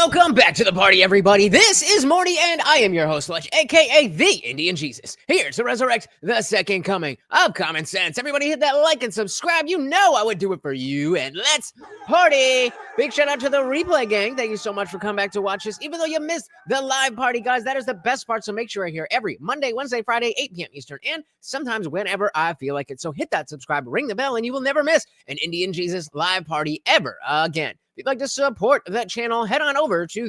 Welcome back to the party, everybody. This is Morty, and I am your host, aka the Indian Jesus, here to resurrect the second coming of common sense. Everybody hit that like and subscribe. You know I would do it for you, and let's party. Big shout out to the replay gang. Thank you so much for coming back to watch this, even though you missed the live party, guys. That is the best part, so make sure you're here every Monday, Wednesday, Friday, 8 p.m. Eastern, and sometimes whenever I feel like it. So hit that subscribe, ring the bell, and you will never miss an Indian Jesus live party ever again. If you'd like to support that channel, head on over to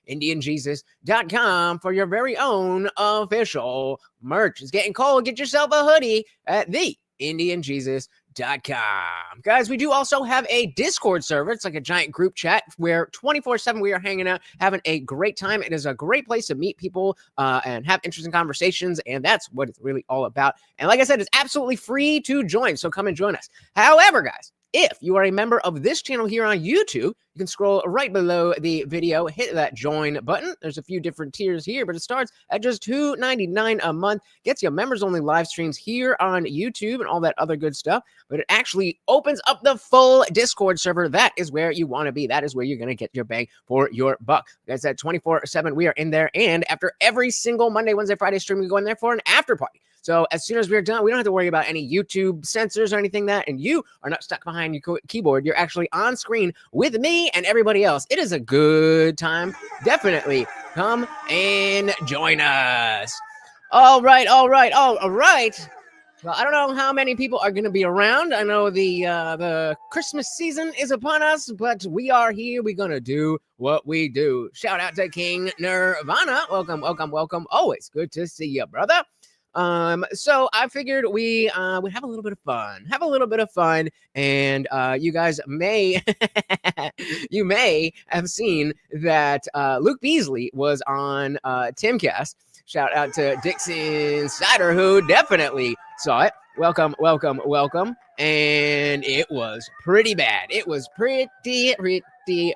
TheIndianJesus.com for your very own official merch. It's getting cold. Get yourself a hoodie at TheIndianJesus.com. Guys, we do also have a Discord server. It's like a giant group chat where 24/7 we are hanging out, having a great time. It is a great place to meet people and have interesting conversations, and that's what it's really all about. And like I said, it's absolutely free to join, so come and join us. However, guys, if you are a member of this channel here on YouTube, you can scroll right below the video, hit that join button. There's a few different tiers here, but it starts at just $2.99 a month. Gets you members-only live streams here on YouTube and all that other good stuff, but it actually opens up the full Discord server. That is where you want to be. That is where you're going to get your bang for your buck. Like I said, 24/7, we are in there, and after every single Monday, Wednesday, Friday stream, we go in there for an after party. So as soon as we're done, we don't have to worry about any YouTube censors or anything that, and you are not stuck behind your keyboard. You're actually on screen with me and everybody else. It is a good time. Definitely come and join us. All right. Well, I don't know how many people are going to be around. I know the Christmas season is upon us, but we are here. We're going to do what we do. Shout out to King Nirvana. Welcome. Always good to see you, brother. So I figured we would have a little bit of fun, and you guys may you may have seen that Luke Beasley was on Timcast. Shout out to Dixon Sider, who definitely saw it. Welcome, and it was pretty bad. It was pretty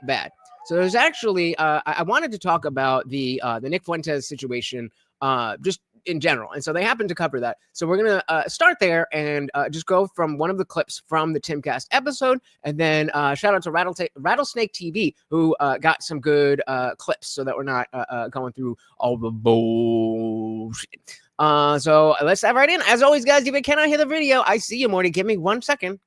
bad. So there's actually I wanted to talk about the Nick Fuentes situation just in general, and so they happen to cover that. So we're gonna start there and just go from one of the clips from the Timcast episode, and then shout out to Rattlesnake TV, who got some good clips, so that we're not going through all the bullshit. So let's dive right in. As always, guys, if you cannot hear the video, I see you, Morty. Give me 1 second.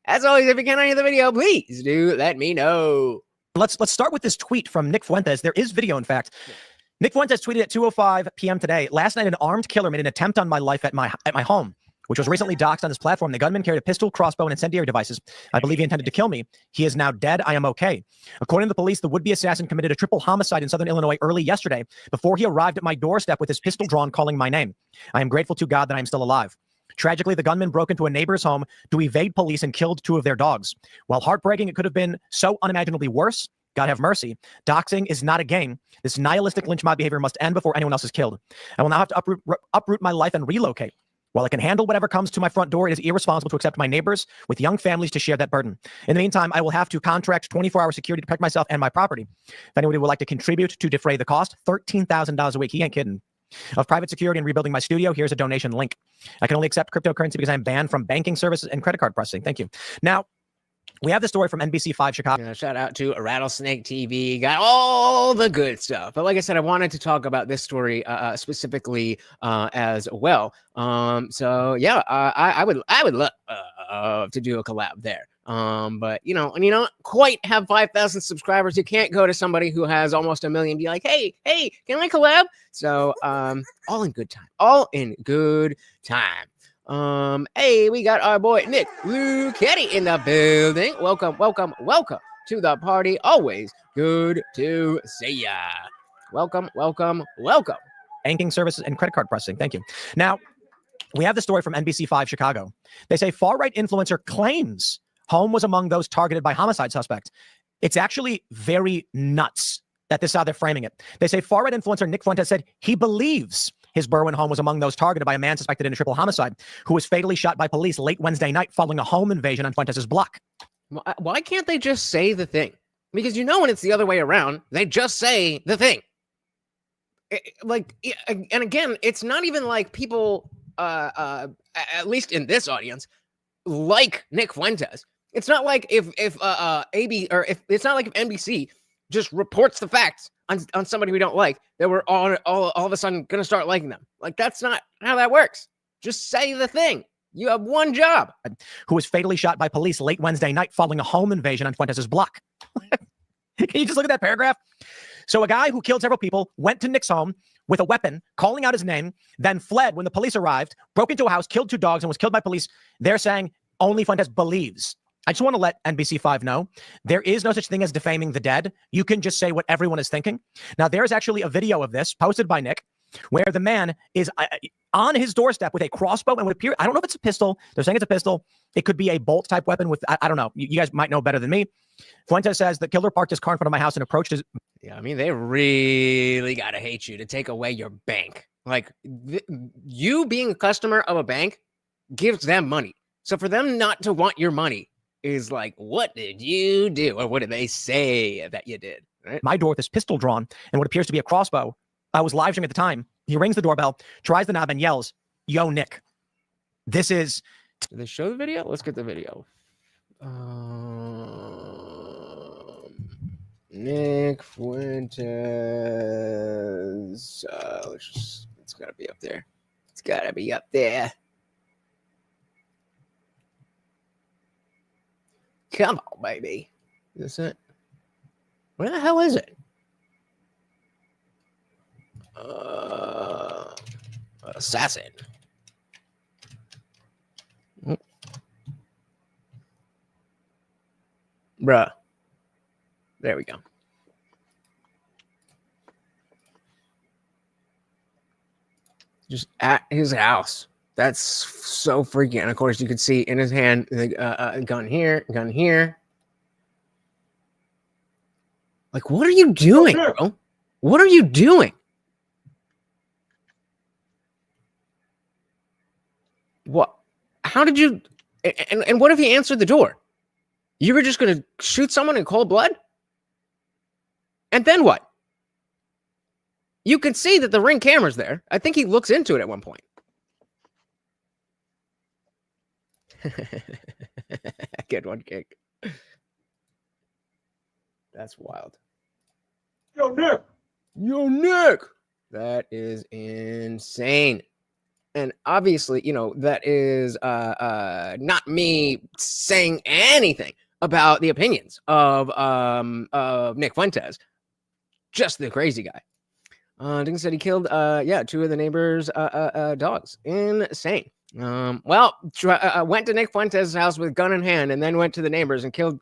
As always, if you cannot hear the video, please do let me know. Let's start with this tweet from Nick Fuentes. There is video, in fact. Yeah. Nick Fuentes tweeted at 2:05 p.m. today. Last night, an armed killer made an attempt on my life at my home, which was recently doxed on his platform. The gunman carried a pistol, crossbow, and incendiary devices. I believe he intended to kill me. He is now dead. I am okay. According to the police, the would-be assassin committed a triple homicide in southern Illinois early yesterday before he arrived at my doorstep with his pistol drawn, calling my name. I am grateful to God that I am still alive. Tragically, the gunman broke into a neighbor's home to evade police and killed 2 of their dogs. While heartbreaking, it could have been so unimaginably worse. God have mercy. Doxing is not a game. This nihilistic lynch mob behavior must end before anyone else is killed. I will now have to uproot my life and relocate. While I can handle whatever comes to my front door, it is irresponsible to accept my neighbors with young families to share that burden. In the meantime, I will have to contract 24-hour security to protect myself and my property. If anybody would like to contribute to defray the cost, $13,000 a week, he ain't kidding, of private security and rebuilding my studio, here's a donation link. I can only accept cryptocurrency because I'm banned from banking services and credit card processing. Thank you. Now, we have the story from NBC5 Chicago. Shout out to Rattlesnake TV. Got all the good stuff. But like I said, I wanted to talk about this story specifically as well. So yeah, I would love to do a collab there. But you know, and you don't quite have 5,000 subscribers. You can't go to somebody who has almost 1 million and be like, hey, can I collab? So all in good time. Hey, we got our boy Nick Luchetti in the building. Welcome to the party. Always good to see ya. Welcome. Banking services and credit card processing. Thank you. Now, we have the story from NBC5 Chicago. They say far-right influencer claims home was among those targeted by homicide suspect. It's actually very nuts that this is how they're framing it. They say far-right influencer Nick Fuentes said he believes his Berwyn home was among those targeted by a man suspected in a triple homicide who was fatally shot by police late Wednesday night following a home invasion on Fuentes' block. Why can't they just say the thing? Because you know when it's the other way around, they just say the thing. And again, it's not even like people, at least in this audience, like Nick Fuentes. It's not like if it's not like if NBC just reports the facts on somebody we don't like, that we're all of a sudden going to start liking them. Like, that's not how that works. Just say the thing. You have one job. Who was fatally shot by police late Wednesday night following a home invasion on Fuentes' block. Can you just look at that paragraph? So a guy who killed several people went to Nick's home with a weapon, calling out his name, then fled when the police arrived, broke into a house, killed 2 dogs, and was killed by police. They're saying only Fuentes believes. I just want to let NBC5 know there is no such thing as defaming the dead. You can just say what everyone is thinking. Now, there's actually a video of this posted by Nick where the man is on his doorstep with a crossbow and would appear. I don't know if it's a pistol. They're saying it's a pistol. It could be a bolt type weapon with, I don't know. You guys might know better than me. Fuentes says the killer parked his car in front of my house and approached his. Yeah, I mean, they really got to hate you to take away your bank. Like, you being a customer of a bank gives them money. So for them not to want your money is like, what did you do? Or what did they say that you did? Right? My door with his pistol drawn and what appears to be a crossbow. I was live streaming at the time. He rings the doorbell, tries the knob, and yells, "Yo, Nick." This is. Did they show the video? Let's get the video. Nick Fuentes. It's got to be up there. It's got to be up there. Come on, baby. Is this it? Where the hell is it? Assassin. Bruh. There we go. Just at his house. That's so freaky. And of course, you can see in his hand a gun here, gun here. Like, what are you doing, bro? What are you doing? What? How did you? And what if he answered the door? You were just going to shoot someone in cold blood? And then what? You can see that the Ring camera's there. I think he looks into it at one point. Good one, Kick. That's wild. Yo, Nick. Yo, Nick. That is insane. And obviously, you know, that is not me saying anything about the opinions of Nick Fuentes. Just the crazy guy. Ding said he killed 2 of the neighbors' dogs. Insane. Went to Nick Fuentes' house with gun in hand, and then went to the neighbors and killed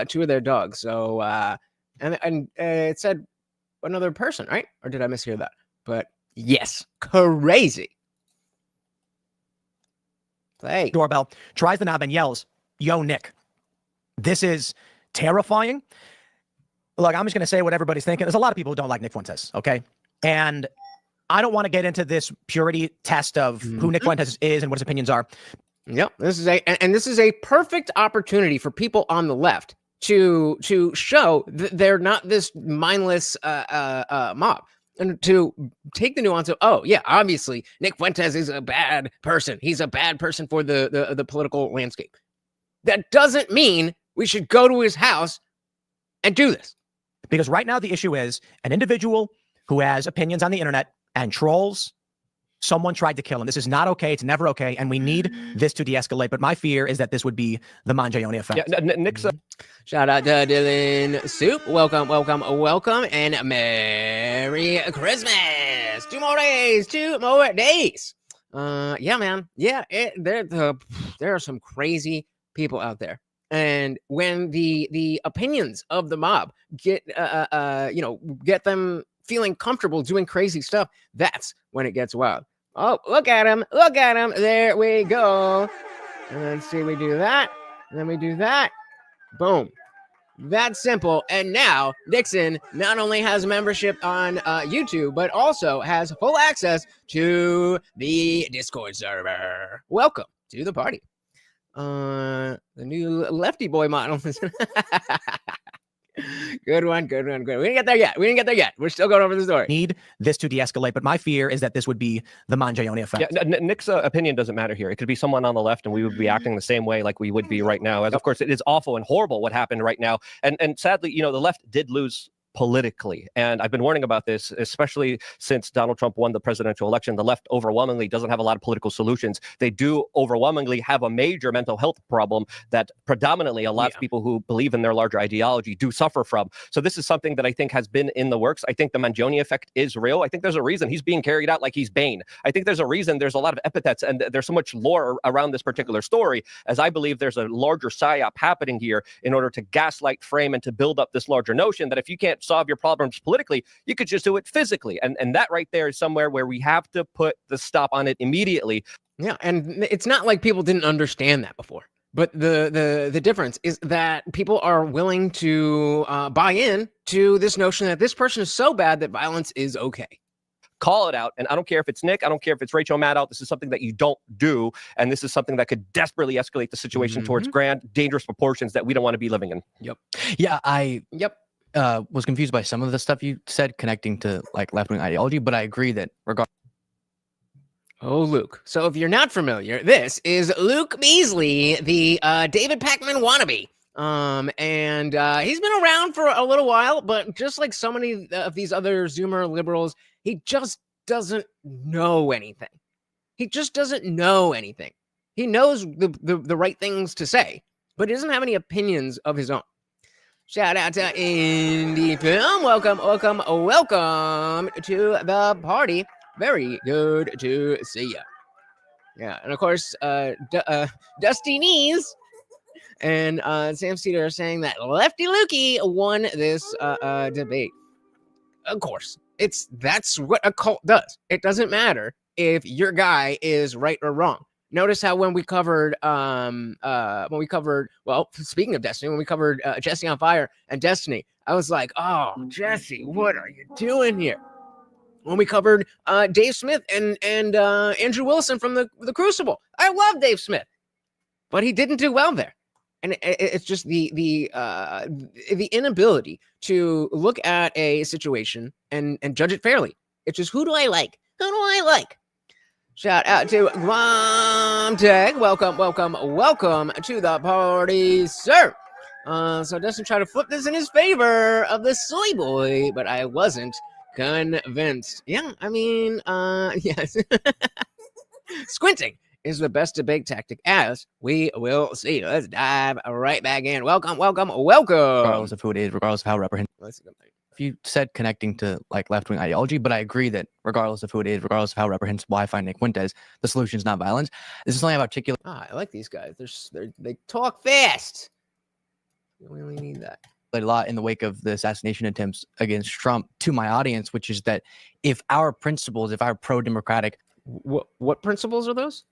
2 of their dogs. So and it said another person, right? Or did I mishear that? But yes, crazy. Play. Doorbell, tries the knob, and yells, "Yo, Nick." This is terrifying. Look, I'm just going to say what everybody's thinking. There's a lot of people who don't like Nick Fuentes, okay? And I don't want to get into this purity test of who Nick Fuentes is and what his opinions are. Yep, this is a perfect opportunity for people on the left to show that they're not this mindless mob, and to take the nuance of, oh yeah, obviously Nick Fuentes is a bad person. He's a bad person for the political landscape. That doesn't mean we should go to his house and do this. Because right now the issue is an individual who has opinions on the internet and trolls. Someone tried to kill him. This is not okay. It's never okay. And we need this to de-escalate. But my fear is that this would be the Mangione effect. Yeah, Nick's shout out to Dylan Soup. Welcome. And Merry Christmas. 2 more days. Yeah, man. Yeah, there are some crazy people out there. And when the opinions of the mob get them feeling comfortable doing crazy stuff, that's when it gets wild. Oh, look at him. There we go. And then see, we do that. And then we do that. Boom. That's simple. And now Dixon not only has membership on YouTube, but also has full access to the Discord server. Welcome to the party. The new lefty boy model. Good one. We didn't get there yet. We're still going over the story. Need this to de-escalate, but my fear is that this would be the Mangione effect. Yeah, Nick's opinion doesn't matter here. It could be someone on the left, and we would be acting the same way like we would be right now. As of course, it is awful and horrible what happened right now. And sadly, you know, the left did lose politically. And I've been warning about this, especially since Donald Trump won the presidential election. The left overwhelmingly doesn't have a lot of political solutions. They do overwhelmingly have a major mental health problem that predominantly a lot of people who believe in their larger ideology do suffer from. So this is something that I think has been in the works. I think the Mangione effect is real. I think there's a reason he's being carried out like he's Bane. I think there's a reason there's a lot of epithets and there's so much lore around this particular story, as I believe there's a larger psyop happening here in order to gaslight, frame, and to build up this larger notion that if you can't solve your problems politically, you could just do it physically. And that right there is somewhere where we have to put the stop on it immediately. Yeah, and it's not like people didn't understand that before. But the difference is that people are willing to buy in to this notion that this person is so bad that violence is okay. Call it out. And I don't care if it's Nick. I don't care if it's Rachel Maddow. This is something that you don't do. And this is something that could desperately escalate the situation towards grand, dangerous proportions that we don't want to be living in. Yeah, I was confused by some of the stuff you said connecting to like left-wing ideology, but I agree that regardless. Oh, Luke. So if you're not familiar, this is Luke Beasley, the David Pakman wannabe. And he's been around for a little while, but just like so many of these other Zoomer liberals, he just doesn't know anything. He just doesn't know anything. He knows the right things to say, but he doesn't have any opinions of his own. Shout out to Indie Film. Welcome to the party. Very good to see you. Yeah, and of course, Dusty Knees and Sam Cedar are saying that Lefty Lukey won this debate. Of course, that's what a cult does. It doesn't matter if your guy is right or wrong. Notice how when we covered, well, speaking of Destiny, when we covered Jesse on Fire and Destiny, I was like, oh, Jesse, what are you doing here? When we covered Dave Smith and Andrew Wilson from the Crucible, I love Dave Smith, but he didn't do well there. And it's just the inability to look at a situation and judge it fairly. It's just, who do I like? Who do I like? Shout out to Guam Tech. Welcome to the party, sir. So Dustin tried to flip this in his favor of the soy boy, but I wasn't convinced. Yeah, I mean, yes. Squinting is the best debate tactic, as we will see. Let's dive right back in. Welcome. Regardless of who it is, regardless of how reprehensible. You said connecting to like left-wing ideology, but I agree that regardless of who it is, regardless of how reprehensible I find Nick Fuentes, the solution is not violence. This is something I've articulated. I like these guys. They talk fast. We really need that. A lot in the wake of the assassination attempts against Trump to my audience, which is that if our principles, if our pro-democratic, what principles are those?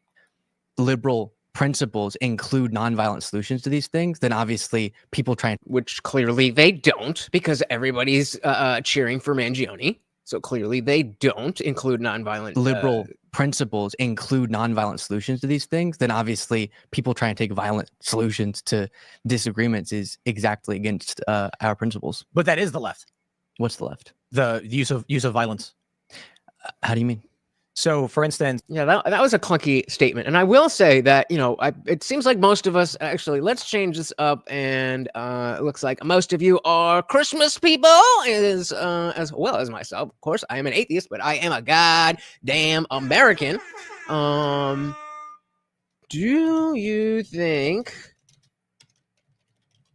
Liberal principles include nonviolent solutions to these things, then obviously people try and, which clearly they don't, because everybody's cheering for Mangione. So clearly they don't include nonviolent. Liberal principles include nonviolent solutions to these things, then obviously people trying to take violent solutions to disagreements is exactly against our principles. But that is the left. What's the left? The use of violence. How do you mean? So, for instance, yeah, that was a clunky statement, and I will say that it seems like most of us actually. Let's change this up, and it looks like most of you are Christmas people, as well as myself. Of course, I am an atheist, but I am a goddamn American. Do you think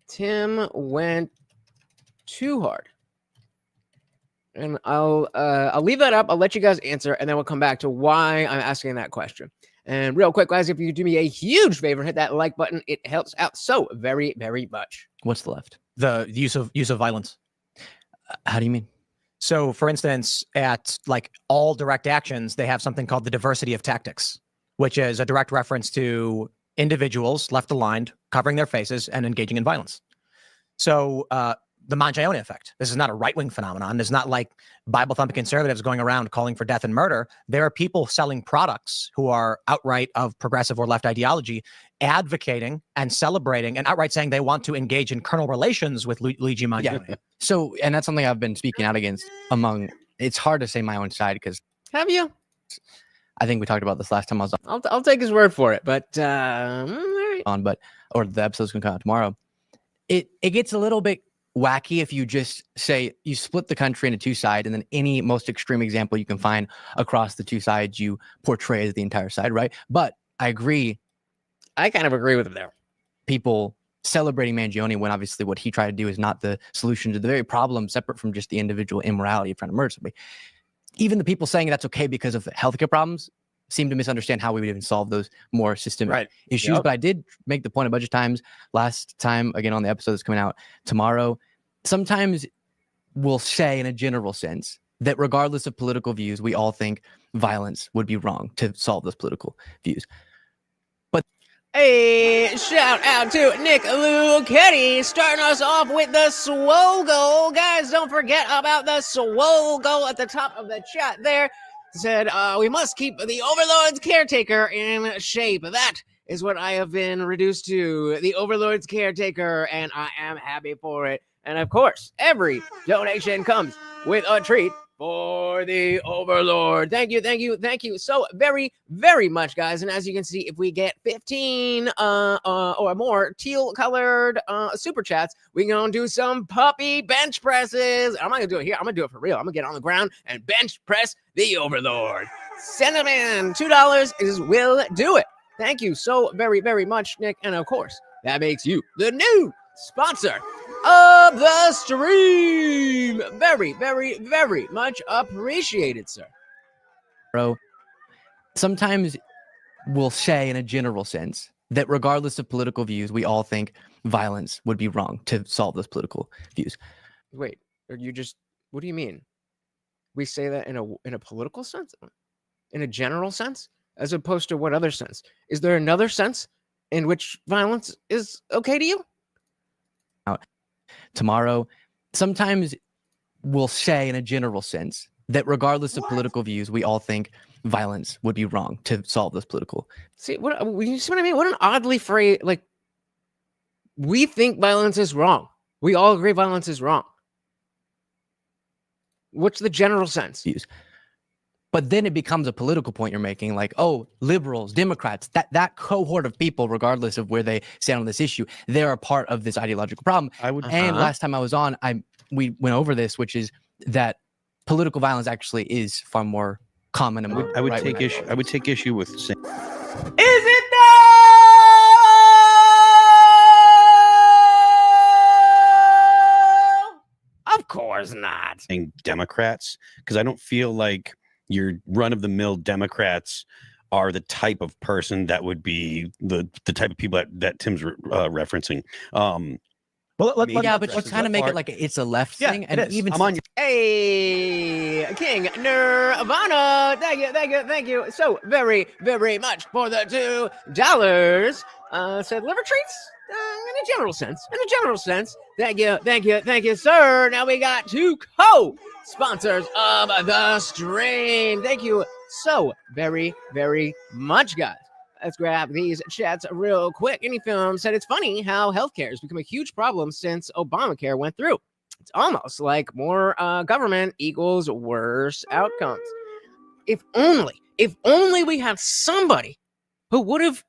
Tim went too hard? And I'll leave that up. I'll let you guys answer, and then we'll come back to why I'm asking that question. And real quick, guys, if you could do me a huge favor, hit that like button. It helps out so very, very much. What's the left? The use of violence. How do you mean? So, for instance, at like all direct actions, they have something called the diversity of tactics, which is a direct reference to individuals left aligned, covering their faces and engaging in violence. So, the Mangione effect. This is not a right-wing phenomenon. There's not like Bible-thumping conservatives going around calling for death and murder. There are people selling products who are outright of progressive or left ideology, advocating and celebrating and outright saying they want to engage in carnal relations with Luigi Mangione. Yeah. So, and that's something I've been speaking out against it's hard to say my own side because. Have you? I think we talked about this last time I was on. I'll take his word for it, but or the episode's going to come out tomorrow. It gets a little bit wacky if you just say you split the country into two sides, and then any most extreme example you can find across the two sides you portray as the entire side, right? But I agree. I kind of agree with him there. People celebrating Mangione when obviously what he tried to do is not the solution to the very problem, separate from just the individual immorality of trying to murder somebody. Even the people saying that's okay because of healthcare problems seem to misunderstand how we would even solve those more systemic issues. But I did make the point a bunch of times last time, again, on the episode that's coming out tomorrow. Sometimes we'll say in a general sense that regardless of political views, we all think violence would be wrong to solve those political views. Hey, shout out to Nick Luchetti starting us off with the swole goal. Guys, don't forget about the swole goal at the top of the chat there. Said, we must keep the Overlord's caretaker in shape. That is what I have been reduced to, the Overlord's caretaker, and I am happy for it. And of course, every donation comes with a treat for the Overlord. Thank you so very, very much, guys. And as you can see, if we get 15 or more teal-colored super chats, we gonna do some puppy bench presses. I'm not gonna do it here. I'm gonna do it for real. I'm gonna get on the ground and bench press the Overlord. Send them in. $2 will do it. Thank you so very, very much, Nick. And of course, that makes you the new sponsor of the stream. Very, very, very much appreciated, sir. Bro, sometimes we'll say in a general sense that regardless of political views, we all think violence would be wrong to solve those political views. Wait, are you just, what do you mean? We say that in a political sense? In a general sense? As opposed to what other sense? Is there another sense in which violence is okay to you? Tomorrow, sometimes we'll say in a general sense that regardless of political views, we all think violence would be wrong to solve this political. See, you see what I mean? What an oddly phrase, like, we think violence is wrong. We all agree violence is wrong. What's the general sense? But then it becomes a political point you're making, like, oh, liberals, Democrats, that cohort of people, regardless of where they stand on this issue, they're a part of this ideological problem. And last time I was on, we went over this, which is that political violence actually is far more common. I would take issue with saying, is it though? Of course not. saying Democrats, because I don't feel like your run-of-the-mill Democrats are the type of person that would be the type of people that Tim's referencing. Well, but let's kind of make it like it's a left thing. And even I'm on your Hey, King Nirvana, thank you so very, very much for the $2. Said liver treats in a general sense. Thank you, sir. Now we got two co-sponsors of the stream. Thank you so very, very much, guys. Let's grab these chats real quick. Any Film said it's funny how healthcare has become a huge problem since Obamacare went through. It's almost like more government equals worse outcomes. If only we had somebody who would have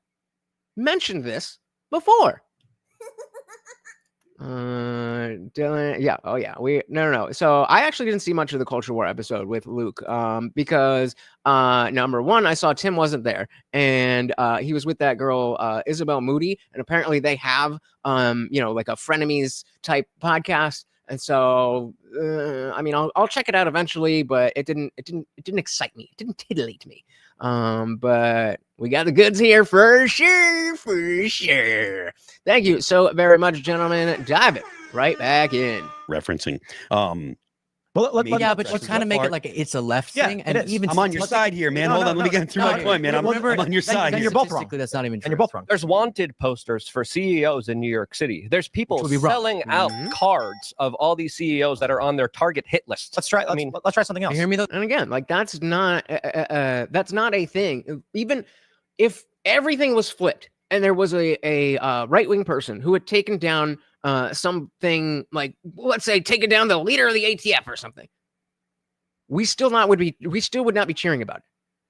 mentioned this before. Dylan, yeah, oh yeah, no. So I actually didn't see much of the Culture War episode with Luke, because number one, I saw Tim wasn't there, and he was with that girl Isabel Moody, and apparently they have like a frenemies type podcast, and so I mean I'll check it out eventually, but it didn't excite me, it didn't titillate me. But we got the goods here for sure. Thank you so very much, gentlemen. Dive it right back in. referencing. Well, let's kind of make it like it's a left thing. And even I'm on your side here, man. Hold on, let me get through my point, man. I'm on your side. Then you're both wrong. That's not even true. And you're both wrong. There's wanted posters for CEOs in New York City. There's people selling out cards of all these CEOs that are on their target hit list. Let's try something else. You hear me though? And again, like that's not a thing. Even if everything was flipped and there was a right-wing person who had taken down something like, let's say, taking down the leader of the ATF or something, we still would not be cheering about it.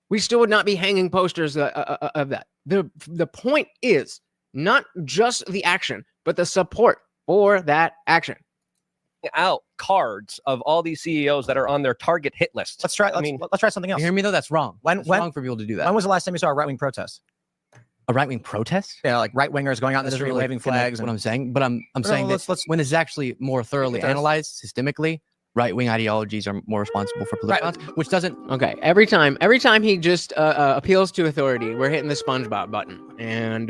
We still would not be hanging posters of that. The point is not just the action, but the support for that action. out cards of all these CEOs that are on their target hit list. Let's try something else. You hear me though? That's wrong. It's wrong for people to do that. When was the last time you saw a right-wing protest? A right-wing protest? Yeah, like right-wingers going out in the street waving flags. What I'm saying, but I'm saying that when it's actually more thoroughly analyzed systemically, right-wing ideologies are more responsible for political violence, which doesn't. Okay, every time he just appeals to authority, we're hitting the SpongeBob button, and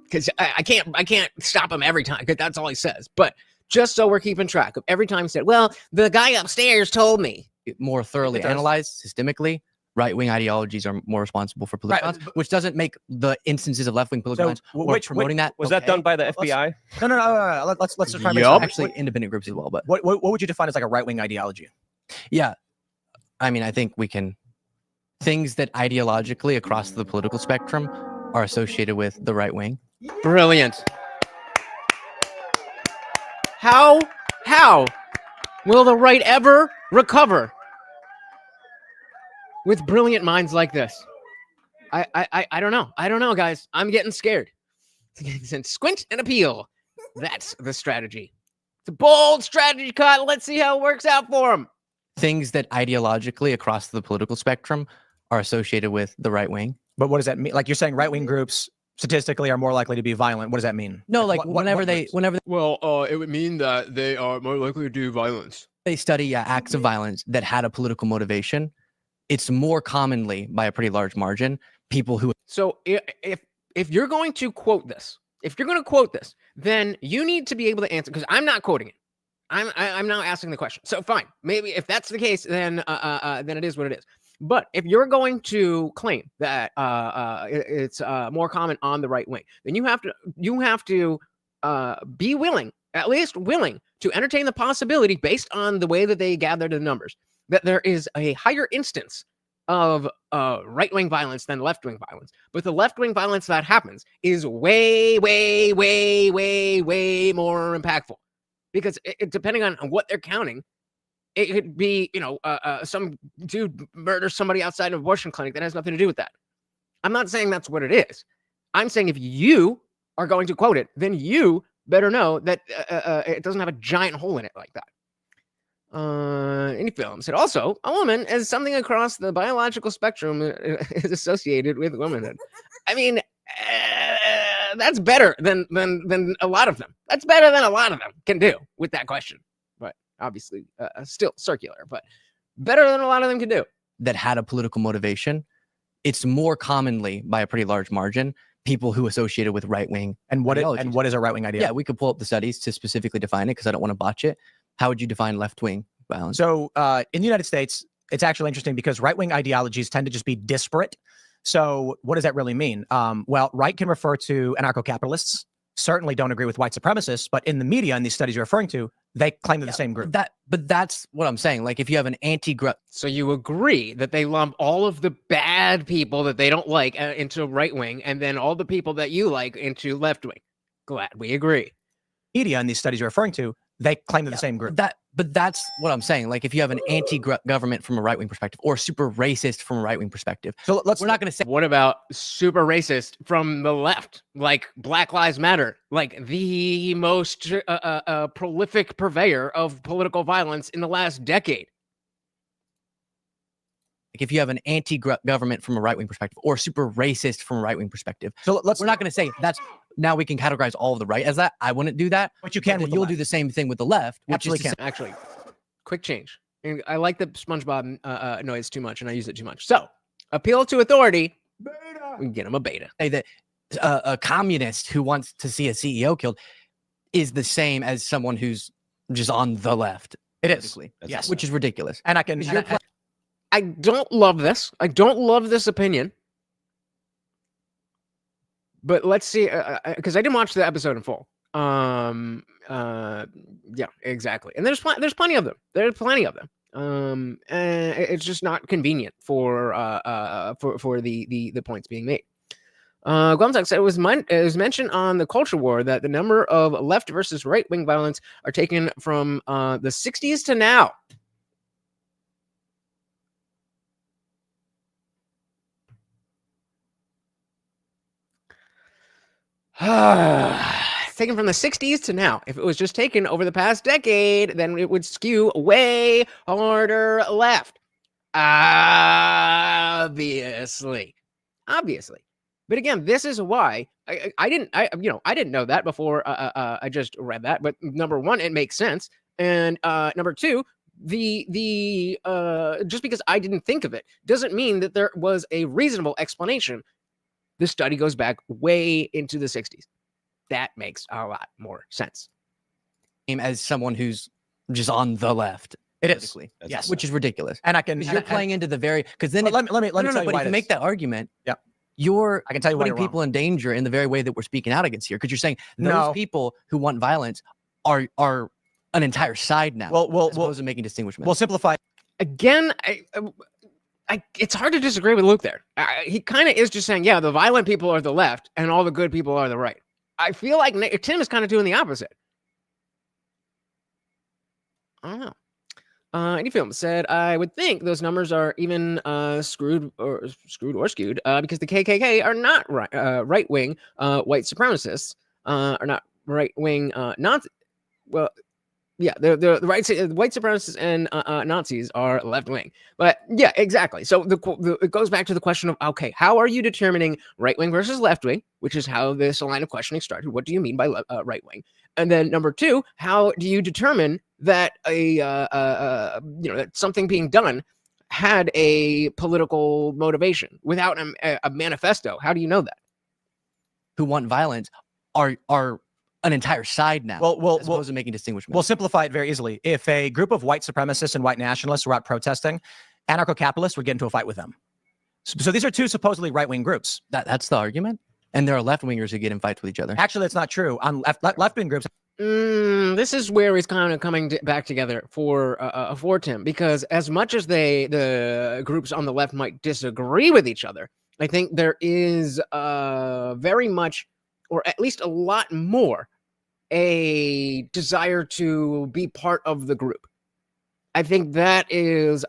because I can't stop him every time because that's all he says. But just so we're keeping track of every time he said, "Well, the guy upstairs told me." More thoroughly analyzed systemically, right-wing ideologies are more responsible for political violence, which doesn't make the instances of left-wing political violence or promoting that. Was that done by the FBI? No. Let's just try to make actually independent groups as well. But what would you define as like a right-wing ideology? Yeah, I mean, I think we can things that ideologically across the political spectrum are associated with the right wing. Brilliant. How will the right ever recover with brilliant minds like this? I don't know. I don't know, guys. I'm getting scared. Squint and appeal. That's the strategy. It's a bold strategy, Kyle. Let's see how it works out for him. Things that ideologically across the political spectrum are associated with the right wing. But what does that mean? Like you're saying right-wing groups statistically are more likely to be violent. What does that mean? No, like whenever they Well, it would mean that they are more likely to do violence. They study acts of violence that had a political motivation. It's more commonly, by a pretty large margin, people who. So if you're going to quote this, then you need to be able to answer, because I'm not quoting it. I'm now asking the question. So fine, maybe if that's the case, then it is what it is. But if you're going to claim that it's more common on the right wing, then you have to be willing, at least willing, to entertain the possibility, based on the way that they gather the numbers, that there is a higher instance of right-wing violence than left-wing violence. But the left-wing violence that happens is way, way, way, way, way more impactful, because depending on what they're counting, it could be, some dude murders somebody outside an abortion clinic that has nothing to do with that. I'm not saying that's what it is. I'm saying if you are going to quote it, then you better know that it doesn't have a giant hole in it like that. Any film said also, a woman as something across the biological spectrum is associated with womanhood. I mean, that's better than a lot of them. That's better than a lot of them can do with that question. Obviously, still circular, but better than a lot of them can do. That had a political motivation. It's more commonly, by a pretty large margin, people who associated with right wing. And what is a right wing idea? Yeah, we could pull up the studies to specifically define it because I don't want to botch it. How would you define left wing violence? So in the United States, it's actually interesting because right wing ideologies tend to just be disparate. So what does that really mean? Well, right can refer to anarcho-capitalists. Certainly don't agree with white supremacists, but in the media, in these studies you're referring to, they claim they're the same group. But that's what I'm saying. Like if you have an So you agree that they lump all of the bad people that they don't like into right wing, and then all the people that you like into left wing. Glad we agree. Media in these studies you're referring to, they claim they're the same group. But that's what I'm saying. Like if you have an anti-government from a right-wing perspective or super racist from a right-wing perspective. So we're not going to say. What about super racist from the left? Like Black Lives Matter, like the most prolific purveyor of political violence in the last decade. Like if you have an anti-government from a right-wing perspective or super racist from a right-wing perspective. So we're not going to say that's. Now we can categorize all of the right as that. I wouldn't do that. But you can. You'll do the same thing with the left. Actually, quick change. And I like the SpongeBob noise too much, and I use it too much. So appeal to authority. Beta. We can get him a beta. Say that a communist who wants to see a CEO killed is the same as someone who's just on the left. It is. Yes, which is ridiculous. And I can. I don't love this. I don't love this opinion. But let's see, because I didn't watch the episode in full. Yeah, exactly. And there's plenty of them. There's plenty of them. And it's just not convenient for the points being made. Glumtuck said it was mentioned on the Culture War that the number of left versus right wing violence are taken from the 60s to now. taken from the 60s to now. If it was just taken over the past decade, then it would skew way harder left. Obviously. But again, this is why I didn't know that before I just read that. But number one, it makes sense. And number two, the just because I didn't think of it doesn't mean that there was a reasonable explanation. This study goes back way into the 60s. That makes a lot more sense. As someone who's just on the left. It is. Yes, which is ridiculous. And I can. You're playing into the very because then let me tell you but why if you make that argument, yeah, I can tell you putting people in danger in the very way that we're speaking out against here because you're saying those people who want violence are an entire side now. As opposed to making distinguishments. We'll simplify. Again, it's hard to disagree with Luke there. He kind of is just saying, yeah, the violent people are the left and all the good people are the right. I feel like Tim is kind of doing the opposite. I don't know. Any film said, I would think those numbers are even screwed or skewed because the KKK are not right-wing white supremacists, are not right-wing Nazi. Well, yeah, the white supremacists and Nazis are left-wing. But yeah, exactly. So it goes back to the question of, okay, how are you determining right-wing versus left-wing, which is how this line of questioning started. What do you mean by right-wing? And then number two, how do you determine that that something being done had a political motivation without a manifesto? How do you know that? Who want violence are an entire side now. As opposed to making distinguishments. We'll simplify it very easily. If a group of white supremacists and white nationalists were out protesting, anarcho-capitalists would get into a fight with them. So these are two supposedly right-wing groups. That's the argument? And there are left-wingers who get in fights with each other. Actually, that's not true. On left-wing groups. This is where he's kind of coming back together for Tim, because as much as the groups on the left might disagree with each other, I think there is very much, or at least a lot more, a desire to be part of the group. I think that is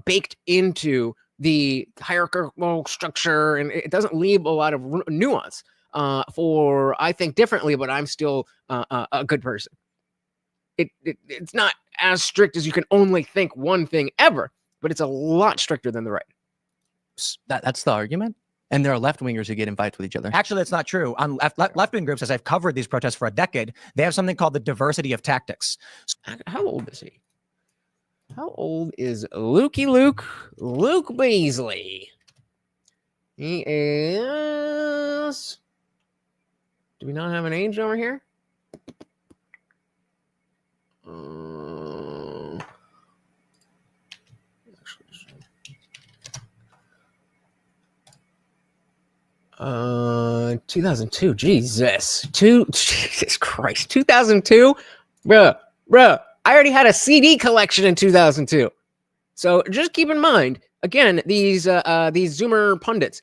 baked into the hierarchical structure, and it doesn't leave a lot of nuance for I think differently, but I'm still a good person. It's not as strict as you can only think one thing ever, but it's a lot stricter than the right. That's the argument? And there are left-wingers who get in fights with each other. Actually, that's not true. On left-wing groups, as I've covered these protests for a decade, they have something called the diversity of tactics. How old is he? How old is Luke Beasley? He is... Do we not have an age over here? 2002. Jesus Christ. 2002? Bruh. I already had a CD collection in 2002. So just keep in mind, again, these Zoomer pundits,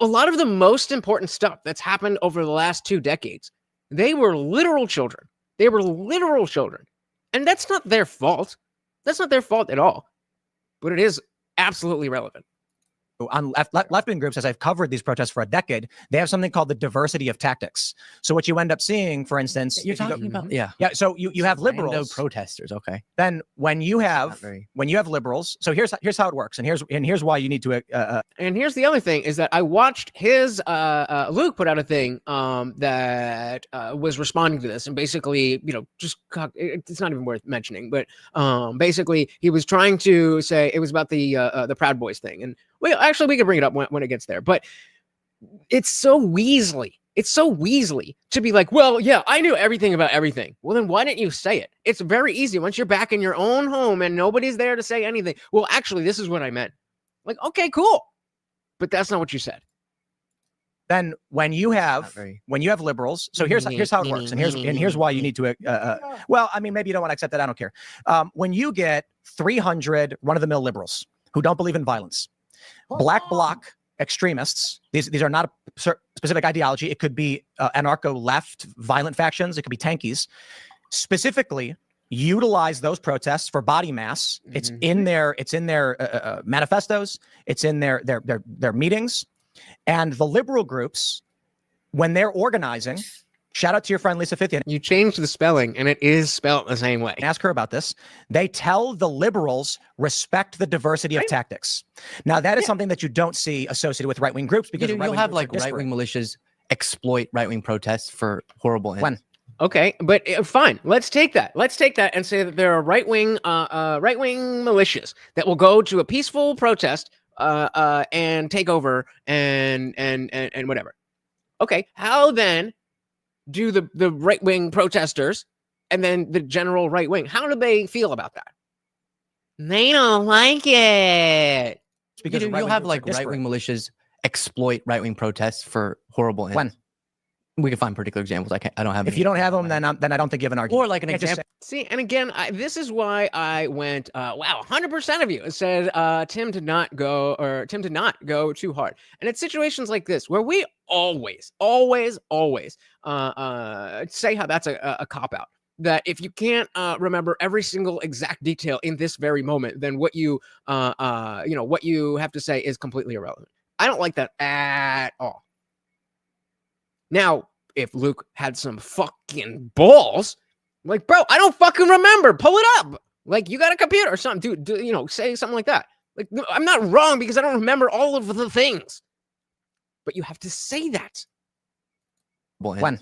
a lot of the most important stuff that's happened over the last 2 decades, they were literal children. And that's not their fault. That's not their fault at all. But it is absolutely relevant. On left-wing groups, as I've covered these protests for a decade, they have something called the diversity of tactics. So what you end up seeing, for instance, you're talking about, yeah. So you have liberals, protesters. Okay. Then when you have liberals, so here's how it works, and here's why you need to. And here's the other thing is that I watched his Luke put out a thing that was responding to this, and basically, it's not even worth mentioning, but basically he was trying to say it was about the Proud Boys thing, and. Well, actually, we can bring it up when it gets there, but it's so Weasley. It's so Weasley to be like, well, yeah, I knew everything about everything. Well, then why didn't you say it? It's very easy once you're back in your own home and nobody's there to say anything. Well, actually, this is what I meant. Like, okay, cool. But that's not what you said. Then when you have liberals, so here's how it works, and here's why you need to. Well, I mean, maybe you don't want to accept that. I don't care. When you get 300 run-of-the-mill liberals who don't believe in violence, black bloc extremists, these are not a specific ideology. It could be anarcho-left violent factions. It could be tankies. Specifically, utilize those protests for body mass. It's in their manifestos. It's in their meetings. And the liberal groups, when they're organizing, Shout out to your friend Lisa Fithian. You changed the spelling, and it is spelled the same way. Ask her about this. They tell the liberals respect the diversity of tactics. Now, that is something that you don't see associated with right-wing groups because You'll have like right-wing militias exploit right-wing protests for horrible ends. When? Okay, but fine. Let's take that. Let's take that and say that there are right-wing militias that will go to a peaceful protest and take over and whatever. Okay, how then do the right-wing protesters and then the general right wing, how do they feel about that? They don't like it. Because you'll have like right-wing militias exploit right-wing protests for horrible ends. When? We can find particular examples. I don't have. If you don't have them, then I don't think you have an argument. Or like an example. See, and again, this is why I went, wow, 100% of you said Tim did not go too hard. And it's situations like this where we always say how that's a cop-out. That if you can't remember every single exact detail in this very moment, then what you what you have to say is completely irrelevant. I don't like that at all. Now, if Luke had some fucking balls, like, bro, I don't fucking remember. Pull it up. Like, you got a computer or something. Dude, say something like that. Like, I'm not wrong because I don't remember all of the things. But you have to say that. When?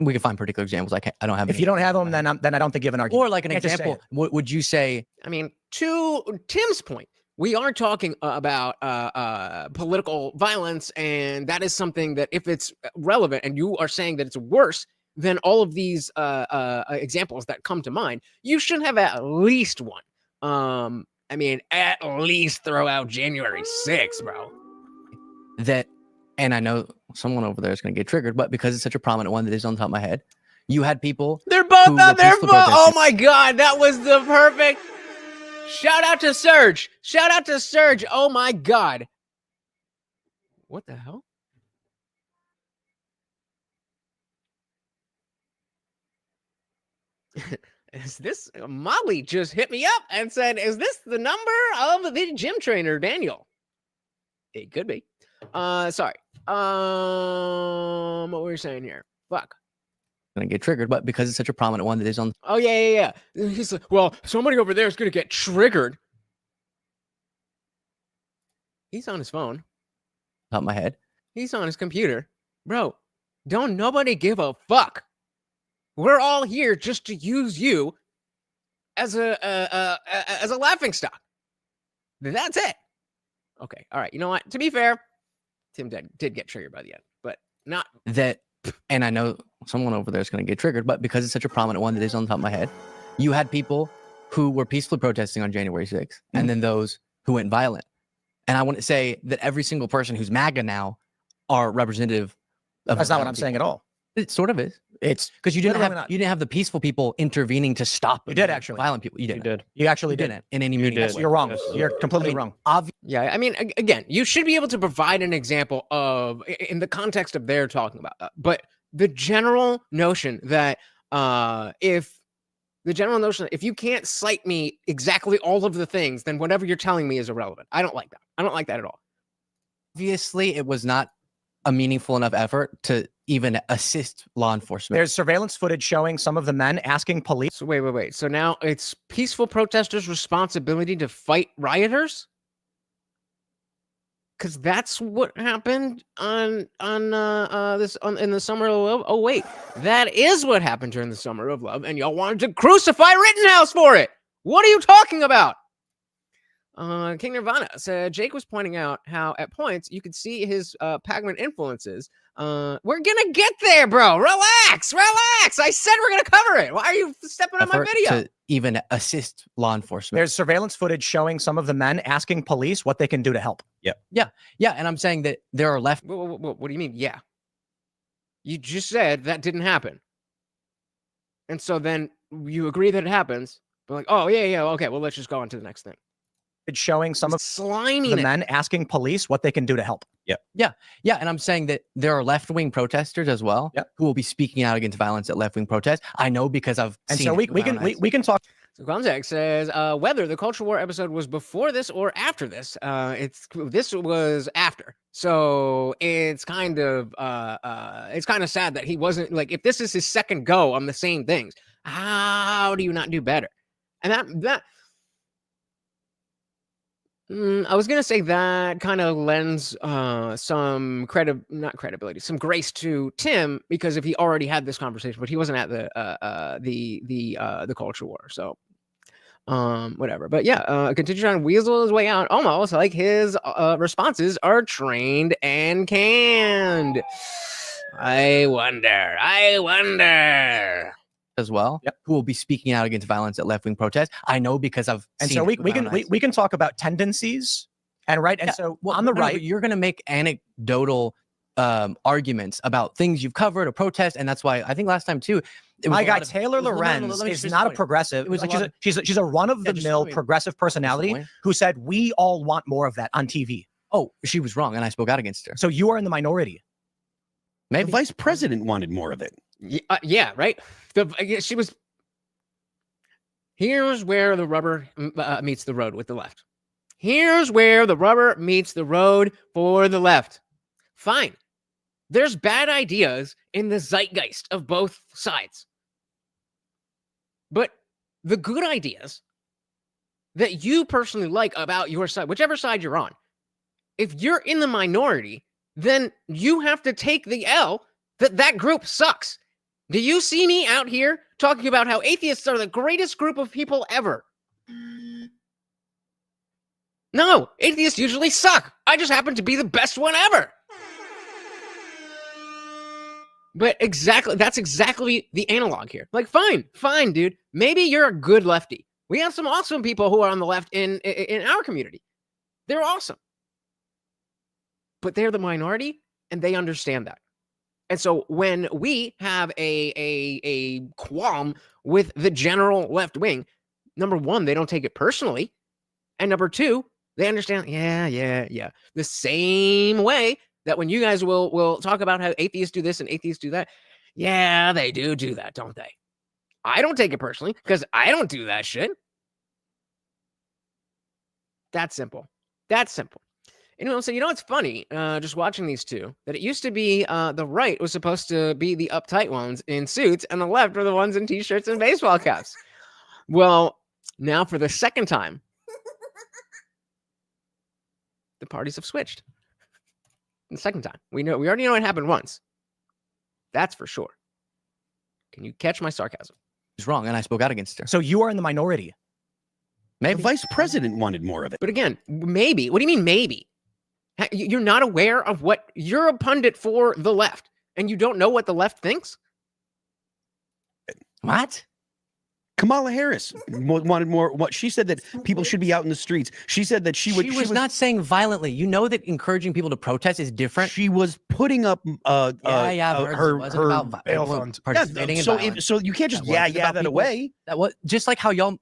We can find particular examples. I don't have. If you don't have them, then I don't think you have an argument. Or like an example. Would you say? I mean, to Tim's point, we are talking about political violence, and that is something that if it's relevant and you are saying that it's worse than all of these examples that come to mind, you should have at least one. I mean, at least throw out January 6th, bro. That, and I know someone over there is going to get triggered, but because it's such a prominent one that is on top of my head, you had people. They're both on their phone. Oh my God, that was the perfect. Shout out to Serge. Shout out to Serge. Oh my God. What the hell? Is this Molly just hit me up and said, is this the number of the gym trainer, Daniel? It could be. Sorry. What were we saying here? Fuck. Gonna get triggered, but because it's such a prominent one that is on. Oh yeah. He's like, well, somebody over there is gonna get triggered. He's on his phone. Top of my head. He's on his computer, bro. Don't nobody give a fuck. We're all here just to use you as a laughing stock. That's it. Okay. All right. You know what? To be fair, Tim did get triggered by the end, but not that. And I know someone over there is going to get triggered, but because it's such a prominent one that is on top of my head, you had people who were peacefully protesting on January 6th, and then those who went violent. And I want to say that every single person who's MAGA now are representative of. That's not what I'm saying at all. It sort of is. It's because you didn't have the peaceful people intervening to stop. You did actually. Violent people. You did. You actually didn't in any meeting. You're wrong. You're completely wrong. Yeah, I mean, again, you should be able to provide an example of in the context of they're talking about that. But the general notion that if you can't cite me exactly all of the things, then whatever you're telling me is irrelevant. I don't like that. I don't like that at all. Obviously, it was not a meaningful enough effort to even assist law enforcement. There's surveillance footage showing some of the men asking police. So wait. So now it's peaceful protesters' responsibility to fight rioters? Because that's what happened in the summer of love. Oh wait, that is what happened during the summer of love, and y'all wanted to crucify Rittenhouse for it. What are you talking about? King Nirvana said Jake was pointing out how at points you could see his Pakman influences. We're gonna get there, bro. Relax. I said we're gonna cover it. Why are you stepping on my video? To even assist law enforcement. There's surveillance footage showing some of the men asking police what they can do to help. Yeah. And I'm saying that there are left. What do you mean? Yeah. You just said that didn't happen, and so then you agree that it happens. But like, oh yeah. Okay, well let's just go on to the next thing. It's showing some of slimy the men asking police what they can do to help. Yeah. And I'm saying that there are left-wing protesters as well who will be speaking out against violence at left-wing protests. I know because I've seen. So we can talk. So Contact says whether the culture war episode was before this or after this. This was after. So it's kind of sad that he wasn't like, if this is his second go on the same things, how do you not do better? And I was gonna say that kind of lends some some grace to Tim, because if he already had this conversation, but he wasn't at the culture war, so whatever. But yeah, continue on weasel his way out, almost like his responses are trained and canned. I wonder as well. Yep. Who will be speaking out against violence at left-wing protests. I know because I've And seen so it we with my own eyes. can talk about tendencies and right. And Yeah, so well, on the no, right, but you're going to make anecdotal arguments about things you've covered or protest, and that's why I think last time too. It was my a guy lot of- Taylor it was- no, no, no, Lorenz let me is just not a point. progressive. It was Like a lot she's a run of the just mill let me- progressive personality point. who said we all want more of that on TV. Oh, she was wrong, and I spoke out against her. So you are in the minority. The Maybe vice president wanted more of it. yeah, right. She was. Here's where the rubber meets the road with the left. Here's where the rubber meets the road for the left. Fine. There's bad ideas in the zeitgeist of both sides. But the good ideas that you personally like about your side, whichever side you're on, if you're in the minority, then you have to take the L that group sucks. Do you see me out here talking about how atheists are the greatest group of people ever? No, atheists usually suck. I just happen to be the best one ever. But that's exactly the analog here. Like, fine, dude. Maybe you're a good lefty. We have some awesome people who are on the left in our community. They're awesome. But they're the minority, and they understand that. And so when we have a qualm with the general left wing, number one, they don't take it personally. And number two, they understand, yeah. The same way that when you guys will talk about how atheists do this and atheists do that, yeah, they do that, don't they? I don't take it personally because I don't do that shit. That's simple. Anyone say, it's funny, just watching these two, that it used to be the right was supposed to be the uptight ones in suits, and the left were the ones in t-shirts and baseball caps. Well, now for the second time, the parties have switched. The second time. We already know it happened once. That's for sure. Can you catch my sarcasm? she's wrong, and I spoke out against her. So you are in the minority. Maybe The vice president wanted more of it. But again, maybe. What do you mean maybe? You're not aware of what you're a pundit for the left, and you don't know what the left thinks? What? Kamala Harris wanted more. What she said that people should be out in the streets. She said that she was not saying violently. You know that encouraging people to protest is different. She was putting up I've heard it wasn't about bail funds. participating in violence. So you can't just That wasn't about that people. away. That was just like how y'all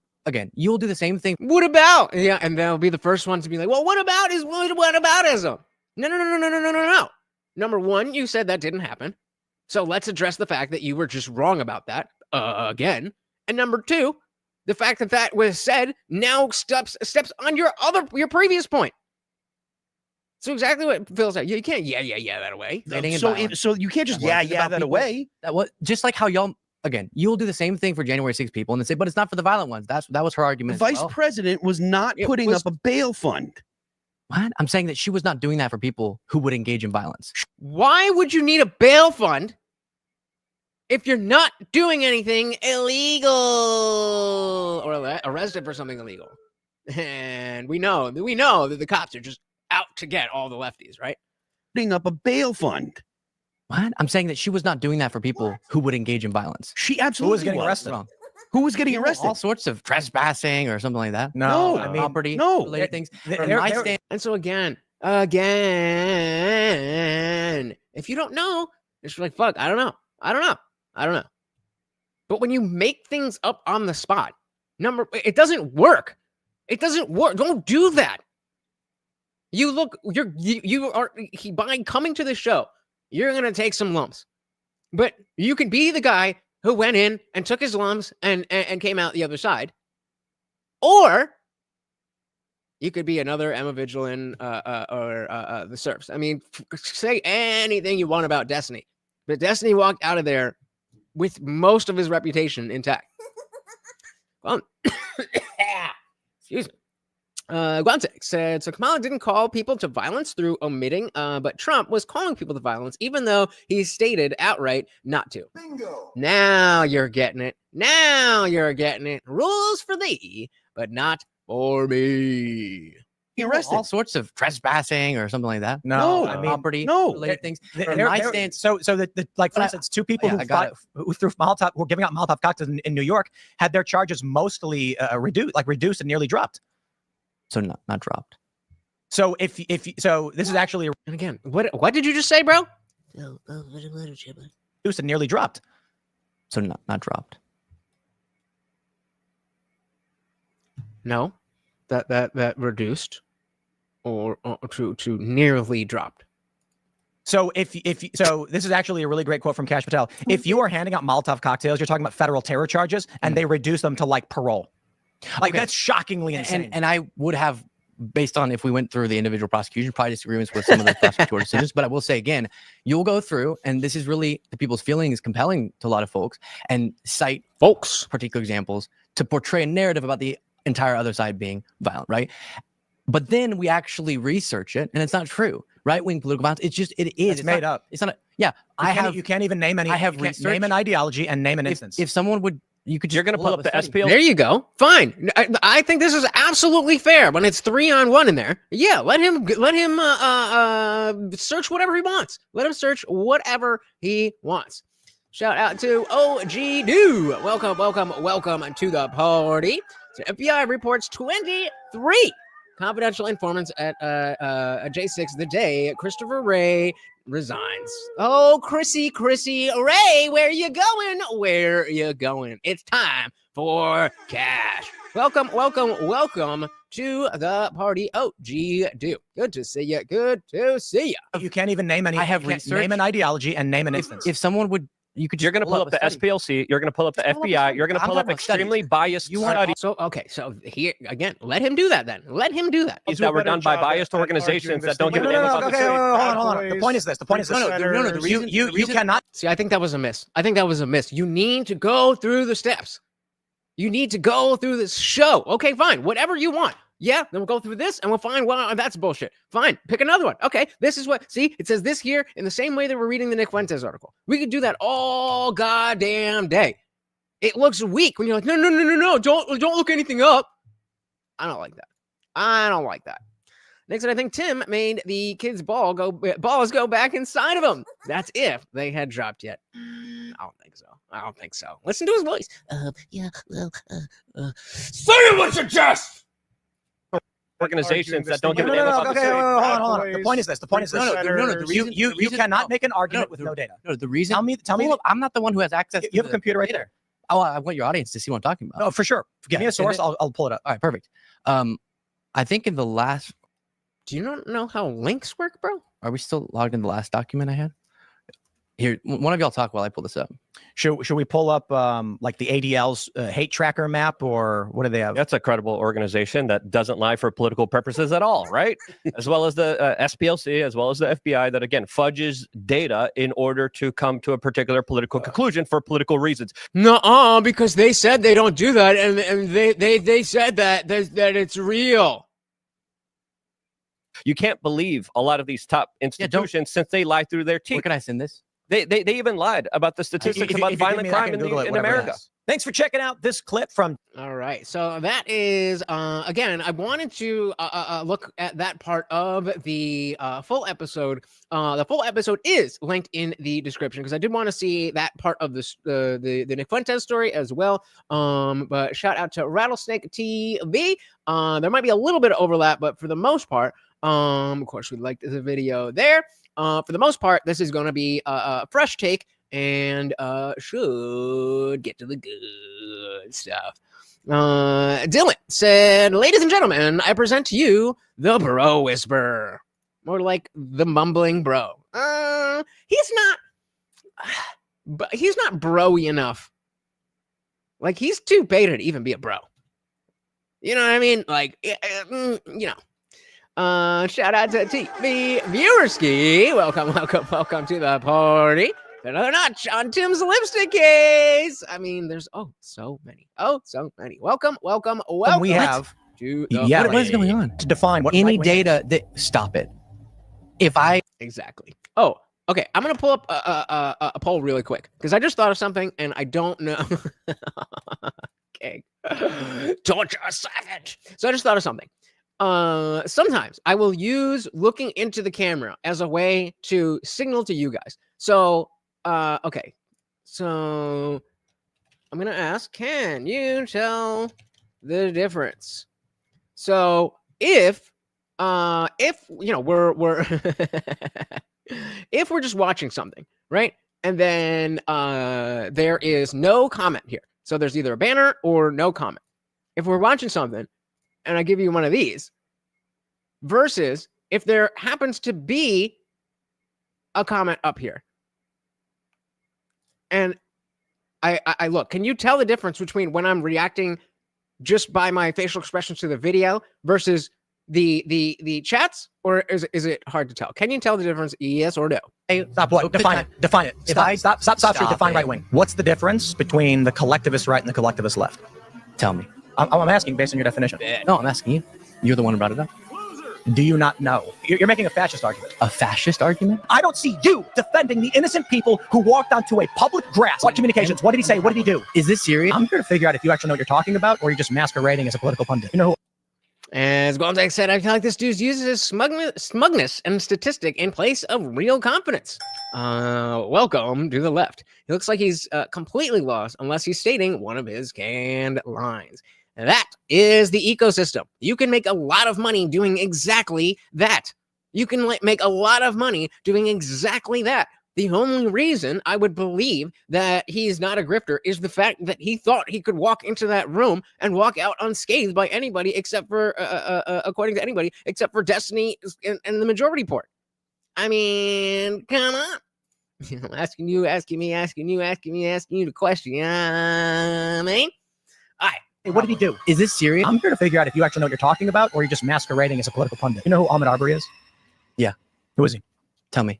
you'll do the same thing. What about? Yeah, and they'll be the first one to be like, well, what aboutism? No. Number one, you said that didn't happen. So let's address the fact that you were just wrong about that again. And number two, the fact that was said now steps on your previous point. So exactly what Phil said. You can't that away. So you can't just that away. That was just like how y'all you'll do the same thing for January 6th people and then say, but it's not for the violent ones. That was her argument. The vice president was not putting up a bail fund. What? I'm saying that she was not doing that for people who would engage in violence. Why would you need a bail fund if you're not doing anything illegal or arrested for something illegal? And we know that the cops are just out to get all the lefties, right? Putting up a bail fund. What? I'm saying that she was not doing that for people who would engage in violence. She absolutely Who was getting arrested? Wrong. Who was getting arrested? All sorts of trespassing or something like that. No, I mean, property, no. related things. From they're- my they're- stand, And so again, if you don't know, it's like, fuck, I don't know. But when you make things up on the spot, it doesn't work. Don't do that. By coming to the show, you're going to take some lumps, but you can be the guy who went in and took his lumps and came out the other side. Or you could be another Emma Vigilant or the Serfs. I mean, say anything you want about Destiny, but Destiny walked out of there with most of his reputation intact. Well, excuse me. Guantek said, so Kamala didn't call people to violence through omitting, but Trump was calling people to violence, even though he stated outright not to. Bingo. Now you're getting it. Now you're getting it. Rules for thee, but not for me. He arrested all sorts of trespassing or something like that. No, I mean, property no related things. From my stance, so like for instance, two people who threw Molotov, who were giving out Molotov cocktails in New York, had their charges mostly reduced and nearly dropped. So not dropped. So if this is actually, and again, what did you just say, bro? Reduced and nearly dropped. So not dropped. No, that reduced or to nearly dropped. So so this is actually a really great quote from Kash Patel. If you are handing out Molotov cocktails, you're talking about federal terror charges, and they reduce them to like parole. Like that's shockingly insane. And I would have, based on if we went through the individual prosecution, probably disagreements with some of the prosecutorial decisions. But I will say again, you'll go through, and this is really the people's feeling is compelling to a lot of folks, and cite particular examples to portray a narrative about the entire other side being violent, right? But then we actually research it, and it's not true. Right-wing political violence, it's made up. It's not. You can't even name any. I have name an ideology and name an instance. If someone would. You're going to pull up the SPL. There you go. Fine. I think this is absolutely fair when it's 3-on-1 in there. Yeah, let him search whatever he wants. Let him search whatever he wants. Shout out to OG Do. Welcome to the party. So FBI reports 23 confidential informants at J6 the day Christopher Wray resigns. Oh, Chrissy Ray, where you going? Where you going? It's time for cash. Welcome to the party. OG Do. Good to see you. Good to see you. You can't even name any. I have name an ideology and name an instance. If someone would. You're going to pull up the SPLC. You're going to pull up the FBI. You're going to pull up extremely biased studies. So here again, let him do that then. Let him do that. That were done by biased organizations that don't give a damn about the city. Hold on. The point is this. No. The reason you cannot. See, I think that was a miss. You need to go through the steps. You need to go through this show. Okay, fine. Whatever you want. Yeah, then we'll go through this and we'll find, well, that's bullshit. Fine, pick another one. Okay, this is what, see, it says this here in the same way that we're reading the Nick Fuentes article. We could do that all goddamn day. It looks weak when you're like, no, don't look anything up. I don't like that. Next, I think Tim made the kids' balls go back inside of him. That's if they had dropped yet. I don't think so. Listen to his voice. Say it with your chest. Organizations that don't give a damn about the city. Hold on. The point is this. You cannot make an argument with no data. No, the reason. Tell me. I'm not the one who has access. You have a computer right there. Oh, I want your audience to see what I'm talking about. Oh, for sure. Give me a source. I'll pull it up. All right, perfect. I think in the last. Do you not know how links work, bro? Are we still logged in the last document I had? Here, one of y'all talk while I pull this up. Should we pull up like the ADL's hate tracker map, or what do they have? That's a credible organization that doesn't lie for political purposes at all, right? As well as the SPLC, as well as the FBI, that again fudges data in order to come to a particular political conclusion for political reasons. No, because they said they don't do that, and they said that it's real. You can't believe a lot of these top institutions since they lie through their teeth. Where can I send this? They even lied about the statistics about violent crime in America. Thanks for checking out this clip from. All right, so that is again. I wanted to look at that part of the full episode. The full episode is linked in the description because I did want to see that part of this the Nick Fuentes story as well. But shout out to Rattlesnake TV. There might be a little bit of overlap, but for the most part, of course, we liked the video there. For the most part, this is going to be a fresh take and should get to the good stuff. Dylan said, ladies and gentlemen, I present to you the Bro Whisperer. More like the mumbling bro. He's not bro-y enough. Like, he's too beta to even be a bro. You know what I mean? Like, you know. Shout out to TV Viewerski. Welcome to the party. Another notch on Tim's lipstick case. I mean, there's so many. Welcome. We have to what is going on? to define what Any right-wing data is. that stop it. If I exactly. Oh, okay. I'm gonna pull up a poll really quick because I just thought of something and I don't know. Okay. Torture savage. So I just thought of something. Sometimes I will use looking into the camera as a way to signal to you guys. So, okay. So I'm going to ask, can you tell the difference? So if you know, we're if we're just watching something, right? And then, there is no comment here. So there's either a banner or no comment. If we're watching something and I give you one of these versus if there happens to be a comment up here and I look, can you tell the difference between when I'm reacting just by my facial expressions to the video versus the chats, or is it hard to tell? Can you tell the difference? Yes or no? Hey, stop what? Define it. Define it. Stop define right wing. What's the difference between the collectivist right and the collectivist left? tell me. I'm asking based on your definition. No, I'm asking you. You're the one who brought it up. Do you not know? You're making a fascist argument. A fascist argument? I don't see you defending the innocent people who walked onto a public grass. What communications? What did he say? What did he do? Is this serious? I'm here to figure out if you actually know what you're talking about or you're just masquerading as a political pundit. You know who? As Gonzaga said, I feel like this dude uses his smugness and statistic in place of real confidence. Welcome to the left. He looks like he's completely lost unless he's stating one of his canned lines. And that is the ecosystem. You can make a lot of money doing exactly that. You can make a lot of money doing exactly that. The only reason I would believe that he's not a grifter is the fact that he thought he could walk into that room and walk out unscathed by anybody except for, according to anybody, except for Destiny and the majority port. I mean, come on. I'm asking you the question. You know what I mean? All right. Hey, what did he do? Is this serious? I'm here to figure out if you actually know what you're talking about or you're just masquerading as a political pundit. You know who Ahmed Arbery is? Yeah. Who is he? Tell me.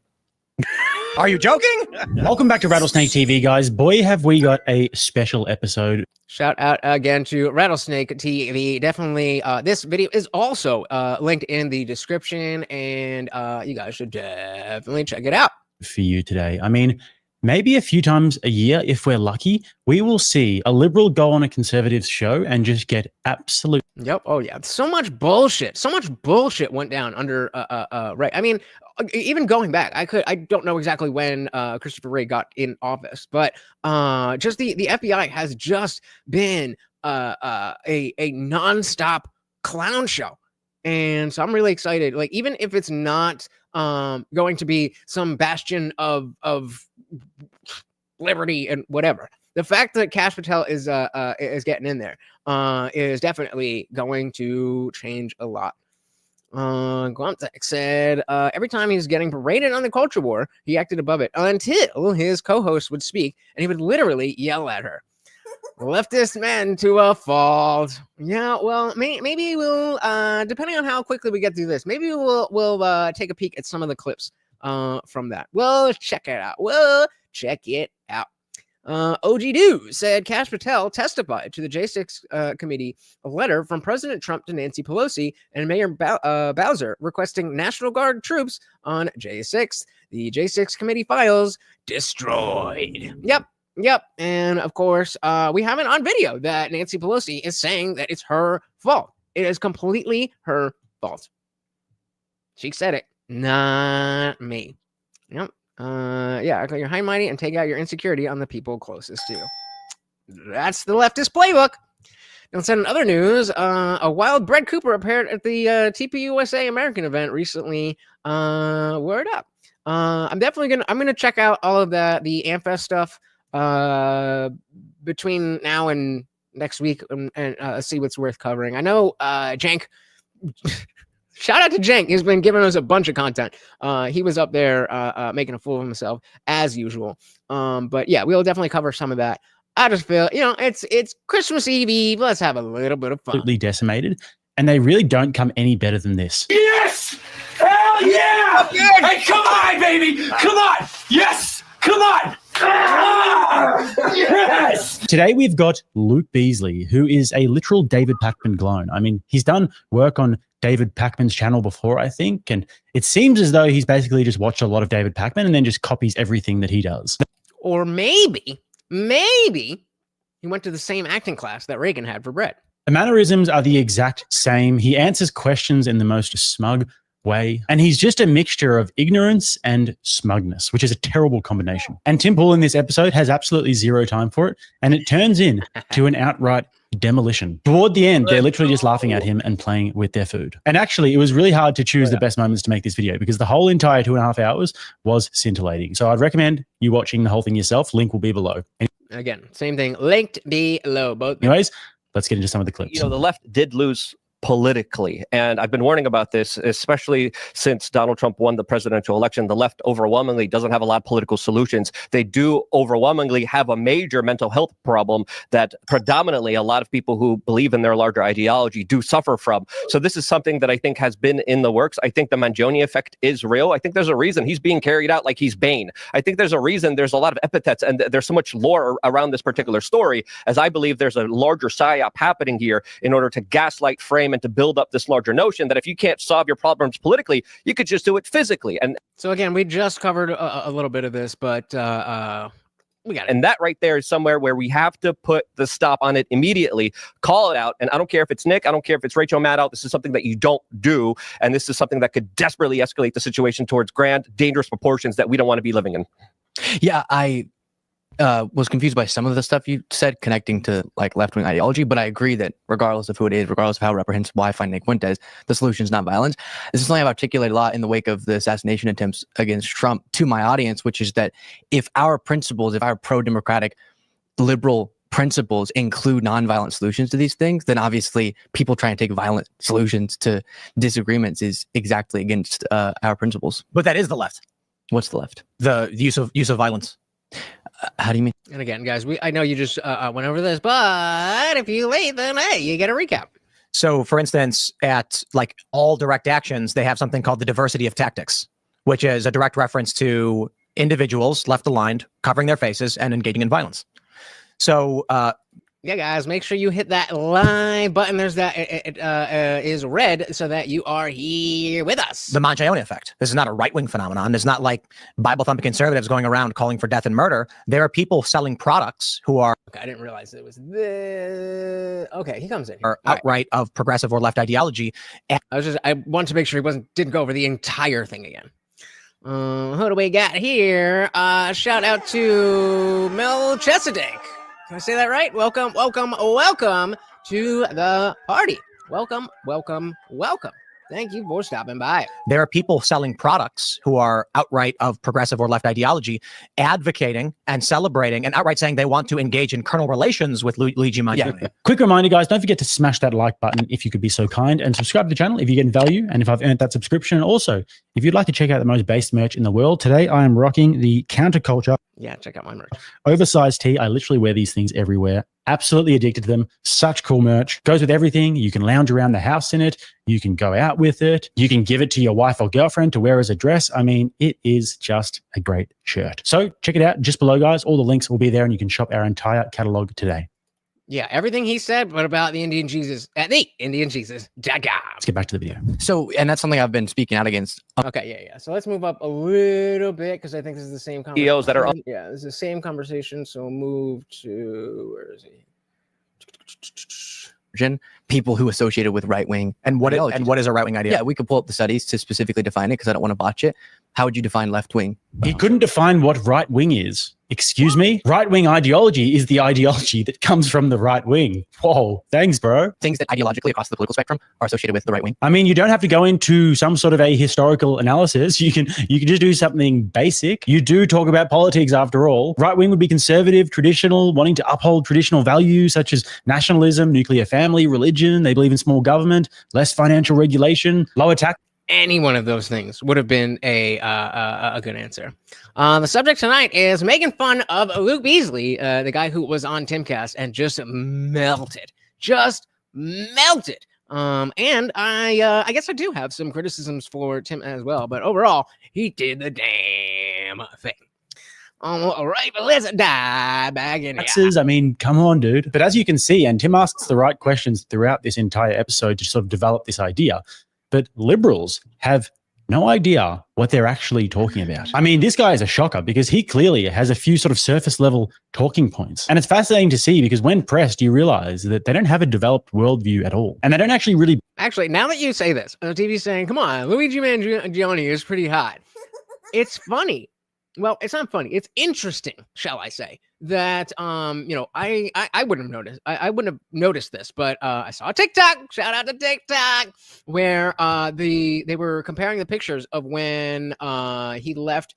Are you joking? Welcome back to Rattlesnake TV, guys. Boy, have we got a special episode. Shout out again to Rattlesnake TV. Definitely, this video is also linked in the description, and you guys should definitely check it out. For you today. I mean, maybe a few times a year, if we're lucky, we will see a liberal go on a conservative show and just get absolute. Yep. Oh yeah. So much bullshit. So much bullshit went down under right. I mean, even going back, I don't know exactly when Christopher Wray got in office, but just the FBI has just been a nonstop clown show. And so I'm really excited. Like, even if it's not going to be some bastion of liberty and whatever, the fact that Kash Patel is getting in there is definitely going to change a lot. Guantek said every time he was getting berated on the culture war, he acted above it until his co-host would speak and he would literally yell at her. Leftist men to a fault. Yeah, well, maybe we'll, depending on how quickly we get through this, maybe we'll take a peek at some of the clips from that. We'll check it out. OG Do said Kash Patel testified to the J6 committee a letter from President Trump to Nancy Pelosi and Mayor Bowser requesting National Guard troops on J6. The J6 committee files destroyed. Yep. And of course, we have it on video that Nancy Pelosi is saying that it's her fault. It is completely her fault. She said it, not me. Yep. Yeah, you're high and mighty and take out your insecurity on the people closest to you. That's the leftist playbook. Don't send in other news. A wild Brett Cooper appeared at the TPUSA American event recently. Word up. I'm gonna check out all of the AmFest stuff between now and next week and see what's worth covering. I know Jank. Shout out to Jank. He's been giving us a bunch of content. He was up there making a fool of himself as usual. But yeah, we'll definitely cover some of that. I just feel, it's Christmas Eve. Let's have a little bit of fun. Absolutely decimated, and they really don't come any better than this. Yes! Hell yeah! Hey, come on, baby! Come on! Yes! Come on! Ah! Yes! Today we've got Luke Beasley, who is a literal David Pakman clone. I mean, he's done work on David Pakman's channel before, I think, and it seems as though he's basically just watched a lot of David Pakman and then just copies everything that he does. Or maybe he went to the same acting class that Reagan had for Brett. The mannerisms are the exact same. He answers questions in the most smug way, and he's just a mixture of ignorance and smugness, which is a terrible combination. And Tim Pool in this episode has absolutely zero time for it, and it turns in to an outright demolition. Toward the end, they're literally just laughing at him and playing with their food. And actually, it was really hard to choose the best moments to make this video because the whole entire 2.5 hours was scintillating. So I'd recommend you watching the whole thing yourself. Link will be below. Again, same thing, linked below. Both. Anyways, let's get into some of the clips. The left did lose politically. And I've been warning about this, especially since Donald Trump won the presidential election. The left overwhelmingly doesn't have a lot of political solutions. They do overwhelmingly have a major mental health problem that predominantly a lot of people who believe in their larger ideology do suffer from. So this is something that I think has been in the works. I think the Mangione effect is real. I think there's a reason he's being carried out like he's Bane. I think there's a reason there's a lot of epithets and there's so much lore around this particular story, as I believe there's a larger psyop happening here in order to gaslight, frame, and to build up this larger notion that if you can't solve your problems politically, you could just do it physically. And so again, we just covered a little bit of this, but we got it. And that right there is somewhere where we have to put the stop on it immediately, call it out. And I don't care if it's Nick, I don't care if it's Rachel Maddow. This is something that you don't do. And this is something that could desperately escalate the situation towards grand, dangerous proportions that we don't want to be living in. Yeah, I was confused by some of the stuff you said connecting to like left-wing ideology, but I agree that regardless of who it is, regardless of how reprehensible I find Nick Fuentes, the solution is not violence. This is something I've articulated a lot in the wake of the assassination attempts against Trump to my audience, which is that if our principles, if our pro-democratic liberal principles include nonviolent solutions to these things, then obviously people trying to take violent solutions to disagreements is exactly against our principles. But that is the left. What's the left? The use of violence. How do you mean? And again, guys, I know you just went over this, but if you wait, then hey, you get a recap. So, for instance, at like all direct actions, they have something called the diversity of tactics, which is a direct reference to individuals left aligned, covering their faces and engaging in violence. So, yeah, guys, make sure you hit that like button. There's that. It is red so that you are here with us. The Mangione effect. This is not a right-wing phenomenon. It's not like Bible-thumping conservatives going around calling for death and murder. There are people selling products who are... Okay, I didn't realize it was the... Okay, he comes in here. Or outright of progressive or left ideology. I wanted to make sure he didn't go over the entire thing again. Who do we got here? Shout out to Melchizedek. Can I say that right? Welcome to the party. Welcome. Thank you for stopping by. There are people selling products who are outright of progressive or left ideology, advocating and celebrating and outright saying they want to engage in carnal relations with Luigi Mangione. Yeah. Quick reminder, guys, don't forget to smash that like button if you could be so kind, and subscribe to the channel if you're getting value and if I've earned that subscription. And also, if you'd like to check out the most based merch in the world, today I am rocking the Counterculture. Yeah, check out my merch. Oversized tee. I literally wear these things everywhere. Absolutely addicted to them. Such cool merch. Goes with everything. You can lounge around the house in it. You can go out with it. You can give it to your wife or girlfriend to wear as a dress. I mean, it is just a great shirt. So check it out just below, guys. All the links will be there and you can shop our entire catalog today. Yeah, everything he said, but about the Indian Jesus at TheIndianJesus. Let's get back to the video. So, and that's something I've been speaking out against. Okay, yeah. So let's move up a little bit because I think this is the same conversation. CEOs that are on. Yeah, this is the same conversation. So move to, where is he? People who associated with right-wing and what is a right-wing idea? Yeah, we could pull up the studies to specifically define it because I don't want to botch it. How would you define left-wing? He couldn't define what right-wing is. Excuse me? Right-wing ideology is the ideology that comes from the right wing. Whoa, thanks, bro. Things that ideologically across the political spectrum are associated with the right wing. I mean, you don't have to go into some sort of a historical analysis. You can just do something basic. You do talk about politics after all. Right wing would be conservative, traditional, wanting to uphold traditional values such as nationalism, nuclear family, religion. They believe in small government, less financial regulation, lower tax. any one of those things would have been a good answer. The subject tonight is making fun of Luke Beasley, the guy who was on Timcast and just melted. And I guess I do have some criticisms for Tim as well, but overall, he did the damn thing. All right, but let's dive back in here. I mean, come on, dude. But as you can see, and Tim asks the right questions throughout this entire episode to sort of develop this idea, but liberals have no idea what they're actually talking about. I mean, this guy is a shocker because he clearly has a few sort of surface level talking points. And it's fascinating to see because when pressed, you realize that they don't have a developed worldview at all. And they don't actually really... Actually, now that you say this, TV's saying, come on, Luigi Mangione is pretty hot. It's funny. Well, it's not funny. It's interesting, shall I say, that you know, I wouldn't have noticed. I wouldn't have noticed this, but I saw a TikTok. Shout out to TikTok, where they were comparing the pictures of when he left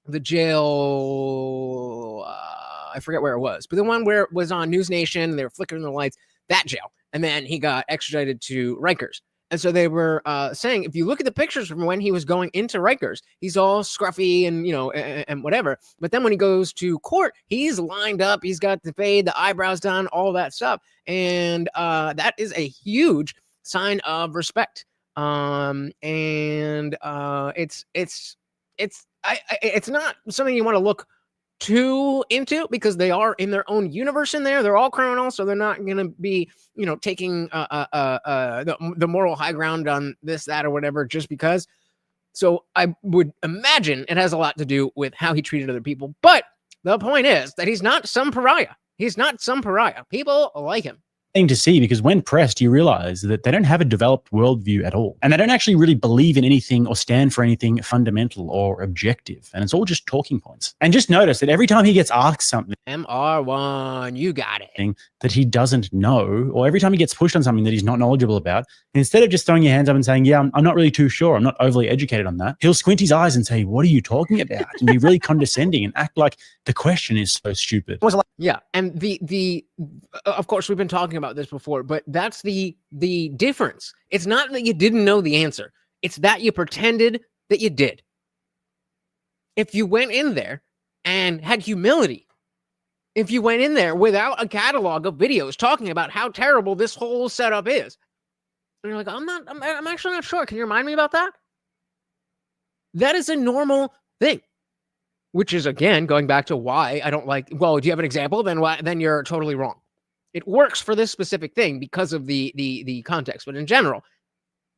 the jail. I forget where it was, but the one where it was on News Nation and they were flickering the lights. That jail, and then he got extradited to Rikers. And so they were saying, if you look at the pictures from when he was going into Rikers, he's all scruffy and, you know, and whatever. But then when he goes to court, he's lined up. He's got the fade, the eyebrows done, all that stuff. And that is a huge sign of respect. It's not something you want to look too into because they are in their own universe in there. They're all criminals, so they're not going to be, you know, taking the moral high ground on this, that, or whatever just because. So I would imagine it has a lot to do with how he treated other people. But the point is that he's not some pariah. He's not some pariah. People like him. To see because when pressed, you realize that they don't have a developed worldview at all. And they don't actually really believe in anything or stand for anything fundamental or objective. And it's all just talking points. And just notice that every time he gets asked something, MR1, you got it, that he doesn't know, or every time he gets pushed on something that he's not knowledgeable about, instead of just throwing your hands up and saying, yeah, I'm not really too sure, I'm not overly educated on that, he'll squint his eyes and say, what are you talking about? And be really condescending and act like the question is so stupid. Yeah, and the of course we've been talking about this before, but that's the difference. It's not that you didn't know the answer. It's that you pretended that you did. If you went in there and had humility, if you went in there without a catalog of videos talking about how terrible this whole setup is, and you're like, I'm actually not sure. Can you remind me about that? That is a normal thing. Which is, again, going back to why I don't like, well, do you have an example? Then you're totally wrong. It works for this specific thing because of the context. But in general,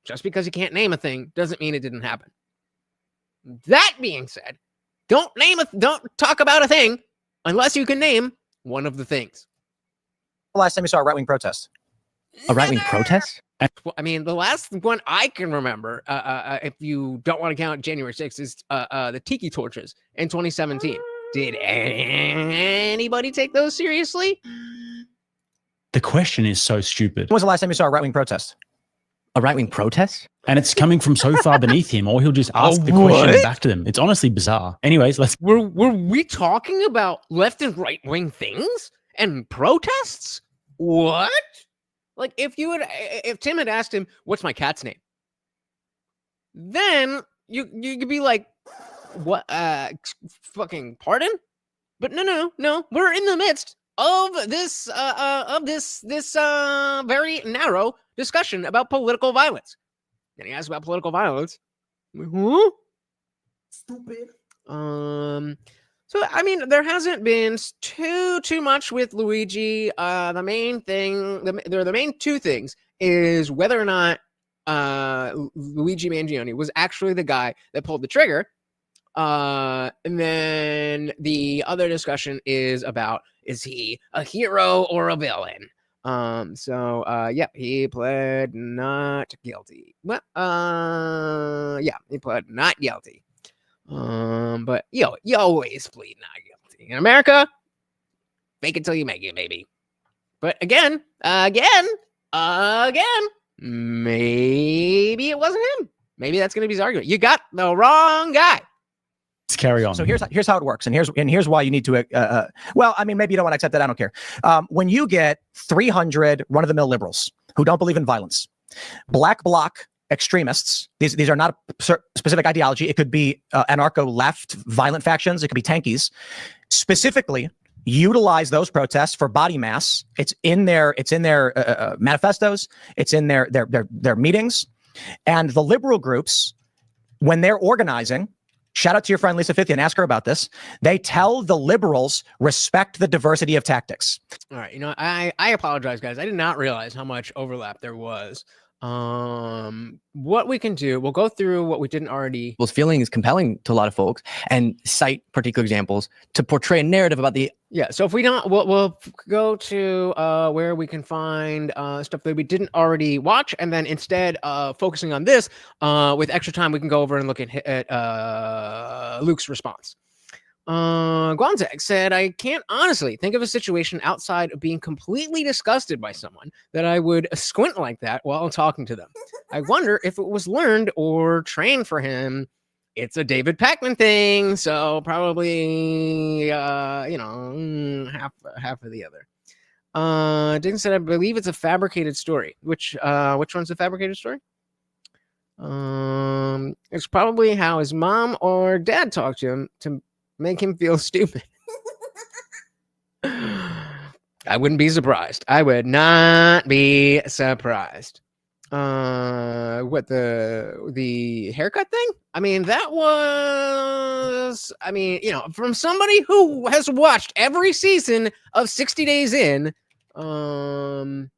just because you can't name a thing doesn't mean it didn't happen. That being said, don't talk about a thing unless you can name one of the things. Last time you saw a right-wing protest. A right-wing protest? I mean, the last one I can remember, if you don't want to count January 6th, is the Tiki Torches in 2017. Did anybody take those seriously? The question is so stupid. When was the last time you saw a right-wing protest? A right-wing protest? And it's coming from so far beneath him, or he'll just ask the question back to them. It's honestly bizarre. Anyways, Were we talking about left and right-wing things and protests? What? Like, if Tim had asked him, what's my cat's name? Then you could be like, what, fucking pardon? But no. We're in the midst of this very narrow discussion about political violence. Then he asked about political violence. Huh? Stupid. So, I mean, there hasn't been too much with Luigi. The main thing, the main two things is whether or not Luigi Mangione was actually the guy that pulled the trigger. And then the other discussion is about, is he a hero or a villain? Yeah, he pled not guilty. Well, yeah, he pled not guilty. But you always plead not guilty. In America, fake it till you make it, baby. But again, maybe it wasn't him. Maybe that's going to be his argument. You got the wrong guy. Let's carry on. So here's how it works, and here's why you need to. Well, I mean, maybe you don't want to accept that. I don't care. When you get 300 run-of-the-mill liberals who don't believe in violence, black bloc extremists. These are not a specific ideology. It could be anarcho-left violent factions. It could be tankies. Specifically, utilize those protests for body mass. It's in their manifestos. It's in their meetings. And the liberal groups, when they're organizing, shout out to your friend Lisa Fithian, ask her about this. They tell the liberals respect the diversity of tactics. All right, I apologize, guys. I did not realize how much overlap there was. What we can do, we'll go through what we didn't already. People's feeling is compelling to a lot of folks, and cite particular examples to portray a narrative about the. Yeah, so if we don't, we'll go to where we can find stuff that we didn't already watch, and then instead focusing on this with extra time, we can go over and look at Luke's response. Guanzag said, I can't honestly think of a situation outside of being completely disgusted by someone that I would squint like that while talking to them. I wonder if it was learned or trained for him. It's a David Pakman thing, so probably, half of the other. Dickens said, I believe it's a fabricated story. Which one's the fabricated story? It's probably how his mom or dad talked to him to make him feel stupid. I wouldn't be surprised. I would not be surprised. What the haircut thing? I mean, that was, from somebody who has watched every season of 60 Days In. Let's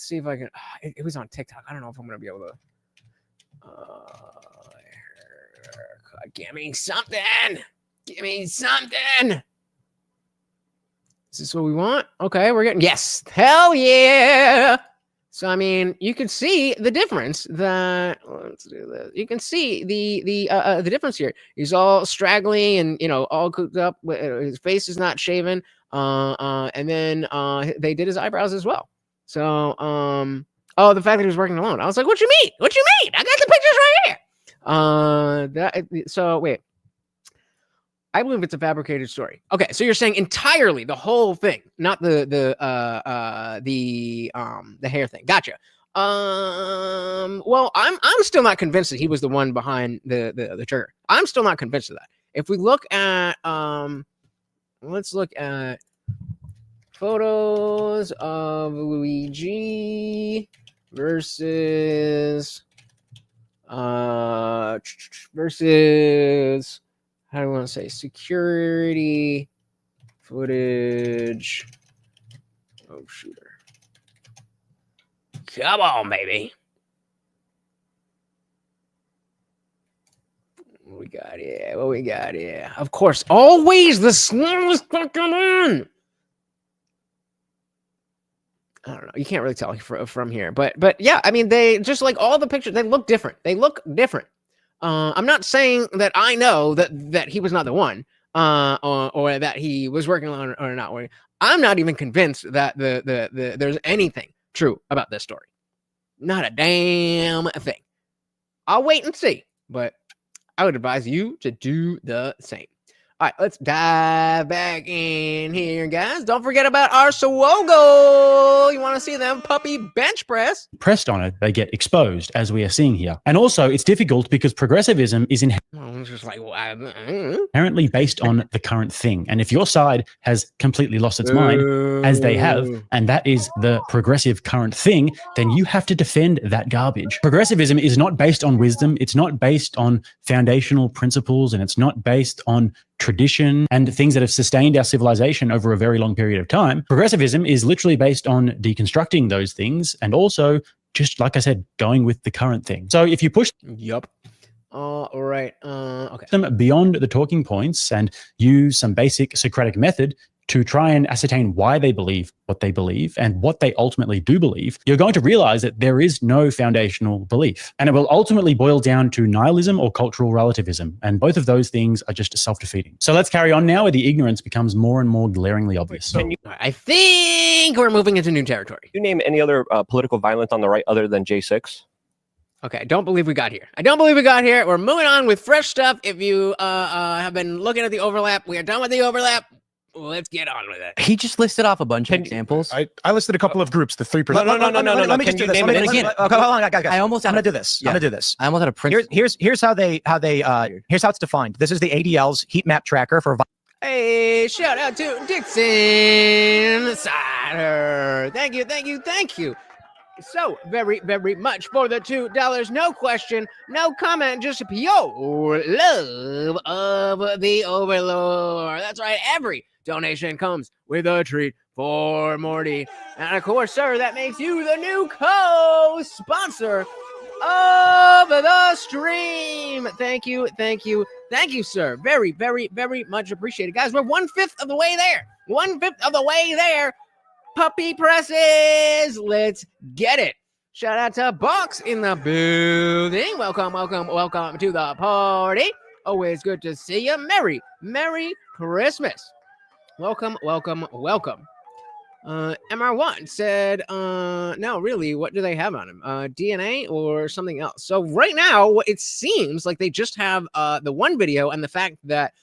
see if I can. It was on TikTok. I don't know if I'm gonna be able to. Give me something. Give me something. Is this what we want? Okay, we're getting yes. Hell yeah. So I mean, you can see the difference. Let's do this. You can see the difference here. He's all straggly and all cooked up. His face is not shaven. And then they did his eyebrows as well. So the fact that he was working alone. I was like, what you mean? What you mean? I got the pictures right here. So wait. I believe it's a fabricated story. Okay, so you're saying entirely the whole thing, not the hair thing. Gotcha. Well, I'm still not convinced that he was the one behind the trigger. I'm still not convinced of that. If we look at let's look at photos of Luigi versus how do I want to say security footage. Oh, shooter. Come on, baby. What we got here? What we got here? Of course, always the smallest fucking one. I don't know. You can't really tell from here, but yeah, I mean, they just like all the pictures. They look different. They look different. I'm not saying that I know that he was not the one, or that he was working on or not working. I'm not even convinced that there's anything true about this story. Not a damn thing. I'll wait and see, but I would advise you to do the same. All right, let's dive back in here, guys. Don't forget about our Swogo. You want to see them puppy bench press? Pressed on it, they get exposed, as we are seeing here. And also, it's difficult because progressivism is inherently based on the current thing. And if your side has completely lost its mind, as they have, and that is the progressive current thing, then you have to defend that garbage. Progressivism is not based on wisdom. It's not based on foundational principles, and it's not based on tradition and things that have sustained our civilization over a very long period of time. Progressivism is literally based on deconstructing those things and also, just like I said, going with the current thing. So if you push all right. Okay. them beyond the talking points and use some basic Socratic method to try and ascertain why they believe what they believe and what they ultimately do believe, you're going to realize that there is no foundational belief. And it will ultimately boil down to nihilism or cultural relativism. And both of those things are just self-defeating. So let's carry on now where the ignorance becomes more and more glaringly obvious. I think we're moving into new territory. Can you name any other political violence on the right other than J6? Okay, I don't believe we got here. We're moving on with fresh stuff. If you have been looking at the overlap, we are done with the overlap. let's get on with it. He just listed off a bunch of examples. I listed a couple of groups, the 3%. No. Let me just do this. Name Let me- it let me- again? Okay, hold on, guys. I almost I'm had gonna a- do this. yeah. I'm gonna do this. I almost had a principle. Here's how it's defined. This is the ADL's heat map tracker for. Hey, shout out to Dixon Cider. Thank you. So very, very much for the $2. No question, no comment, just pure love of the Overlord. That's right. Every donation comes with a treat for Morty. And of course, sir, that makes you the new co-sponsor of the stream. Thank you, sir. Very, very, very much appreciated. Guys, we're 1/5 of the way there. 1/5 of the way there. Puppy presses. Let's get it. Shout out to Box in the building. Welcome to the party. Always good to see you. Merry Christmas. Welcome. MR1 said, no, really, what do they have on him? DNA or something else? So right now, it seems like they just have the one video and the fact that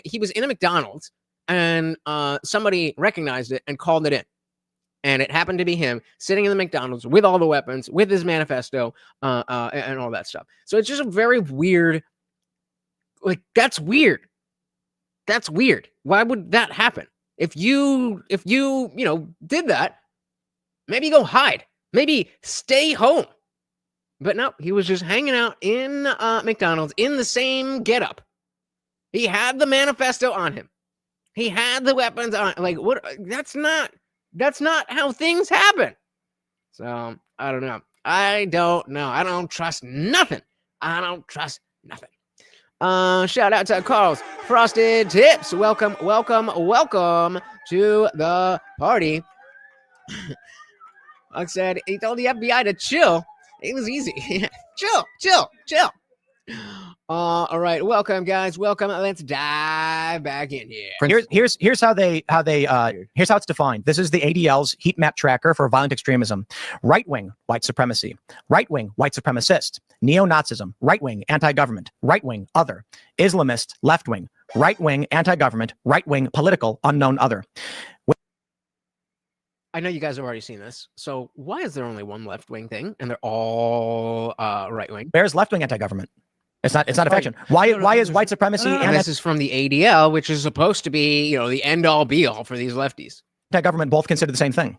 he was in a McDonald's and somebody recognized it and called it in. And it happened to be him sitting in the McDonald's with all the weapons, with his manifesto, and all that stuff. So it's just a very weird, like, that's weird. That's weird. Why would that happen? If you did that, maybe go hide. Maybe stay home. But no, he was just hanging out in McDonald's in the same getup. He had the manifesto on him. He had the weapons on. Like, what? That's not how things happen. So I don't know. I don't trust nothing. Shout out to Carl's Frosted Tips. Welcome to the party. Like I said, he told the FBI to chill. It was easy. Chill. All right, welcome guys. Let's dive back in here. Here's how it's defined. This is the ADL's heat map tracker for violent extremism. Right-wing white supremacy, right-wing white supremacist, neo-Nazism, right-wing anti-government, right-wing other, Islamist left-wing, right-wing anti-government, right-wing political unknown other. I know you guys have already seen this. So why is there only one left-wing thing and they're all right-wing? Where's left-wing anti-government? It's not a faction. Why is white supremacy and this is from the ADL, which is supposed to be, the end-all be-all for these lefties. Anti-government both considered the same thing?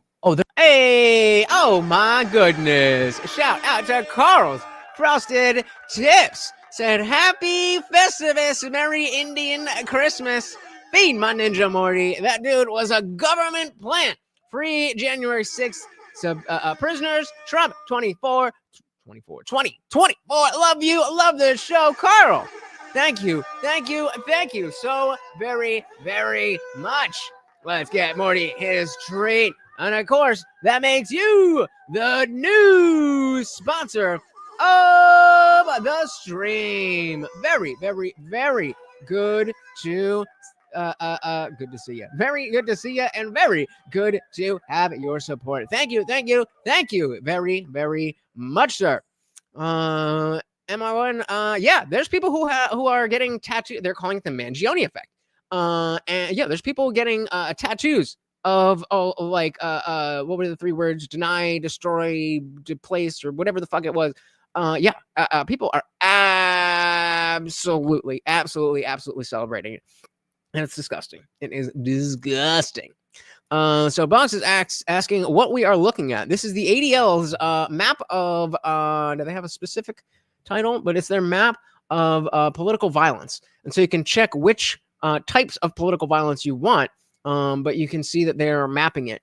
Hey, oh my goodness. Shout out to Carl's Frosted Tips. Said, happy Festivus, Merry Indian Christmas. Feed my Ninja Morty. That dude was a government plant. Free January 6th. Prisoners, Trump 24. Love you. Love the show, Carl. Thank you so very, very much. Let's get Morty his treat. And of course, that makes you the new sponsor of the stream. Very, very, very good to good to see you. Very good to see you, and very good to have your support. Thank you very, very much, sir. MR1, yeah, there's people who are getting tattooed. They're calling it the Mangione effect. And yeah, there's people getting tattoos of what were the 3 words? Deny, destroy, displace, or whatever the fuck it was. People are absolutely celebrating it. And it's disgusting. It is disgusting. So Box is asking what we are looking at. This is the ADL's map of, do they have a specific title? But it's their map of political violence. And so you can check which types of political violence you want. But you can see that they're mapping it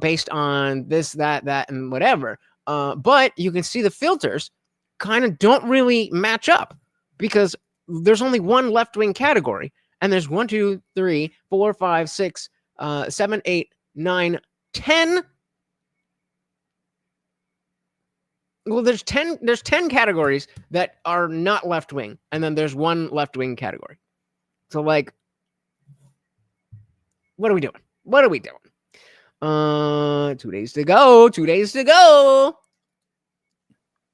based on this, that, and whatever. But you can see the filters kind of don't really match up because there's only one left-wing category. And there's 1, 2, 3, 4, 5, 6, 7, 8, 9, 10. Well, there's 10 categories that are not left wing, and then there's one left wing category. So, like, what are we doing? 2 days to go.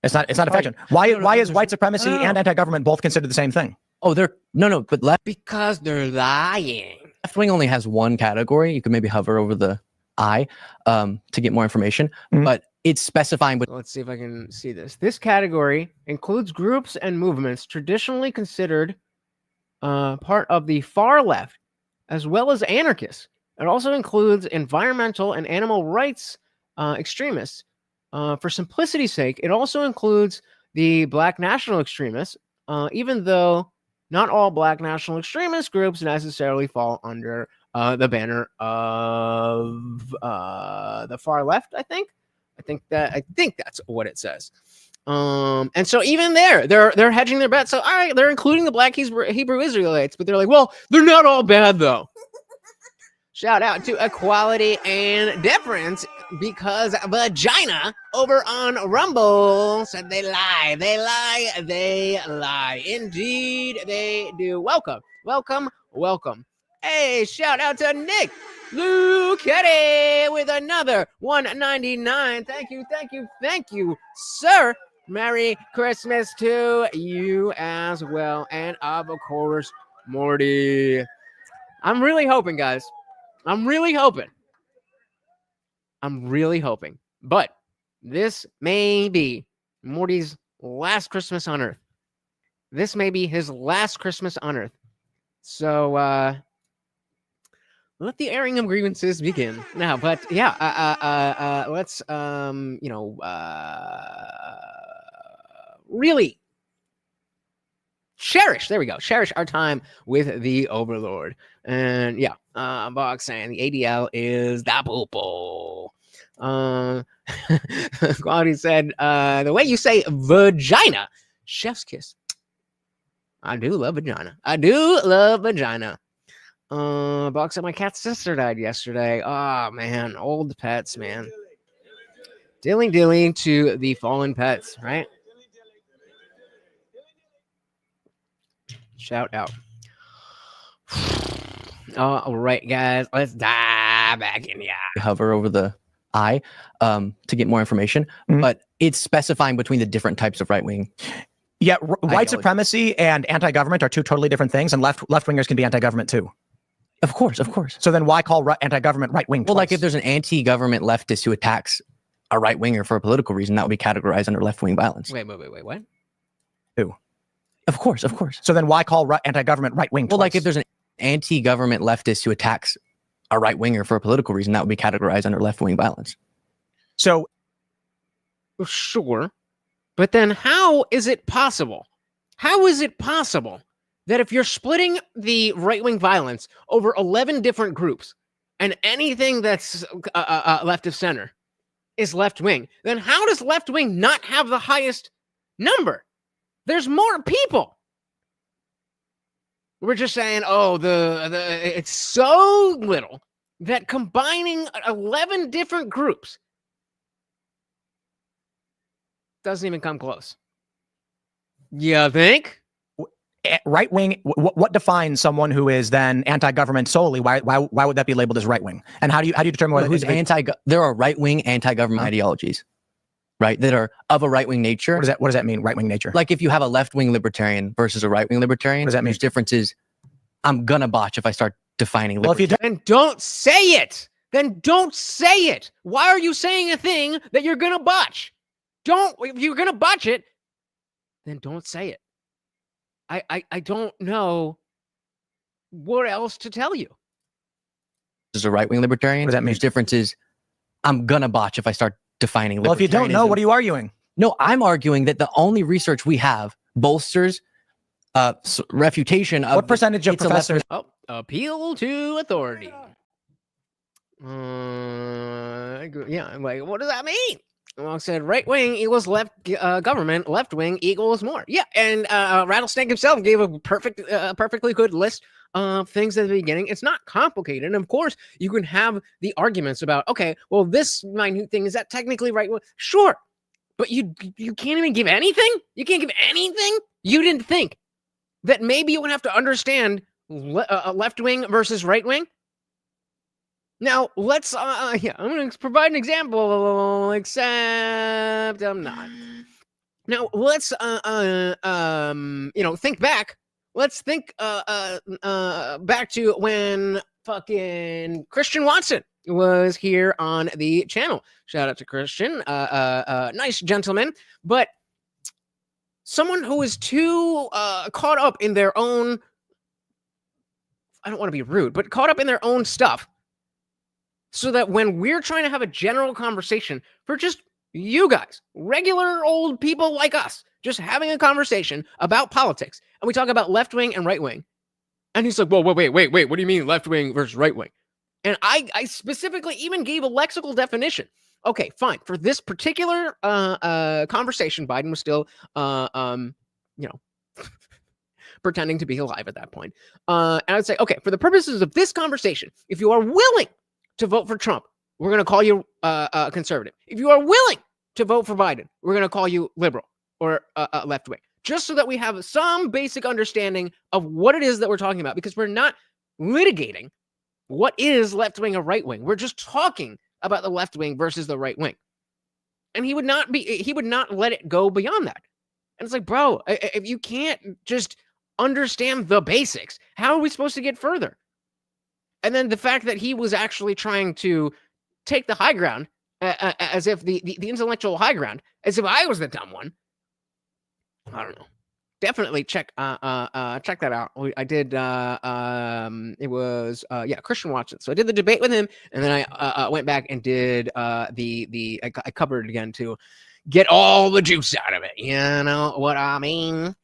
It's not a faction. Why is white supremacy and anti-government both considered the same thing? But left. Because they're lying. left wing only has one category. You could maybe hover over the I to get more information, but it's specifying. But let's see if I can see this. This category includes groups and movements traditionally considered part of the far left, as well as anarchists. It also includes environmental and animal rights extremists. For simplicity's sake, it also includes the Black national extremists, even though not all Black national extremist groups necessarily fall under the banner of the far left. I think that's what it says. And so even they're hedging their bets. So all right, they're including the Black Hebrew Israelites, but they're like, well, they're not all bad though. Shout out to Equality and Difference, because Vagina over on Rumble said they lie. They lie. They lie. Indeed, they do. Welcome. Welcome. Welcome. Hey, shout out to Nick Lucetti with another $1.99. Thank you. Thank you. Thank you, sir. Merry Christmas to you as well. And of course, Morty. I'm really hoping, guys. I'm really hoping. But this may be Morty's last Christmas on Earth. This may be his last Christmas on Earth. So let the airing of grievances begin now. But yeah, let's really cherish our time with the Overlord. And yeah, Box saying the ADL is the poople. Quality said, the way you say vagina, chef's kiss. I do love vagina. Box said my cat's sister died yesterday. Oh man, old pets, man. Dilly to the fallen pets, right? Shout out. All right, guys, let's dive back in. Yeah. Hover over the I to get more information, but it's specifying between the different types of right wing. Yeah, white supremacy and anti-government are two totally different things, and left-wingers can be anti-government too. Of course. So then why call anti-government right-wing? Well, like if there's an anti-government leftist who attacks a right-winger for a political reason, that would be categorized under left-wing violence. Wait, what? Who? Of course. So then why call anti-government right-wing? Well, like if there's an anti-government leftist who attacks a right-winger for a political reason, that would be categorized under left-wing violence. So, sure. But then how is it possible? How is it possible that if you're splitting the right-wing violence over 11 different groups and anything that's left of center is left-wing, then how does left-wing not have the highest number? There's more people. We're just saying, oh, it's so little that combining 11 different groups doesn't even come close. You think? Right wing. What defines someone who is then anti-government solely? Why would that be labeled as right wing? And how do you determine whether who's anti? There are right wing anti-government ideologies, right? That are of a right wing nature. What does that mean? Right wing nature. Like if you have a left wing libertarian versus a right wing libertarian. What does that mean? There's differences. I'm gonna botch if I start defining. Well, if you then don't say it. Then don't say it. Why are you saying a thing that you're gonna botch? If you're gonna botch it, then don't say it. I don't know what else to tell you. There's a right-wing libertarian. What does that mean? There's differences. I'm gonna botch if I start defining. Well, if you don't know, what are you arguing? No, I'm arguing that the only research we have bolsters refutation of what percentage of professors. Appeal to authority. Yeah, I'm like, what does that mean? Well, I said right wing equals left government, left wing equals more. Yeah, and Rattlesnake himself gave a perfectly good list of things at the beginning. It's not complicated. And of course, you can have the arguments about, okay, well, this minute thing, is that technically right? Well, sure, but you can't even give anything? You can't give anything? You didn't think that maybe you would have to understand left wing versus right wing? Now, let's, I'm going to provide an example, except I'm not. Now, let's, think back. Let's think back to when fucking Christian Watson was here on the channel. Shout out to Christian. Nice gentleman, but someone who is too caught up in their own, I don't want to be rude, but caught up in their own stuff, so that when we're trying to have a general conversation for just you guys, regular old people like us, just having a conversation about politics, and we talk about left wing and right wing, and he's like, whoa, wait, what do you mean left wing versus right wing? And I specifically even gave a lexical definition. Okay, fine. For this particular conversation, Biden was still, pretending to be alive at that point. And I'd say, okay, for the purposes of this conversation, if you are willing to vote for Trump, we're going to call you conservative. If you are willing to vote for Biden, we're going to call you liberal or left wing, just so that we have some basic understanding of what it is that we're talking about, because we're not litigating what is left wing or right wing. We're just talking about the left wing versus the right wing. And he would not let it go beyond that. And it's like, bro, if you can't just understand the basics, how are we supposed to get further? And then the fact that he was actually trying to take the high ground, as if the intellectual high ground, as if I was the dumb one. I don't know. Definitely check that out. I did. It was Christian Watson. So I did the debate with him, and then I went back and did I covered it again to get all the juice out of it. You know what I mean?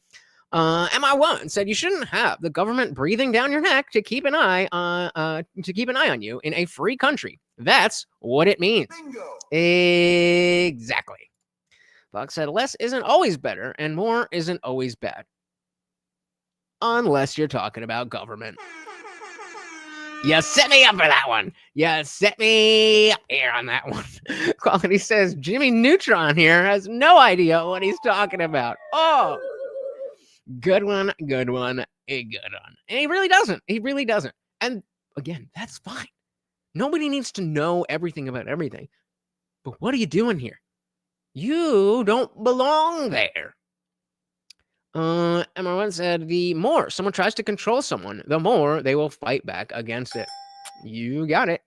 MI1 said you shouldn't have the government breathing down your neck to keep an eye on you in a free country. That's what it means. Bingo. Exactly. Fox said less isn't always better and more isn't always bad. Unless you're talking about government. You set me up for that one. You set me up here on that one. Quality says Jimmy Neutron here has no idea what he's talking about. Oh, good one, a good one. And he really doesn't. And again, that's fine. Nobody needs to know everything about everything. But what are you doing here? You don't belong there. MR1 said, the more someone tries to control someone, the more they will fight back against it. You got it.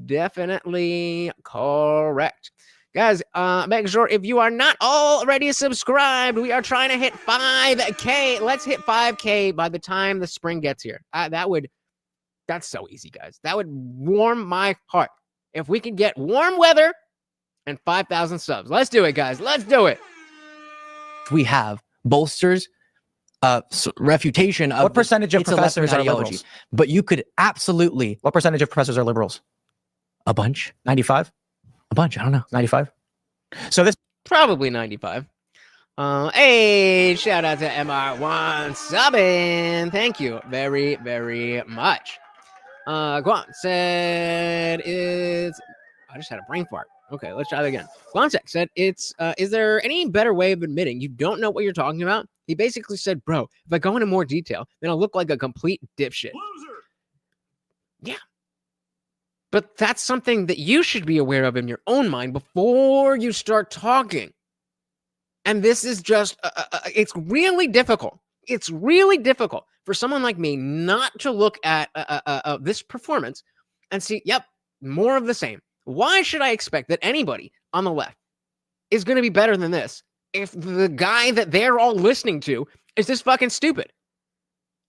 Definitely correct. Guys, make sure if you are not already subscribed, we are trying to hit 5K. Let's hit 5K by the time the spring gets here. That's so easy, guys. That would warm my heart. If we could get warm weather and 5,000 subs. Let's do it, guys. Let's do it. We have bolsters refutation of what percentage of professors are liberals? But you could absolutely. What percentage of professors are liberals? A bunch. 95? A bunch. I don't know. 95? So this probably 95. Hey, shout out to MR1 subbing. Thank you very, very much. Guan said it's. I just had a brain fart. Okay, let's try that again. Guansek said it's. Is there any better way of admitting you don't know what you're talking about? He basically said, bro, if I go into more detail, then I'll look like a complete dipshit. Loser. Yeah. But that's something that you should be aware of in your own mind before you start talking. And this is just, it's really difficult. It's really difficult for someone like me not to look at this performance and see, yep, more of the same. Why should I expect that anybody on the left is going to be better than this if the guy that they're all listening to is this fucking stupid?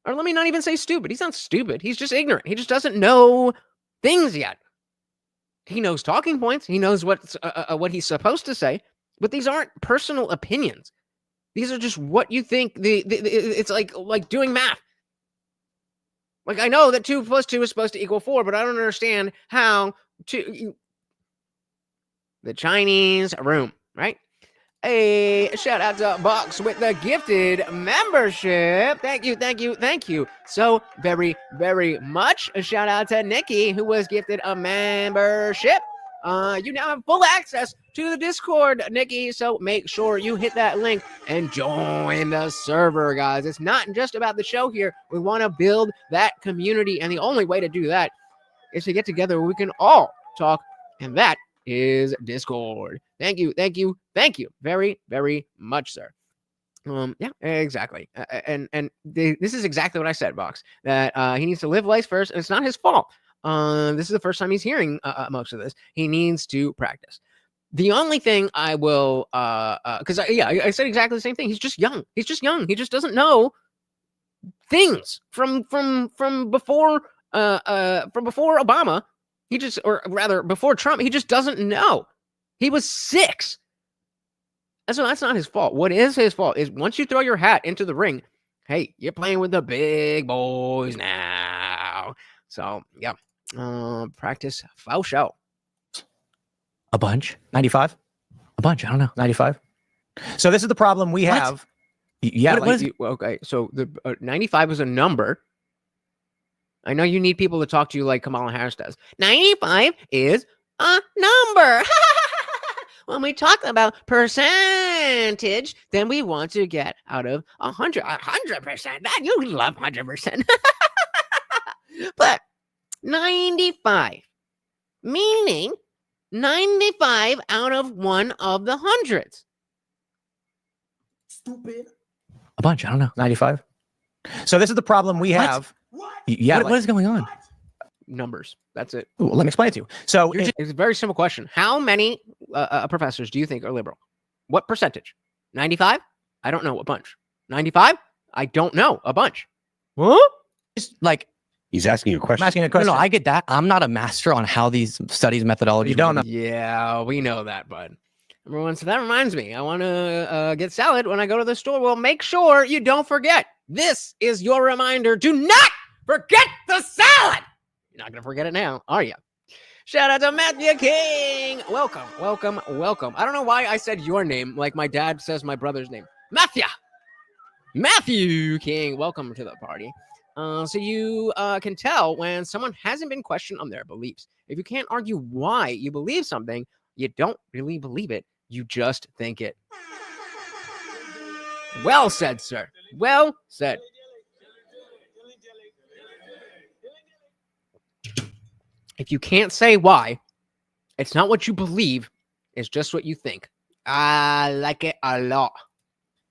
Or let me not even say stupid. He's not stupid. He's just ignorant. He just doesn't know things yet. He knows talking points. He knows what he's supposed to say. But these aren't personal opinions. These are just what you think. It's like doing math. Like, I know that 2 + 2 is supposed to equal 4, but I don't understand how the Chinese room, right? Hey, shout out to Box with the gifted membership. Thank you so very, very much. A shout out to Nikki, who was gifted a membership. You now have full access to the Discord, Nikki, so make sure you hit that link and join the server, guys. It's not just about the show here. We want to build that community, and the only way to do that is to get together where we can all talk, and that is Discord. Thank you very, very much, sir. Yeah, exactly. This is exactly what I said, Box. That he needs to live life first, and it's not his fault. This is the first time he's hearing most of this. He needs to practice. The only thing I will, because I said exactly the same thing. He's just young. He's just young. He just doesn't know things from before Obama. He just, or rather, before Trump. He just doesn't know. He was 6. So that's not his fault. What is his fault is once you throw your hat into the ring, hey, you're playing with the big boys now. So yeah, practice foul show. A bunch. 95. A bunch. I don't know. 95. So this is the problem we have. Yeah. Okay. So the 95 is a number. I know you need people to talk to you like Kamala Harris does. 95 is a number. When we talk about percentage, then we want to get out of 100%. That you love 100%. But 95, meaning 95 out of one of the hundreds. Stupid. A bunch. I don't know. 95. So this is the problem we have. Yeah. What is going on? Numbers. That's it. Ooh, let me explain it to you. So It's a very simple question. How many professors do you think are liberal? What percentage? 95? I don't know. A bunch. 95? I don't know. A bunch. Huh? Just like, He's asking you a question. I'm asking a question. no, I get that. I'm not a master on how these studies methodologies. You don't know. Yeah, we know that, bud. Everyone, so that reminds me. I want to get salad when I go to the store. Well, make sure you don't forget. This is your reminder. Do not forget the salad. You're not going to forget it now, are you? Shout out to Matthew King. Welcome, welcome, welcome. I don't know why I said your name like my dad says my brother's name. Matthew King. Welcome to the party. So you can tell when someone hasn't been questioned on their beliefs. If you can't argue why you believe something, you don't really believe it. You just think it. Well said, sir. Well said. If you can't say why, it's not what you believe, it's just what you think. I like it a lot.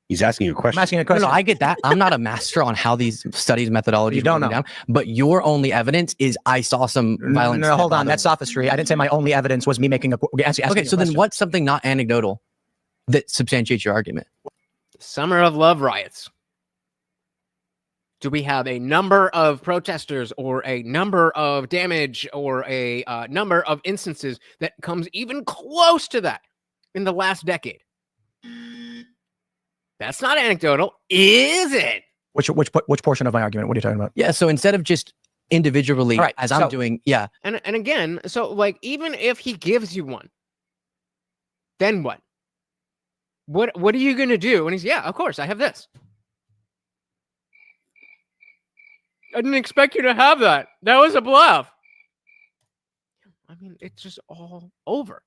He's asking you a question. I'm asking a question. No, I get that. I'm not a master on how these studies methodologies. You don't know. Down, but your only evidence is I saw some violence. No, hold on. That's sophistry. I didn't say my only evidence was me making a. Okay, so then what's something not anecdotal that substantiates your argument? Summer of Love riots. Do we have a number of protesters or a number of damage or a number of instances that comes even close to that in the last decade? That's not anecdotal, is it? Which portion of my argument? What are you talking about? Yeah, so instead of just individually, right, as I'm doing, yeah. And again, so like even if he gives you one, then what? What are you gonna do? And he's, yeah, of course, I have this. I didn't expect you to have that. That was a bluff. I mean, it's just all over.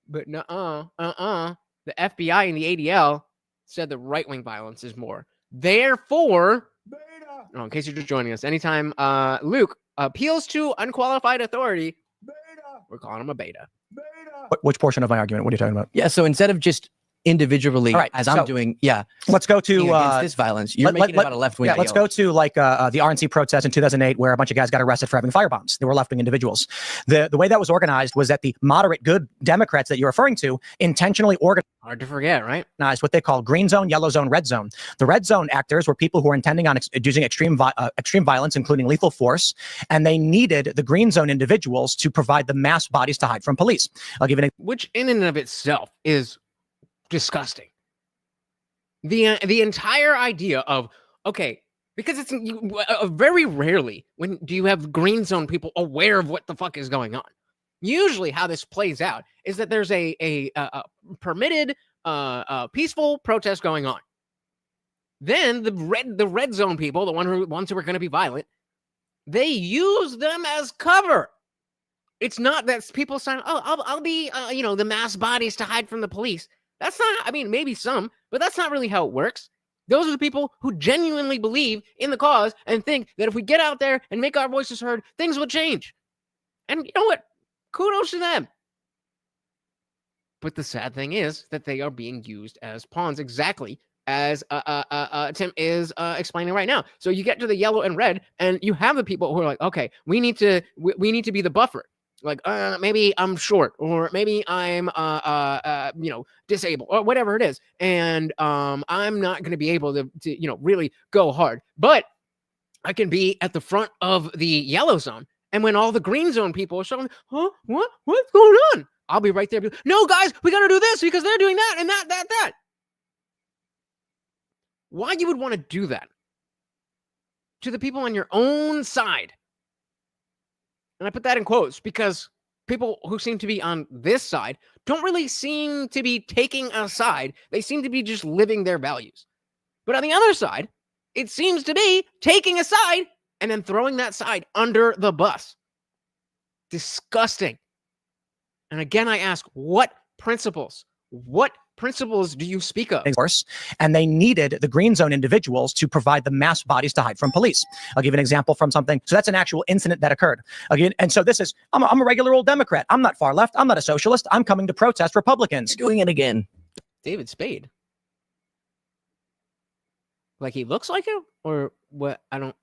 But the FBI and the ADL said the right-wing violence is more. Therefore, in case you're just joining us, anytime Luke appeals to unqualified authority, we're calling him a beta. Which portion of my argument? What are you talking about? Yeah, so instead of just individually, as I'm doing, let's go to against this violence. You're making it about a left-wing. Yeah, let's go to like the RNC protest in 2008, where a bunch of guys got arrested for having firebombs. They were left-wing individuals. The way that was organized was that the moderate good Democrats that you're referring to intentionally organized. Hard to forget, right? What they call green zone, yellow zone, red zone. The red zone actors were people who were intending on using extreme violence, including lethal force, and they needed the green zone individuals to provide the mass bodies to hide from police. I'll give you an which in and of itself is disgusting. The entire idea of, okay, because it's very rarely when do you have green zone people aware of what the fuck is going on. Usually how this plays out is that there's a permitted peaceful protest going on. Then the red zone people, the ones who are going to be violent, they use them as cover. It's not that people sign, I'll be the mass bodies to hide from the police. That's not, I mean, maybe some, but that's not really how it works. Those are the people who genuinely believe in the cause and think that if we get out there and make our voices heard, things will change. And you know what? Kudos to them. But the sad thing is that they are being used as pawns, exactly as Tim is explaining right now. So you get to the yellow and red, and you have the people who are like, okay, we need to be the buffer. Like, maybe I'm short, or maybe I'm disabled, or whatever it is, and I'm not going to be able to really go hard, but I can be at the front of the yellow zone. And when all the green zone people are showing, what's going on? I'll be right there. No, guys, we got to do this because they're doing that and that. Why you would want to do that to the people on your own side? And I put that in quotes because people who seem to be on this side don't really seem to be taking a side. They seem to be just living their values. But on the other side, it seems to be taking a side and then throwing that side under the bus. Disgusting. And again, I ask, what principles do you speak of? And they needed the green zone individuals to provide the mass bodies to hide from police. I'll give an example from something. So that's an actual incident that occurred. Again, and so this is, I'm a regular old Democrat. I'm not far left. I'm not a socialist. I'm coming to protest Republicans. Doing it again. David Spade. Like he looks like him? Or what? I don't...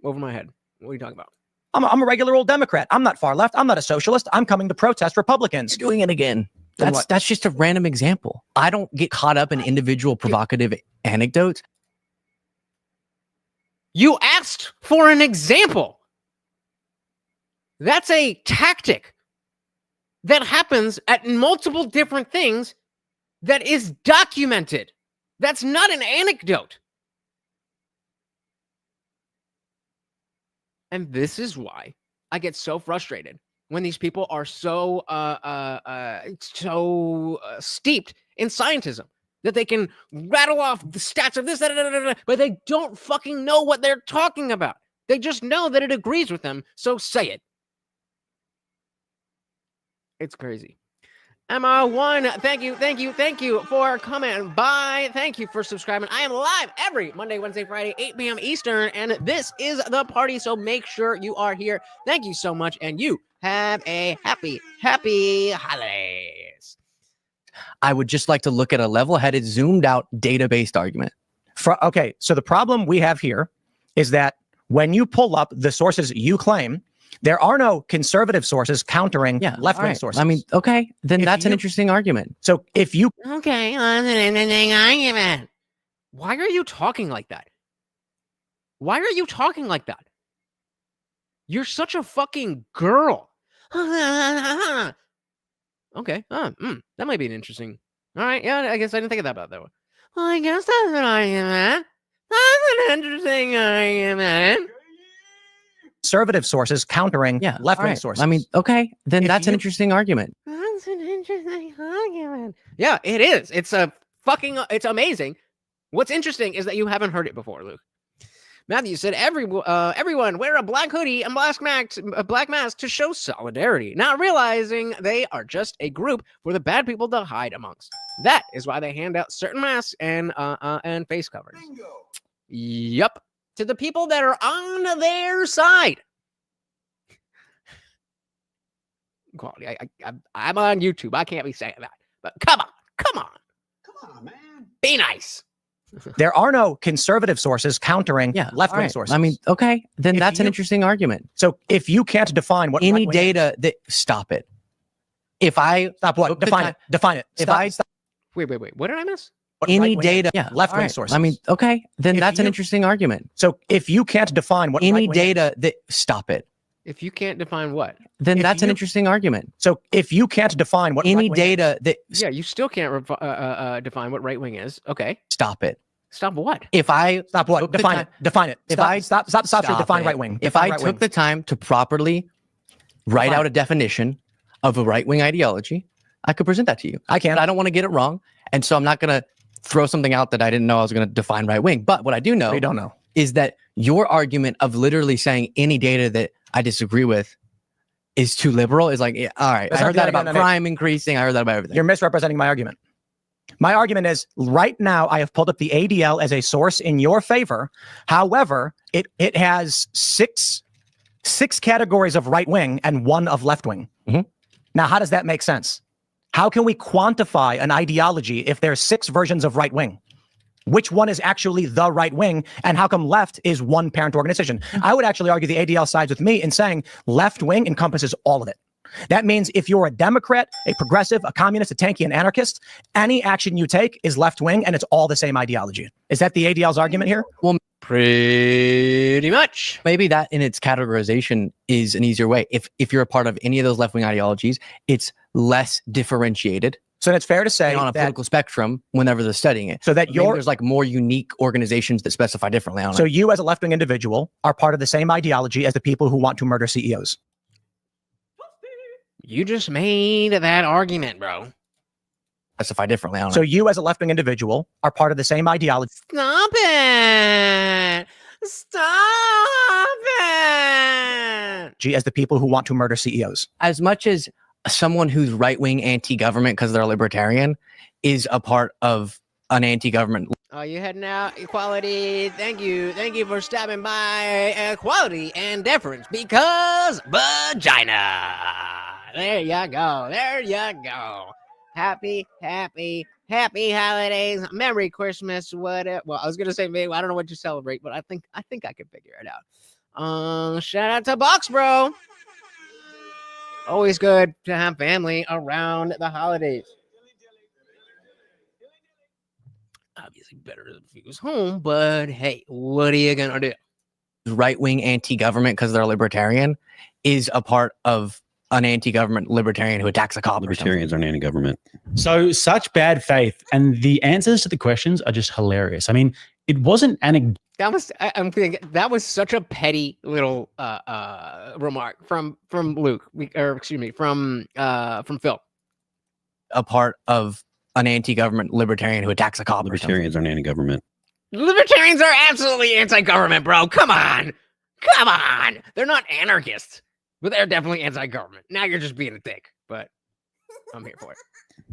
Over my head. What are you talking about? I'm a regular old Democrat. I'm not far left. I'm not a socialist. I'm coming to protest Republicans. Doing it again. That's just a random example. I don't get caught up in individual provocative anecdotes. You asked for an example. That's a tactic that happens at multiple different things that is documented. That's not an anecdote. And this is why I get so frustrated when these people are so steeped in scientism that they can rattle off the stats of this, but they don't fucking know what they're talking about. They just know that it agrees with them, so say it. It's crazy. MR1, thank you for coming by. Thank you for subscribing. I am live every Monday, Wednesday, Friday, 8 p.m. Eastern, and this is the party, so make sure you are here. Thank you so much, and you have a happy holidays. I would just like to look at a level-headed, zoomed-out, data-based argument. Okay, so the problem we have here is that when you pull up the sources you claim, there are no conservative sources countering left-wing sources. I mean, okay, then that's an interesting argument. So if you... Okay, that's an interesting argument. Why are you talking like that? Why are you talking like that? You're such a fucking girl. Okay, that might be an interesting... All right, yeah, I guess I didn't think of that about that one. Well, I guess that's an argument. That's an interesting argument. Conservative sources countering left-wing sources. I mean, okay, then that's an interesting argument. That's an interesting argument. Yeah, it is. It's it's amazing. What's interesting is that you haven't heard it before, Luke. Matthew said, everyone wear a black hoodie and a black mask to show solidarity, not realizing they are just a group for the bad people to hide amongst. That is why they hand out certain masks and face coverings. Bingo. Yup. To the people that are on their side. Quality. I'm on YouTube. I can't be saying that. But come on, man. Be nice. There are no conservative sources countering left-wing sources. I mean, okay, then that's an interesting argument. So if you can't define what any data that stop it. If I stop what define it. If I wait. What did I miss? Any data, left-wing sources. I mean, okay, then that's an interesting argument. So if you can't define what any data that stop it. If you can't define what? Then that's an interesting argument. So if you can't define what any data that you still can't define what right wing is. Okay. Stop it. Stop what? If I stop what? Define it. Define it. If I stop define right wing. If I took the time to properly write out a definition of a right wing ideology, I could present that to you. I can. But I don't want to get it wrong, and so I'm not going to throw something out that I didn't know I was going to define right wing. But what I do know, is that your argument of literally saying any data that I disagree with is too liberal is like, all right, I heard that about crime increasing. I heard that about everything. You're misrepresenting my argument. My argument is right now I have pulled up the ADL as a source in your favor. However, it has six categories of right wing and one of left wing. Mm-hmm. Now, how does that make sense? How can we quantify an ideology if there's 6 versions of right wing? Which one is actually the right wing, and how come left is one parent organization? I would actually argue the ADL sides with me in saying left wing encompasses all of it. That means if you're a Democrat, a progressive, a communist, a tanky, an anarchist, any action you take is left wing, and it's all the same ideology. Is that the ADL's argument here? Well, Pretty much. maybe that in its categorization is an easier way. If you're a part of any of those left-wing ideologies, it's less differentiated So it's fair to say on a that, political spectrum whenever they're studying it. so that Maybe you're there's like more unique organizations that specify differently. I don't so know. you as a left-wing individual are part of the same ideology as the people who want to murder CEOs. You just made that argument, bro. Specify differently. I don't So know. you as a left-wing individual are part of the same ideology. Stop it. Stop it. As the people who want to murder CEOs. As much as someone who's right-wing anti-government because they're a libertarian is a part of an anti-government. Oh, you heading out? Equality. Thank you. Thank you for stopping by. Equality and deference because vagina. There you go. There you go. Happy holidays. Merry Christmas. Whatever. Well, I was gonna say maybe I don't know what you celebrate, but I think I can figure it out. Shout out to Box Bro. Always good to have family around the holidays. Obviously better if he was home, but hey, what are you gonna do? Right-wing anti-government because they're a libertarian is a part of an anti-government libertarian who attacks a cop. Libertarians aren't anti-government. So such bad faith, and the answers to the questions are just hilarious. I mean, it wasn't That was I'm thinking that was such a petty little remark from Luke, from Phil. A part of an anti-government libertarian who attacks a cop. Libertarians aren't anti-government. Libertarians are absolutely anti-government, bro. Come on. They're not anarchists, but they're definitely anti-government. Now you're just being a dick, but I'm here for it.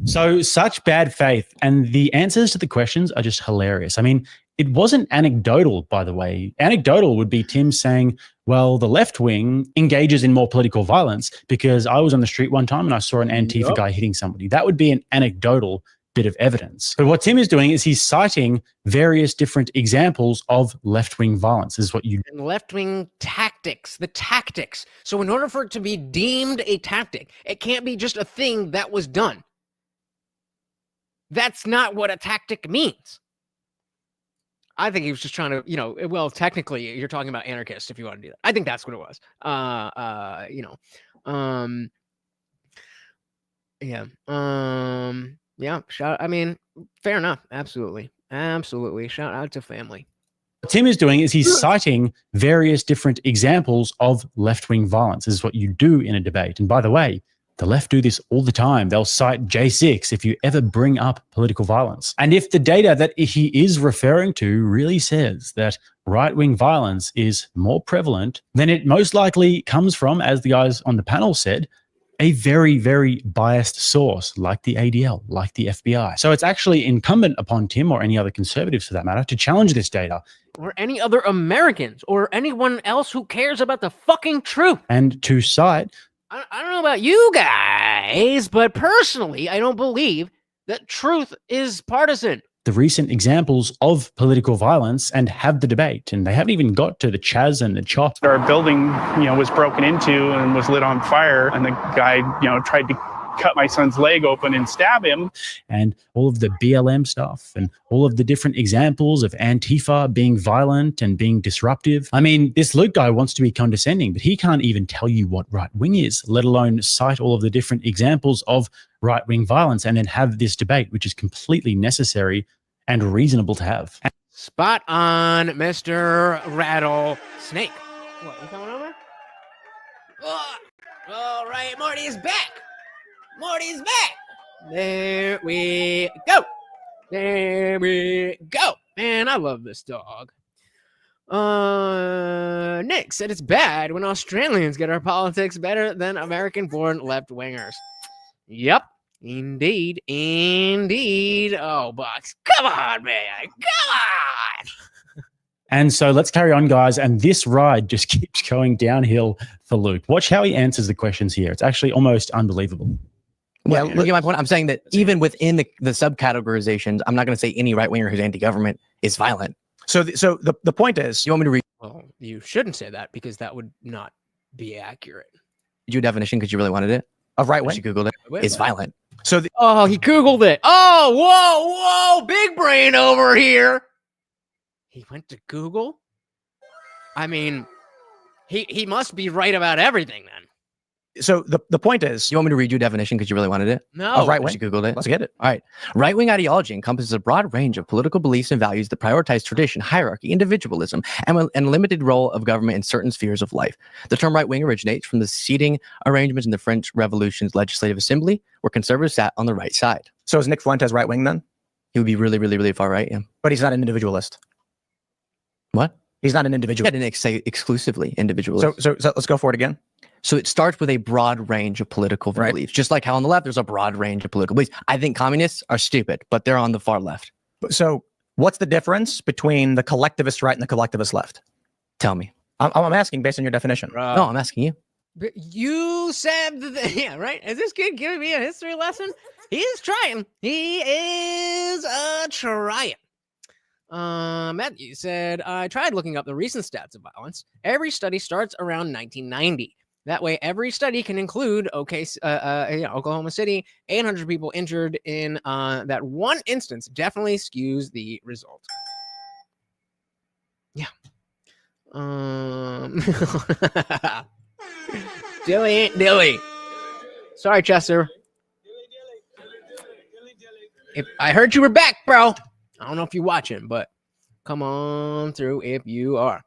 So such bad faith, and the answers to the questions are just hilarious. I mean, it wasn't anecdotal, by the way. Anecdotal would be Tim saying, well, the left wing engages in more political violence because I was on the street one time and I saw an Antifa guy hitting somebody. That would be an anecdotal bit of evidence. But what Tim is doing is he's citing various different examples of left-wing violence. This is what you And left-wing tactics, the tactics. So in order for it to be deemed a tactic, it can't be just a thing that was done. That's not what a tactic means. I think he was just trying to, well, technically you're talking about anarchists if you want to do that. I think that's what it was. I mean, fair enough. Absolutely. Shout out to family. What Tim is doing is he's citing various different examples of left-wing violence. This is what you do in a debate. And by the way, the left do this all the time. They'll cite J6 if you ever bring up political violence. And if the data that he is referring to really says that right-wing violence is more prevalent, then it most likely comes from, as the guys on the panel said, a very, very biased source like the ADL, like the FBI. So it's actually incumbent upon Tim or any other conservatives for that matter to challenge this data. Or any other Americans or anyone else who cares about the fucking truth. And to cite I don't know about you guys, but personally, I don't believe that truth is partisan. the recent examples of political violence and have the debate. And they haven't even got to the Chaz and the Chop. Our building, was broken into and was lit on fire. And the guy, tried to cut my son's leg open and stab him. And all of the BLM stuff and all of the different examples of Antifa being violent and being disruptive. I mean, this Luke guy wants to be condescending, but he can't even tell you what right wing is, let alone cite all of the different examples of right wing violence and then have this debate, which is completely necessary and reasonable to have. Spot on, Mr. Rattlesnake. What, you coming over? Oh, all right, Morty is back. Morty's back. There we go. There we go. Man, I love this dog. Nick said it's bad when Australians get our politics better than American-born left-wingers. Yep. Indeed. Indeed. Oh, Bucks. Come on, man. Come on. And so let's carry on, guys. And this ride just keeps going downhill for Luke. Watch how he answers the questions here. It's actually almost unbelievable. Yeah, look at my point. I'm saying that even within the subcategorizations, I'm not going to say any right winger who's anti-government is violent. So the point is, You want me to read Well, you shouldn't say that because that would not be accurate. your definition because you really wanted it? of right When wing. you Googled it, is violent. So Oh, he Googled it. Oh, whoa, big brain over here. He went to Google. I mean, he must be right about everything then. so the point is, You want me to read your definition because you really wanted it? No. of right When wing. you Googled it. Let's get it. All right. Right-wing ideology encompasses a broad range of political beliefs and values that prioritize tradition, hierarchy, individualism, and a limited role of government in certain spheres of life. The term right-wing originates from the seating arrangements in the French Revolution's Legislative Assembly, where conservatives sat on the right side. So is Nick Fuentes right wing then? He would be really, really, really far right. Yeah. But he's not an individualist. What? He's not an I individual. didn't say exclusively individualist. So let's go for it again. So it starts with a broad range of political Right. beliefs, just like how on the left there's a broad range of political beliefs. I think communists are stupid, but they're on the far left. So what's the difference between the collectivist right and the collectivist left? Tell me. I'm asking based on your definition. No, I'm asking you. But you said, yeah, right? Is this kid giving me a history lesson? He is trying. He is trying. Matthew said, I tried looking up the recent stats of violence. Every study starts around 1990. That way, every study can include, Oklahoma City, 800 people injured in that one instance definitely skews the result. Yeah. Dilly. Sorry, Chester. If I heard you were back, bro. I don't know if you're watching, but come on through if you are.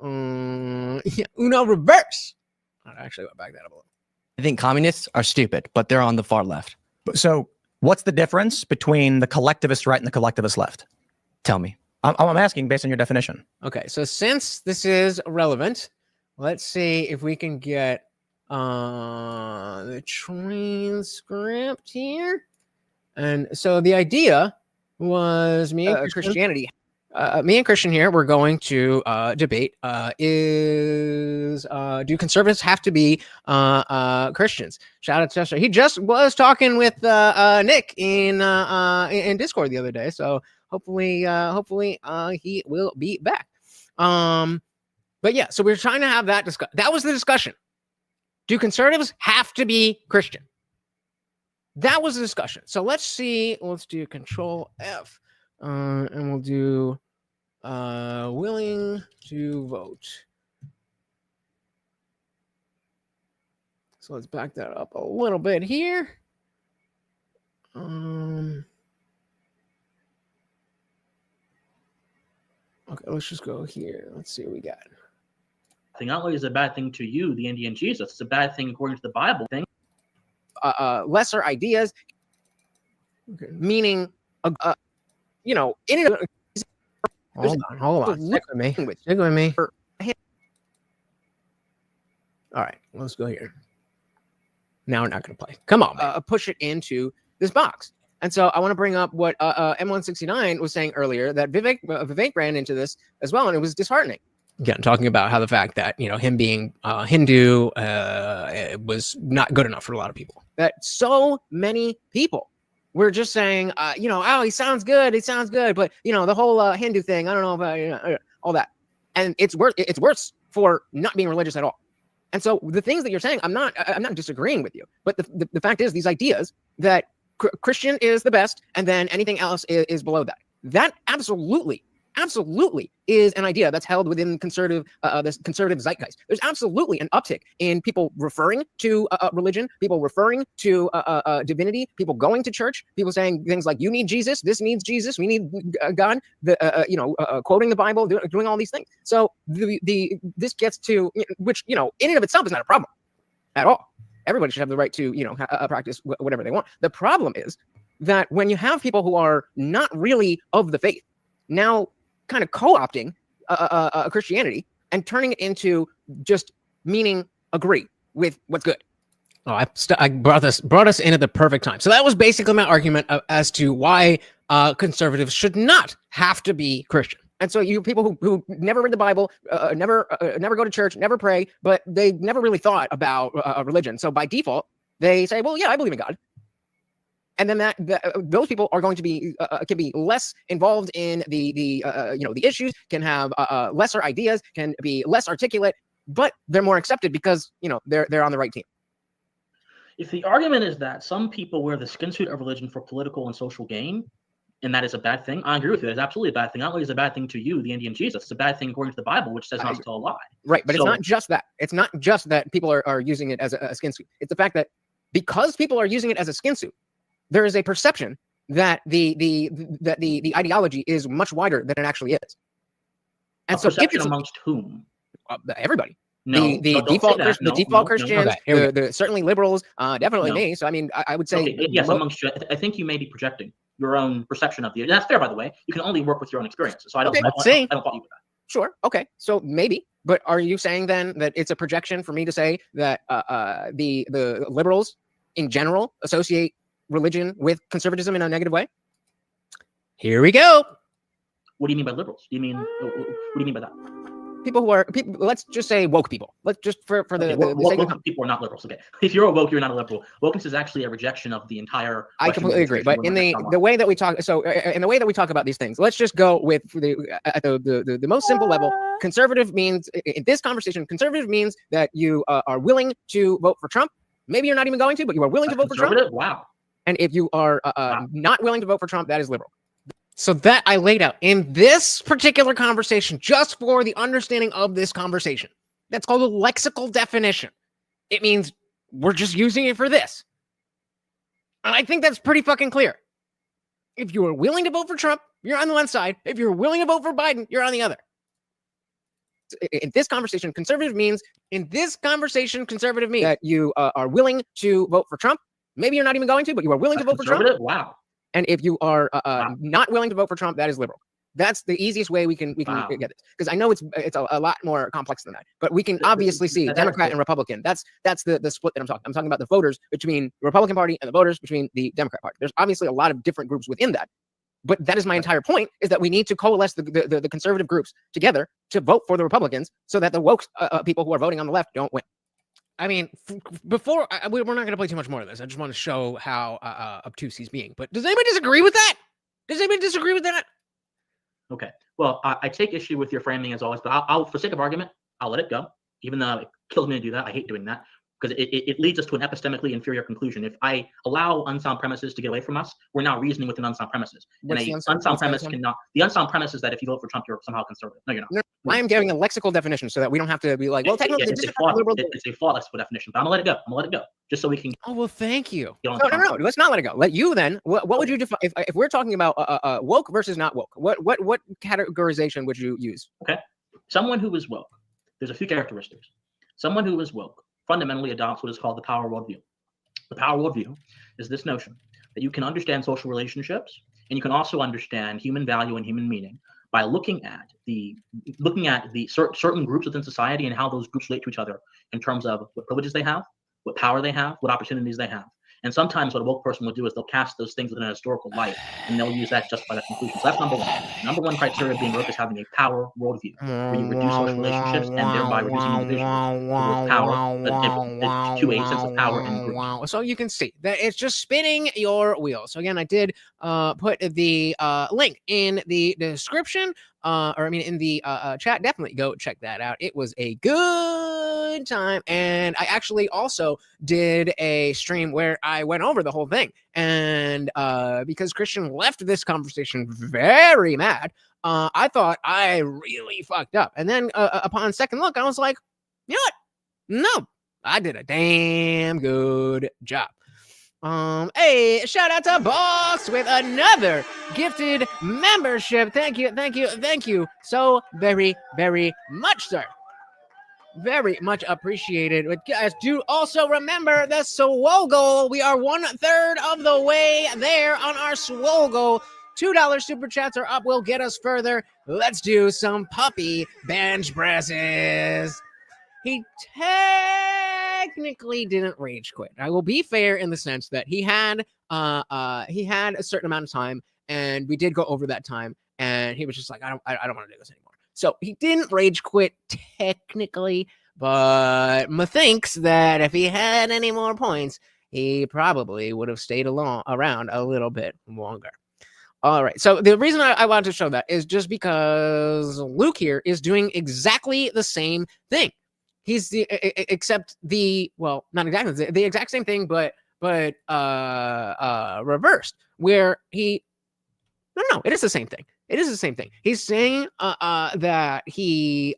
Uno reverse. I actually went back that up a little. I think communists are stupid, but they're on the far left. So what's the difference between the collectivist right and the collectivist left? Tell me. I'm asking based on your definition. Okay, so since this is relevant, let's see if we can get the transcript here. And so the idea was me and Christianity. Me and Christian here, we're going to debate do conservatives have to be Christians? Shout out to Chester. He just was talking with Nick in Discord the other day, so hopefully he will be back. But yeah, so we're trying to have that discussion. That was the discussion. Do conservatives have to be Christian? That was the discussion. So let's see. Let's do Control F. And we'll do willing to vote. So let's back that up a little bit here. Okay, let's just go here. Let's see what we got. Not only is it a bad thing to you, the Indian Jesus, it's a bad thing according to the Bible. Lesser ideas, meaning, in it. Hold on. Stick with me. All right, let's go here. Now we're not going to play. Come on, push it into this box. And so I want to bring up what M169 was saying earlier, that Vivek ran into this as well, and it was disheartening. Again, talking about how the fact that, him being Hindu was not good enough for a lot of people. That so many people were just saying, oh, he sounds good. But, the whole Hindu thing, I don't know about all that. And it's worse for not being religious at all. And so the things that you're saying, I'm not disagreeing with you. But the fact is, these ideas that Christian is the best and then anything else is below that. That absolutely is an idea that's held within this conservative zeitgeist. There's absolutely an uptick in people referring to religion, people referring to divinity, people going to church, people saying things like, you need Jesus, this needs Jesus, we need God, quoting the Bible, doing all these things. So this gets to, which, in and of itself is not a problem at all. Everybody should have the right to, practice whatever they want. The problem is that when you have people who are not really of the faith, now kind of co-opting Christianity and turning it into just meaning agree with what's good. Oh, I brought us in at the perfect time. So that was basically my argument as to why conservatives should not have to be Christian. And so you people who never read the Bible, never go to church, never pray, but they never really thought about religion. So by default, they say, well, yeah, I believe in God. and then those people are going to be can be less involved in the issues, can have lesser ideas, can be less articulate, but they're more accepted because they're on the right team. If the argument is that some people wear the skin suit of religion for political and social gain, and that is a bad thing, I agree with you. It's absolutely a bad thing. Not only is it a bad thing to you, the Indian Jesus, it's a bad thing according to the Bible, which says not to tell a lie. Right, but it's not just that. It's not just that people are using it as a skin suit. It's the fact that because people are using it as a skin suit, there is a perception that the ideology is much wider than it actually is. And so perception amongst whom? Everybody. No, the default Christians, certainly liberals, definitely me. So I mean, I would say yes, amongst you. I think you may be projecting your own perception of the. That's fair, by the way. You can only work with your own experiences. So I don't fault you with that. Sure. Okay. So maybe, but are you saying then that it's a projection for me to say that the liberals in general associate religion with conservatism in a negative way? Here we go. What do you mean by liberals? What do you mean by that? People who are let's just say woke people. Let's just for the woke people are not liberals. Okay, if you're a woke, you're not a liberal. Wokeness is actually a rejection of the entire. I completely agree, but in the way that we talk, in the way that we talk about these things, let's just go with at the most simple level. Conservative means in this conversation, conservative means that you are willing to vote for Trump. Maybe you're not even going to, but you are willing to vote for Trump. Wow. And if you are not willing to vote for Trump, that is liberal. So that I laid out in this particular conversation, just for the understanding of this conversation. That's called a lexical definition. It means we're just using it for this. And I think that's pretty fucking clear. If you are willing to vote for Trump, you're on the one side. If you're willing to vote for Biden, you're on the other. In this conversation, conservative means that you are willing to vote for Trump. Maybe you're not even going to, but you are willing to vote for Trump. Wow. And if you are not willing to vote for Trump, that is liberal. That's the easiest way we can get this. Because I know it's a lot more complex than that. But we can obviously see Democrat and Republican. That's the split that I'm talking. I'm talking about the voters between the Republican Party and the voters between the Democrat Party. There's obviously a lot of different groups within that. But that is my entire point, is that we need to coalesce the conservative groups together to vote for the Republicans so that the woke people who are voting on the left don't win. I mean, before we're not going to play too much more of this. I just want to show how obtuse he's being. But does anybody disagree with that? Does anybody disagree with that? Okay. Well, I take issue with your framing as always, but I'll for sake of argument, I'll let it go. Even though it kills me to do that, I hate doing that because it leads us to an epistemically inferior conclusion. If I allow unsound premises to get away from us, we're now reasoning within unsound premises. And the unsound premise cannot. The unsound premise is that if you vote for Trump, you're somehow conservative. No, you're not. No, I am giving a lexical definition so that we don't have to be like, well, technically, it's a flawed lexical definition. But I'm gonna let it go, just so we can. Oh well, thank you. No, let's not let it go. Let you then. What would you define if we're talking about woke versus not woke? What categorization would you use? Okay, someone who is woke. There's a few characteristics. Someone who is woke fundamentally adopts what is called the power worldview. The power worldview is this notion that you can understand social relationships and you can also understand human value and human meaning by looking at the certain groups within society and how those groups relate to each other in terms of what privileges they have, what power they have, what opportunities they have. And sometimes what a woke person will do is they'll cast those things within a historical light and they'll use that to justify that conclusion. So that's number one. Number one criteria of being woke is having a power worldview, where you reduce social relationships and thereby reducing individuals with power to a sense of power and groups. So you can see that it's just spinning your wheels. So again, I did put the link in the description. In the chat. Definitely go check that out. It was a good time. And I actually also did a stream where I went over the whole thing. And because Christian left this conversation very mad, I thought I really fucked up. And then upon second look, I was like, you know what? No, I did a damn good job. Hey, shout out to Boss with another gifted membership. Thank you so very, very much, sir. Very much appreciated. But guys, do also remember the Swogo. We are 1/3 of the way there on our Swogo. $2 super chats are up. Will get us further. Let's do some puppy bench presses. He technically didn't rage quit. I will be fair in the sense that he had a certain amount of time, and we did go over that time, and he was just like, I don't want to do this anymore. So he didn't rage quit technically, but methinks that if he had any more points, he probably would have stayed around a little bit longer. All right. So the reason I wanted to show that is just because Luke here is doing exactly the same thing. He's except well, not exactly the exact same thing, but reversed, where he no, it is the same thing. It is the same thing. He's saying that he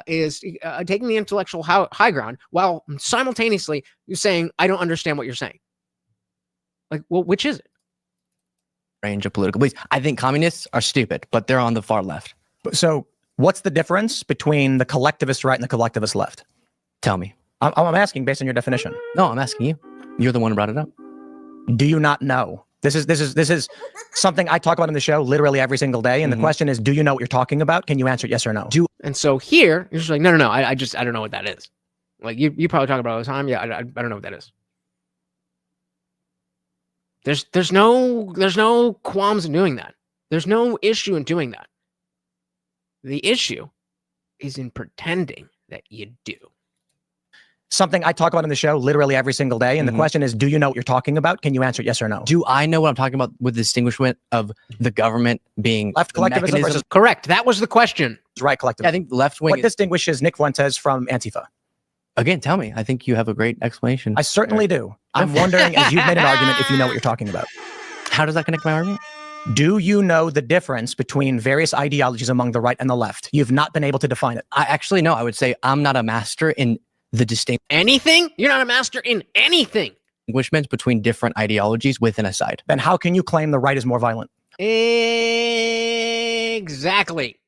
is taking the intellectual high ground while simultaneously saying, I don't understand what you're saying. Like, well, which is it? Range of political beliefs. I think communists are stupid, but they're on the far left. So what's the difference between the collectivist right and the collectivist left? Tell me. I'm asking based on your definition. No, I'm asking you. You're the one who brought it up. Do you not know? This is something I talk about in the show literally every single day. And the question is, do you know what you're talking about? Can you answer it yes or no? And so here, you're just like, no. I don't know what that is. Like you probably talk about it all the time. Yeah, I don't know what that is. There's no qualms in doing that. There's no issue in doing that. The issue is in pretending that you do. Something I talk about in the show literally every single day. And the question is, do you know what you're talking about? Can you answer it yes or no? Do I know what I'm talking about with the distinguishment of the government being left collectivism versus correct? That was the question. Right collectivism. I think left wing. What distinguishes Nick Fuentes from Antifa? Again, tell me. I think you have a great explanation. I certainly do. I'm wondering, as you've made an argument, if you know what you're talking about. How does that connect my argument? Do you know the difference between various ideologies among the right and the left? You've not been able to define it. I actually know. I would say I'm not a master in the distinct anything. You're not a master in anything. Distinguishments between different ideologies within a side. Then how can you claim the right is more violent? Exactly.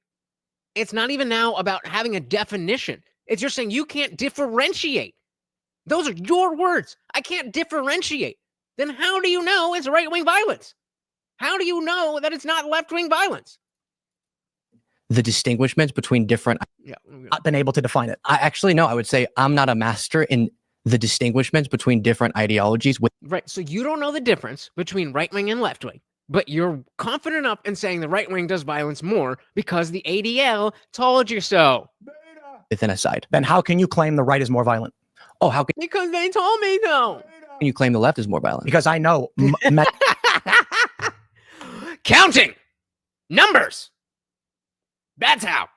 It's not even now about having a definition. It's just saying you can't differentiate. Those are your words. I can't differentiate. Then how do you know it's right-wing violence? How do you know that it's not left-wing violence? The distinguishments between different... Not been able to define it. I actually know. I would say I'm not a master in the distinguishments between different ideologies. Right. So you don't know the difference between right-wing and left-wing, but you're confident enough in saying the right-wing does violence more because the ADL told you so. Within a side. Then how can you claim the right is more violent? Oh, how can... Because they told me so. Can you claim the left is more violent? Because I know... Counting. Numbers. That's how.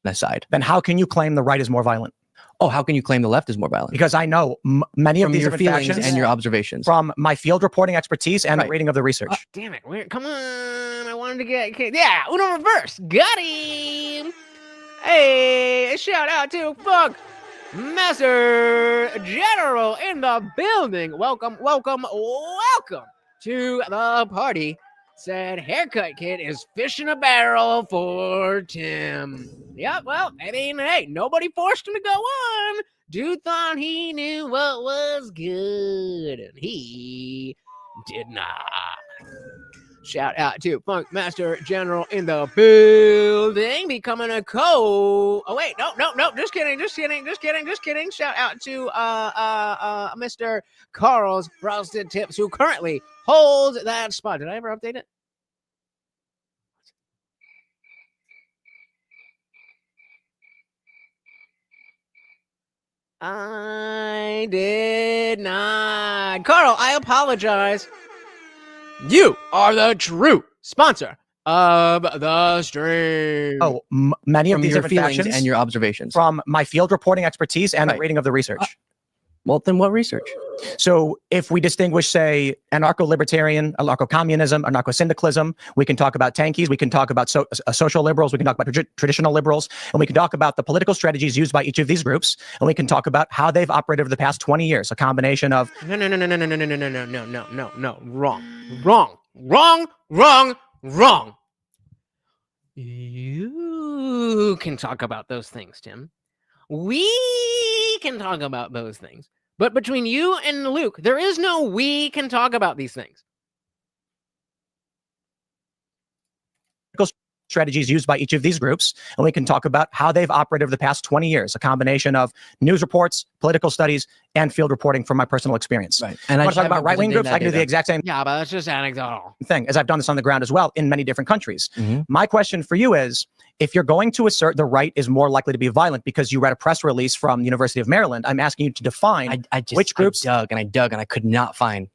Aside. Then how can you claim the right is more violent? Oh, how can you claim the left is more violent? Because I know many of from these your different feelings factions and your observations. From my field reporting expertise and the reading of the research. Damn it. Come on. I wanted to get... Yeah, Uno reverse. Got him. Hey, shout out to Funk Master General in the building. Welcome to the party. Said Haircut Kid is fish in a barrel for Tim. Yeah, well, I mean, hey, nobody forced him to go on. Dude thought he knew what was good, and he did not. Shout out to Funk Master General in the building, becoming a oh wait, no, just kidding. Shout out to Mr. Carl's Frosted Tips, who currently holds that spot. Did I ever update it? I did not. Carl, I apologize. You are the true sponsor of the stream. Oh, many of from these your different feelings factions and your observations. From my field reporting expertise and the reading of the research. Well, then what research? So if we distinguish, say, anarcho-libertarian, anarcho-communism, anarcho-syndicalism, we can talk about tankies, we can talk about social liberals, we can talk about traditional liberals, and we can talk about the political strategies used by each of these groups, and we can talk about how they've operated over the past 20 years, a combination of... No, wrong. You can talk about those things, Tim. We can talk about those things. But between you and Luke, there is no we can talk about these things. Strategies used by each of these groups, and we can talk about how they've operated over the past 20 years, a combination of news reports, political studies, and field reporting from my personal experience. Right. And I want to talk about right-wing groups. I can do the exact same Yeah, but that's just anecdotal thing, as I've done this on the ground as well in many different countries. My question for you is, if you're going to assert the right is more likely to be violent because you read a press release from the University of Maryland, I'm asking you to define which groups. I dug and I could not find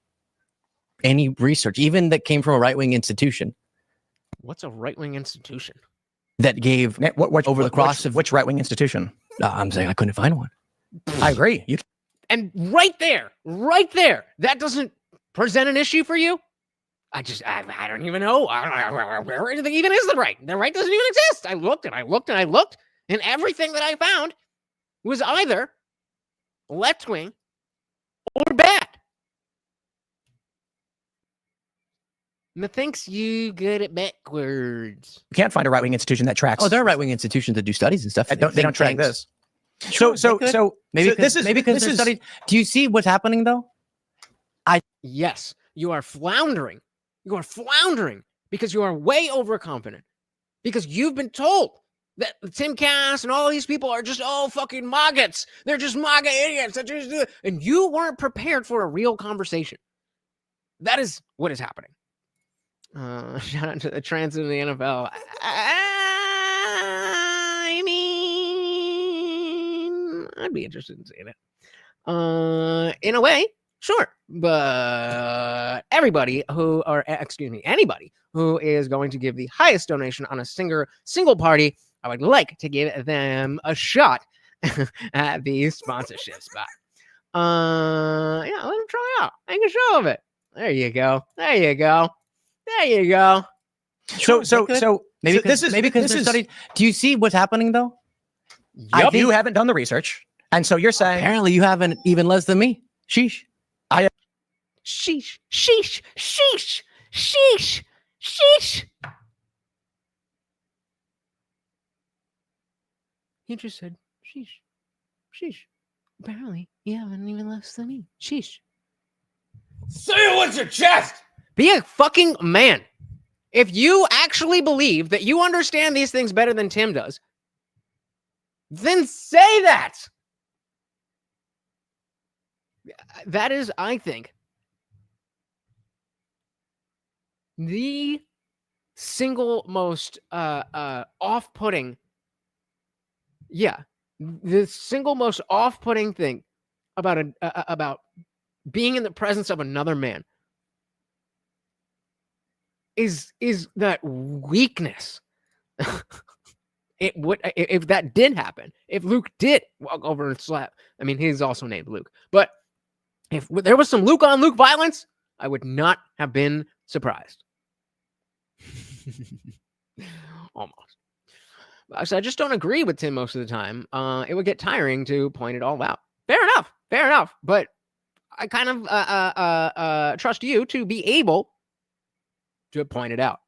any research, even that came from a right-wing institution. What's a right-wing institution? That gave over the cross of which right-wing institution? I'm saying I couldn't find one. I agree. And right there, that doesn't present an issue for you? I don't even know. Where even is the right? The right doesn't even exist. I looked, and everything that I found was either left-wing or bad. Methinks you good at backwards. You can't find a right-wing institution that tracks. Oh, there are right-wing institutions that do studies and stuff. They don't track this. Sure, so maybe because they're studied. Do you see what's happening though? Yes, you are floundering. You are floundering because you are way overconfident. Because you've been told that Timcast and all these people are just fucking maggots. They're just MAGA idiots. And you weren't prepared for a real conversation. That is what is happening. Shout out to the trans in the NFL. I mean, I'd be interested in seeing it. In a way, sure. But anybody who is going to give the highest donation on a single party, I would like to give them a shot at the sponsorship spot. Let them try out. Make a show of it. There you go. So maybe because they're studied. Do you see what's happening though? Yep. You haven't done the research, and so you're saying apparently you haven't even less than me. Sheesh. Sheesh. You just said sheesh. Apparently you haven't even less than me. Sheesh. Say it with your chest. Be a fucking man. If you actually believe that you understand these things better than Tim does, then say that. That is, I think, the single most off-putting, the single most off-putting thing about being in the presence of another man is that weakness. It would, if that did happen, if Luke did walk over and slap, I mean, he's also named Luke, but if there was some Luke on Luke violence, I would not have been surprised. Almost. So I just don't agree with Tim most of the time. It would get tiring to point it all out. Fair enough. But I kind of trust you to be able to point it out,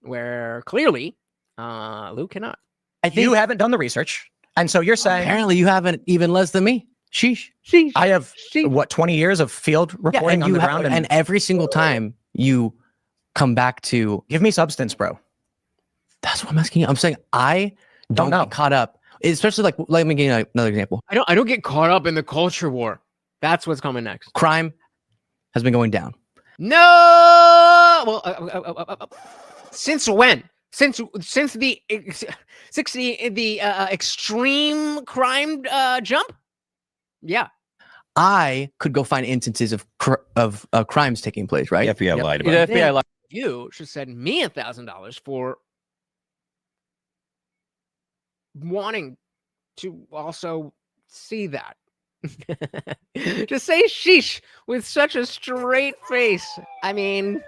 where clearly Luke cannot. I think you haven't done the research, and so you're saying apparently you haven't even less than me. Sheesh. I have 20 years of field reporting on the ground, and every single time you come back to give me substance, bro. That's what I'm asking you. I'm saying I don't get caught up, especially like let me give you another example. I don't get caught up in the culture war. That's what's coming next. Crime has been going down. No. Well, since when? Since the extreme crime jump? Yeah. I could go find instances of crimes taking place, right? The FBI lied about it. The FBI lied. You should send me $1,000 for wanting to also see that. Just say sheesh with such a straight face. I mean,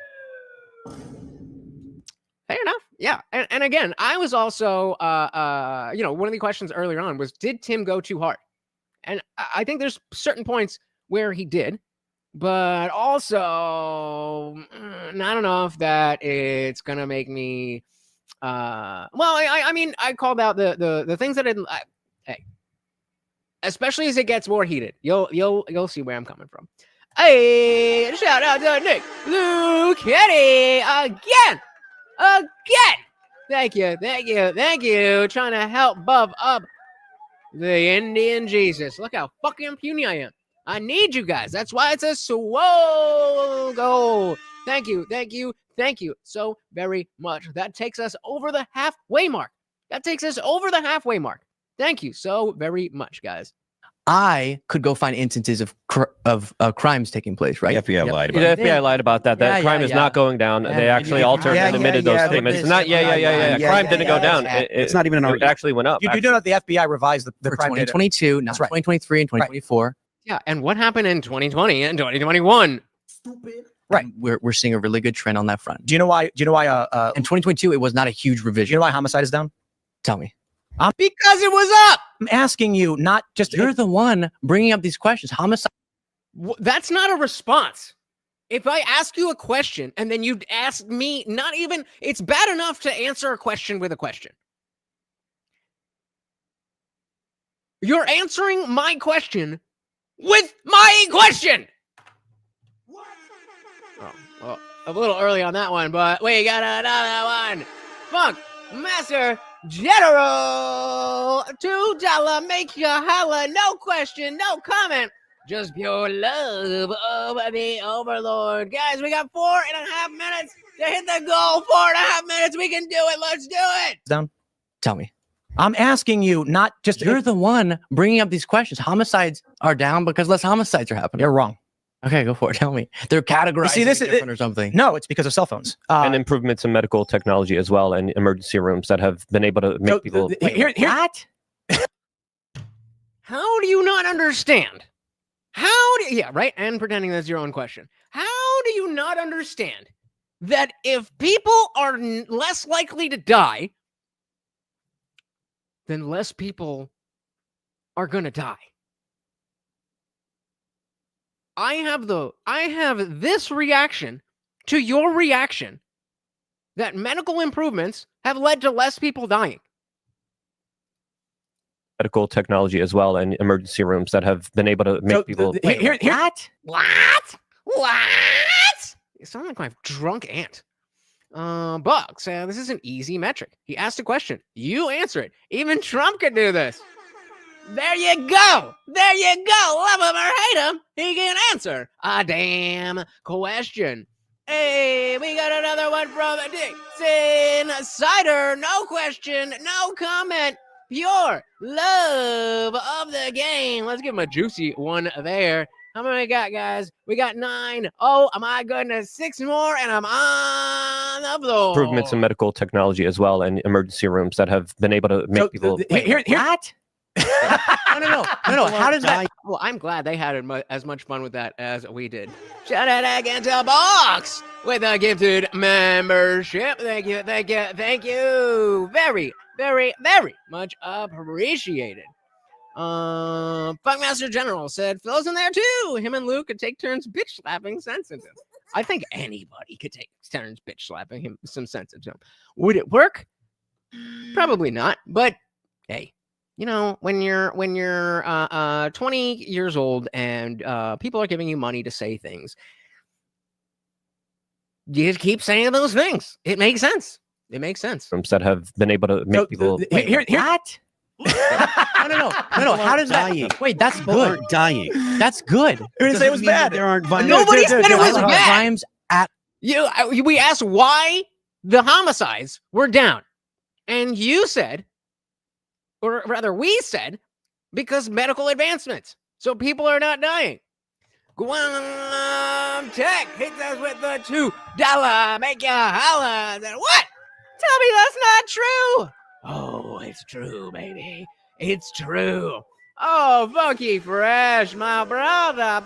fair enough. Yeah. And again, I was also, one of the questions earlier on was, did Tim go too hard? And I think there's certain points where he did, but also not enough that it's going to make me, I mean, I called out the things that hey, especially as it gets more heated, you'll see where I'm coming from. Hey, shout out to Nick Blue Kitty again. Thank you. Trying to help buff up the Indian Jesus. Look how fucking puny I am. I need you guys. That's why it's a swole goal. Thank you. Thank you. Thank you so very much. That takes us over the halfway mark. Thank you so very much, guys. I could go find instances of crimes taking place, right? The FBI lied about The it. FBI lied about that. That Yeah, crime yeah, is yeah. not going down. Yeah, They actually yeah, altered yeah, and yeah, admitted yeah, those but statements. this- It's not. yeah, Crime yeah, didn't go yeah, down. yeah. It's not even an It argument. actually went up. You do know that the FBI revised the For crime data. 2022, not That's right. 2023 and 2024. Yeah, and what happened in 2020 and 2021? Right. We're seeing a really good trend on that front. Do you know why? In 2022, it was not a huge Do you revision. know why homicide is down? Tell me. Because it was up. I'm asking you, not just You're the one bringing up these questions. Homicide. That's not a response. If I ask you a question and then you ask me, not even, it's bad enough to answer a question with a question. You're answering my question with my question. Oh, well, a little early on that one, but we got another one. Funk Master General, $2 make you holla, no question, no comment, just pure love of the Overlord. Guys, we got 4.5 minutes to hit the goal. 4.5 minutes, we can do it. Let's do it. down. Tell me. I'm asking you, not just You're the one bringing up these questions. Homicides are down because less homicides are happening. You're wrong. Okay, go for it. Tell me. They're categorized this is different or something. No, it's because of cell phones. And improvements in medical technology as well, and emergency rooms that have been able to make people. Here, What? How do you not understand? Yeah, right? And pretending that's your own question. How do you not understand that if people are less likely to die, then less people are going to die? I have this reaction to your reaction that medical improvements have led to less people dying. Medical technology as well, and emergency rooms that have been able to make people. What? You sound like my drunk aunt. Bugs, this is an easy metric. He asked a question. You answer it. Even Trump could do this. There you go. There you go. Love him or hate him, he can answer a damn question. Hey, we got another one from Dixon Cider. No question, no comment. Pure love of the game. Let's give him a juicy one there. How many we got, guys? We got 9. Oh, my goodness. 6 more, and I'm on the floor. Improvements in medical technology as well, and emergency rooms that have been able to make people. What? No. How does that? Well, I'm glad they had as much fun with that as we did. Shout out again to Box with a gifted membership. Thank you. Very, very, very much appreciated. Funkmaster General said Phil's in there too. Him and Luke could take turns bitch slapping sensitive. I think anybody could take turns bitch slapping him some sensitive. Would it work? Probably not. But hey, you know, when you're 20 years old and people are giving you money to say things, you just keep saying those things. It makes sense. Rooms that have been able to make people. What? No. How does that? Wait, that's People good. aren't dying. That's good. Who didn't say it was bad? There aren't violent. Nobody said it was bad. Crimes at We asked why the homicides were down, and you said, or rather, we said, because medical advancements, so people are not dying. Guam Tech hits us with the $2 make ya holla. Then what? Tell me that's not true. Oh, it's true, baby. It's true. Oh, Funky Fresh, my brother.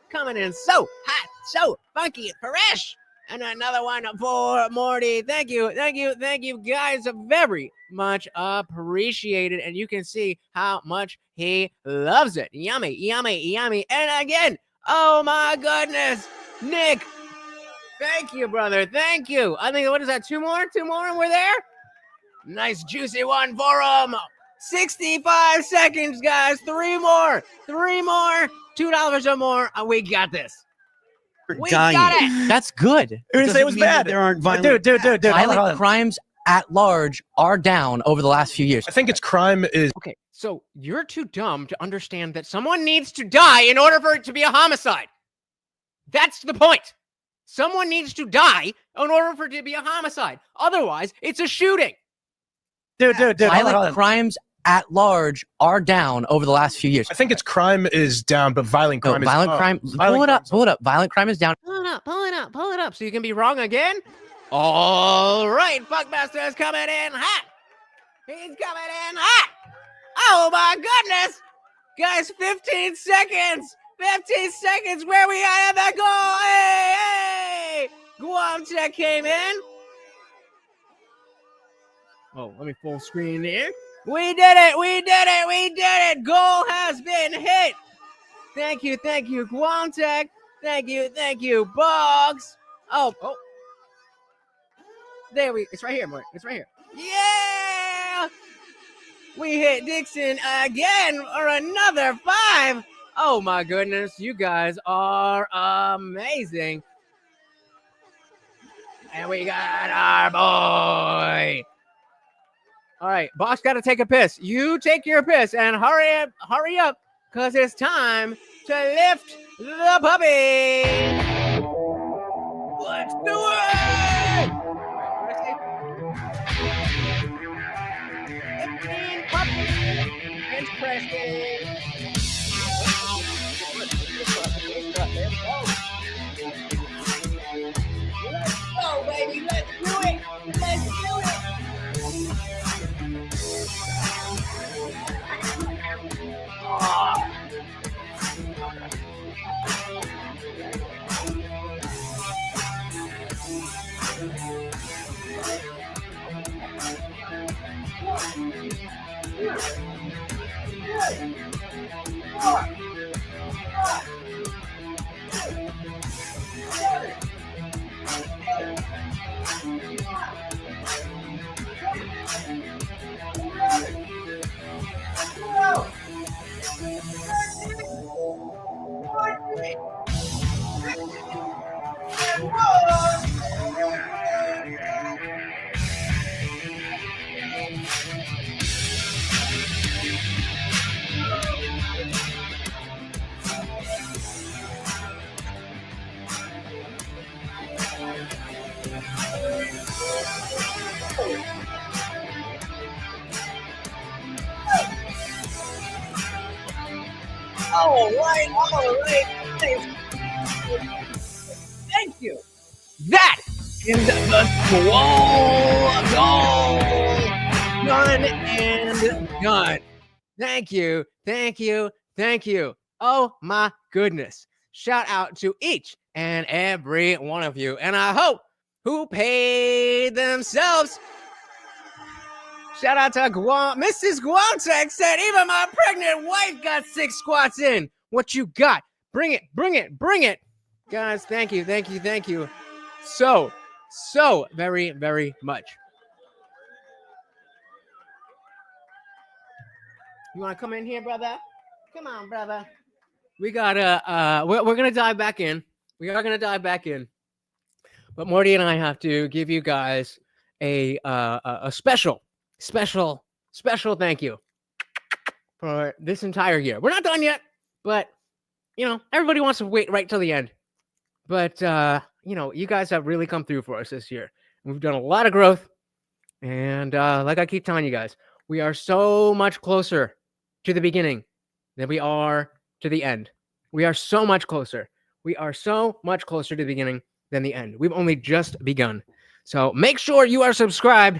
Coming in so hot, so funky and fresh. And another one for Morty. Thank you guys. Very much appreciated. And you can see how much he loves it. Yummy. And again, oh my goodness, Nick. Thank you, brother. Thank you. I think, what is that? 2 more and we're there? Nice juicy one for him. 65 seconds, guys. 3 more. $2 or more. We got this. We dying. got it. That's good. Who didn't say it was bad? There aren't violent. Dude. Violent crimes at large are down over the last few years. I think it's crime is. Okay, so you're too dumb to understand that someone needs to die in order for it to be a homicide. That's the point. Someone needs to die in order for it to be a homicide. Otherwise, it's a shooting. Dude. hold Violent on. crimes at large are down over the last few years. I think it's crime is down, but violent crime is violent up. crime. Violent Pull it up. Violent crime is down. Pull it up so you can be wrong again. All right, Buckmaster is coming in hot. He's coming in hot. Oh my goodness. Guys, 15 seconds. 15 seconds where we are at that goal. Hey. Guam Tech came in. Oh, let me full screen here. We did it. Goal has been hit. Thank you, Guam Tech. Thank you, Bugs. Oh. It's right here, Mark. It's right here. Yeah! We hit Dixon again for another 5. Oh my goodness, you guys are amazing. And we got our boy. All right, boss got to take a piss. You take your piss and hurry up, because it's time to lift the puppy. Let's do it! Lifting puppy. Bench pressing. Let's go, baby. Let's do it. Let's do it. All right. Thank you. That is the goal. Done and done. Thank you. Oh my goodness. Shout out to each and every one of you. And I hope who paid themselves. Shout out to Guam. Mrs. Guamtech said, even my pregnant wife got 6 squats in. What you got? Bring it. Guys, thank you. So very, very much. You want to come in here, brother? Come on, brother. We gotta, we're going to dive back in. We are going to dive back in. But Morty and I have to give you guys a special thank you for this entire year. We're not done yet, but everybody wants to wait right till the end. But you guys have really come through for us this year. We've done a lot of growth, and like I keep telling you guys, we are so much closer to the beginning than we are to the end. We are so much closer. We are so much closer to the beginning than the end. We've only just begun. So make sure you are subscribed.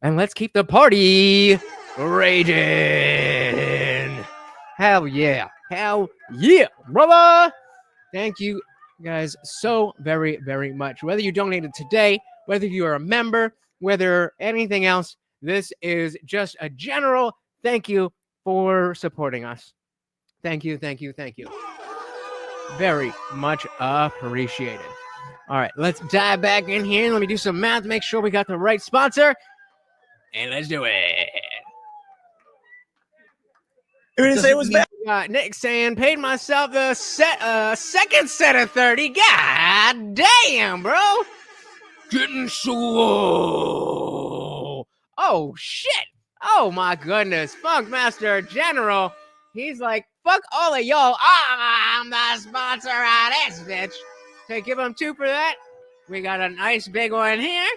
And let's keep the party raging. Hell yeah, brother. Thank you guys so very, very much. Whether you donated today, whether you are a member, whether anything else, this is just a general thank you for supporting us. Thank you. Very much appreciated. All right, let's dive back in here. Let me do some math, make sure we got the right sponsor. And let's do it. Who didn't say it was bad? Nick saying, paid myself a second set of 30. God damn, bro. Getting so. Oh, shit. Oh, my goodness. Funkmaster General. He's like, fuck all of y'all. I'm the sponsor of this, bitch. So give him 2 for that. We got a nice big one here.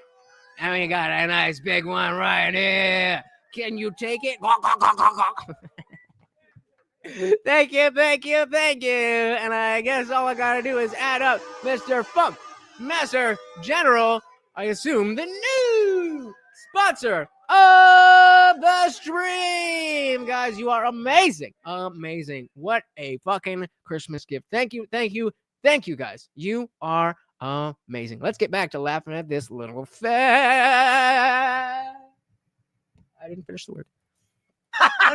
And we got a nice big one right here. Can you take it? Thank you. And I guess all I gotta do is add up Mr. Funk Master General. I assume the new sponsor of the stream. Guys, you are amazing. What a fucking Christmas gift. Thank you, guys. You are amazing. Let's get back to laughing at this little fat. I didn't finish the word.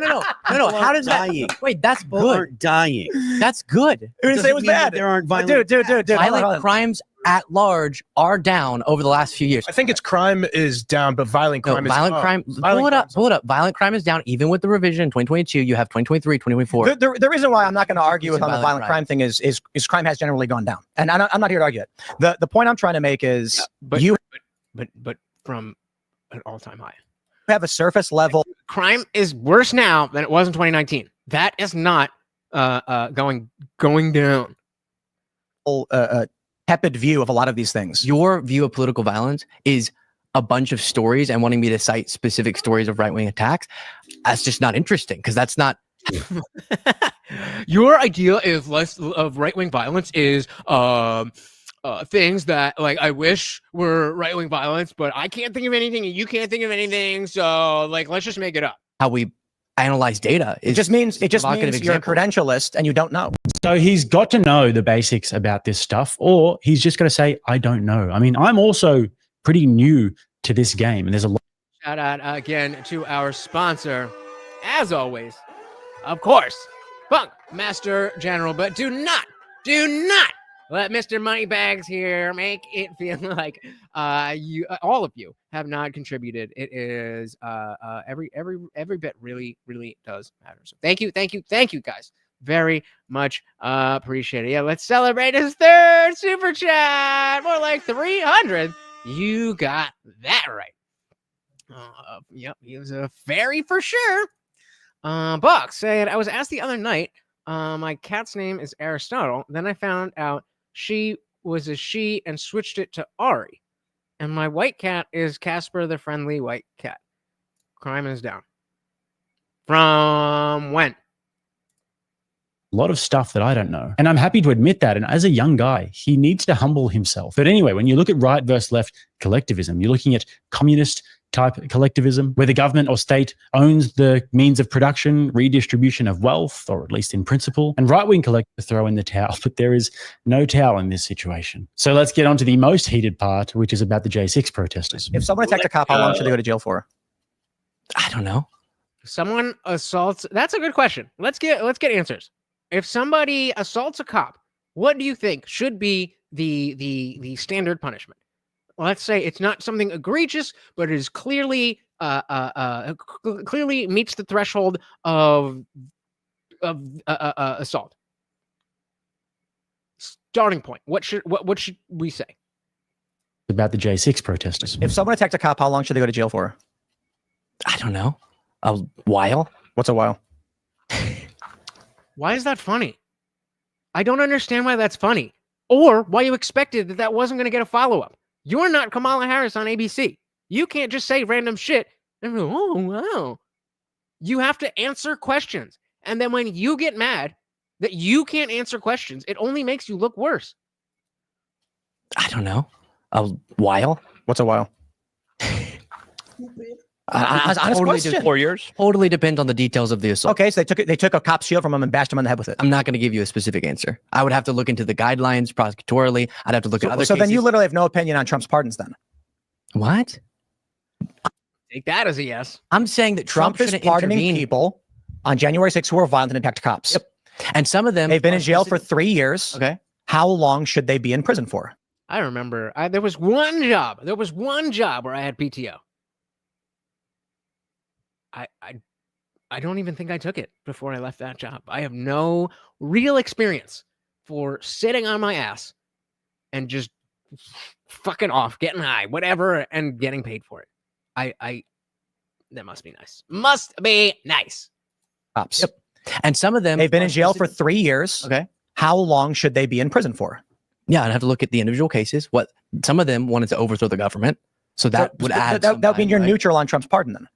No. How does that? Wait, that's People good. aren't dying. That's good. Who didn't say it was bad? There aren't violent. Dude. Violent crimes at large are down over the last few years. I think it's crime is down, but violent crime is up. Pull it up. Violent crime is down, even with the revision in 2022. You have 2023, 2024. The reason why I'm not going to argue with on the violent crime thing is crime has generally gone down, and I'm not here to argue it. The point I'm trying to make is but from an all-time high. Have a surface level. Crime is worse now than it was in 2019. That is not going down. Tepid view of a lot of these things. Your view of political violence is a bunch of stories and wanting me to cite specific stories of right-wing attacks. That's just not interesting because that's not. Your idea of right-wing violence is things that like I wish were right-wing violence, but I can't think of anything and you can't think of anything. So like, let's just make it up. How we analyze data. It just means you're a credentialist and you don't know. So he's got to know the basics about this stuff, or he's just going to say, I don't know. I mean, I'm also pretty new to this game, and there's a lot. Shout out again to our sponsor, as always, of course, Funk Master General. But do not let Mr. Moneybags here make it feel like you, all of you, have not contributed. It is every bit really does matter. So thank you, guys, very much appreciate it. Yeah, let's celebrate his 3rd super chat. More like 300. You got that right. Yep, he was a fairy for sure. Buck saying, I was asked the other night, my cat's name is Aristotle. Then I found out she was a she and switched it to Ari. And my white cat is Casper the Friendly White Cat. Crime is down. From when? A lot of stuff that I don't know. And I'm happy to admit that. And as a young guy, he needs to humble himself. But anyway, when you look at right versus left collectivism, you're looking at communist type collectivism, where the government or state owns the means of production, redistribution of wealth, or at least in principle. And right-wing collectivists throw in the towel, but there is no towel in this situation. So let's get on to the most heated part, which is about the J6 protesters. If someone attacked a cop, how long should they go to jail for? I don't know. Someone assaults. That's a good question. Let's get answers. If somebody assaults a cop, what do you think should be the standard punishment? Let's say it's not something egregious, but it is clearly clearly meets the threshold of assault. Starting point. What should we say? About the J6 protesters. If someone attacked a cop, how long should they go to jail for? I don't know. A while. What's a while? Why is that funny? I don't understand why that's funny, or why you expected that wasn't going to get a follow-up. You're not Kamala Harris on ABC. You can't just say random shit and go, oh, wow. You have to answer questions. And then when you get mad that you can't answer questions, it only makes you look worse. I don't know. A while. What's a while? Honest question. 4 years. Totally depends on the details of the assault. Okay, so they took a cop's shield from him and bashed him on the head with it. I'm not going to give you a specific answer. I would have to look into the guidelines prosecutorially. I'd have to look at other cases. So then you literally have no opinion on Trump's pardons then? What? Take that as a yes. I'm saying that Trump is pardoning people on January 6th who were violent and attacked cops. Yep. And some of them... They've been in jail for 3 years. Okay. How long should they be in prison for? I remember there was one job. There was one job where I had PTO. I don't even think I took it before I left that job. I have no real experience for sitting on my ass and just fucking off, getting high, whatever, and getting paid for it. That must be nice. Must be nice. Cops. Yep. And some of them they've been in jail for 3 years. Okay. How long should they be in prison for? Yeah, I'd have to look at the individual cases. What some of them wanted to overthrow the government, so that would add. That would mean you're neutral on Trump's pardon then.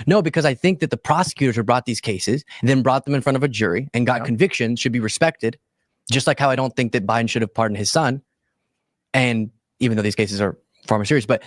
No, because I think that the prosecutors who brought these cases, then brought them in front of a jury and got convictions, should be respected. Just like how I don't think that Biden should have pardoned his son, and even though these cases are far more serious, but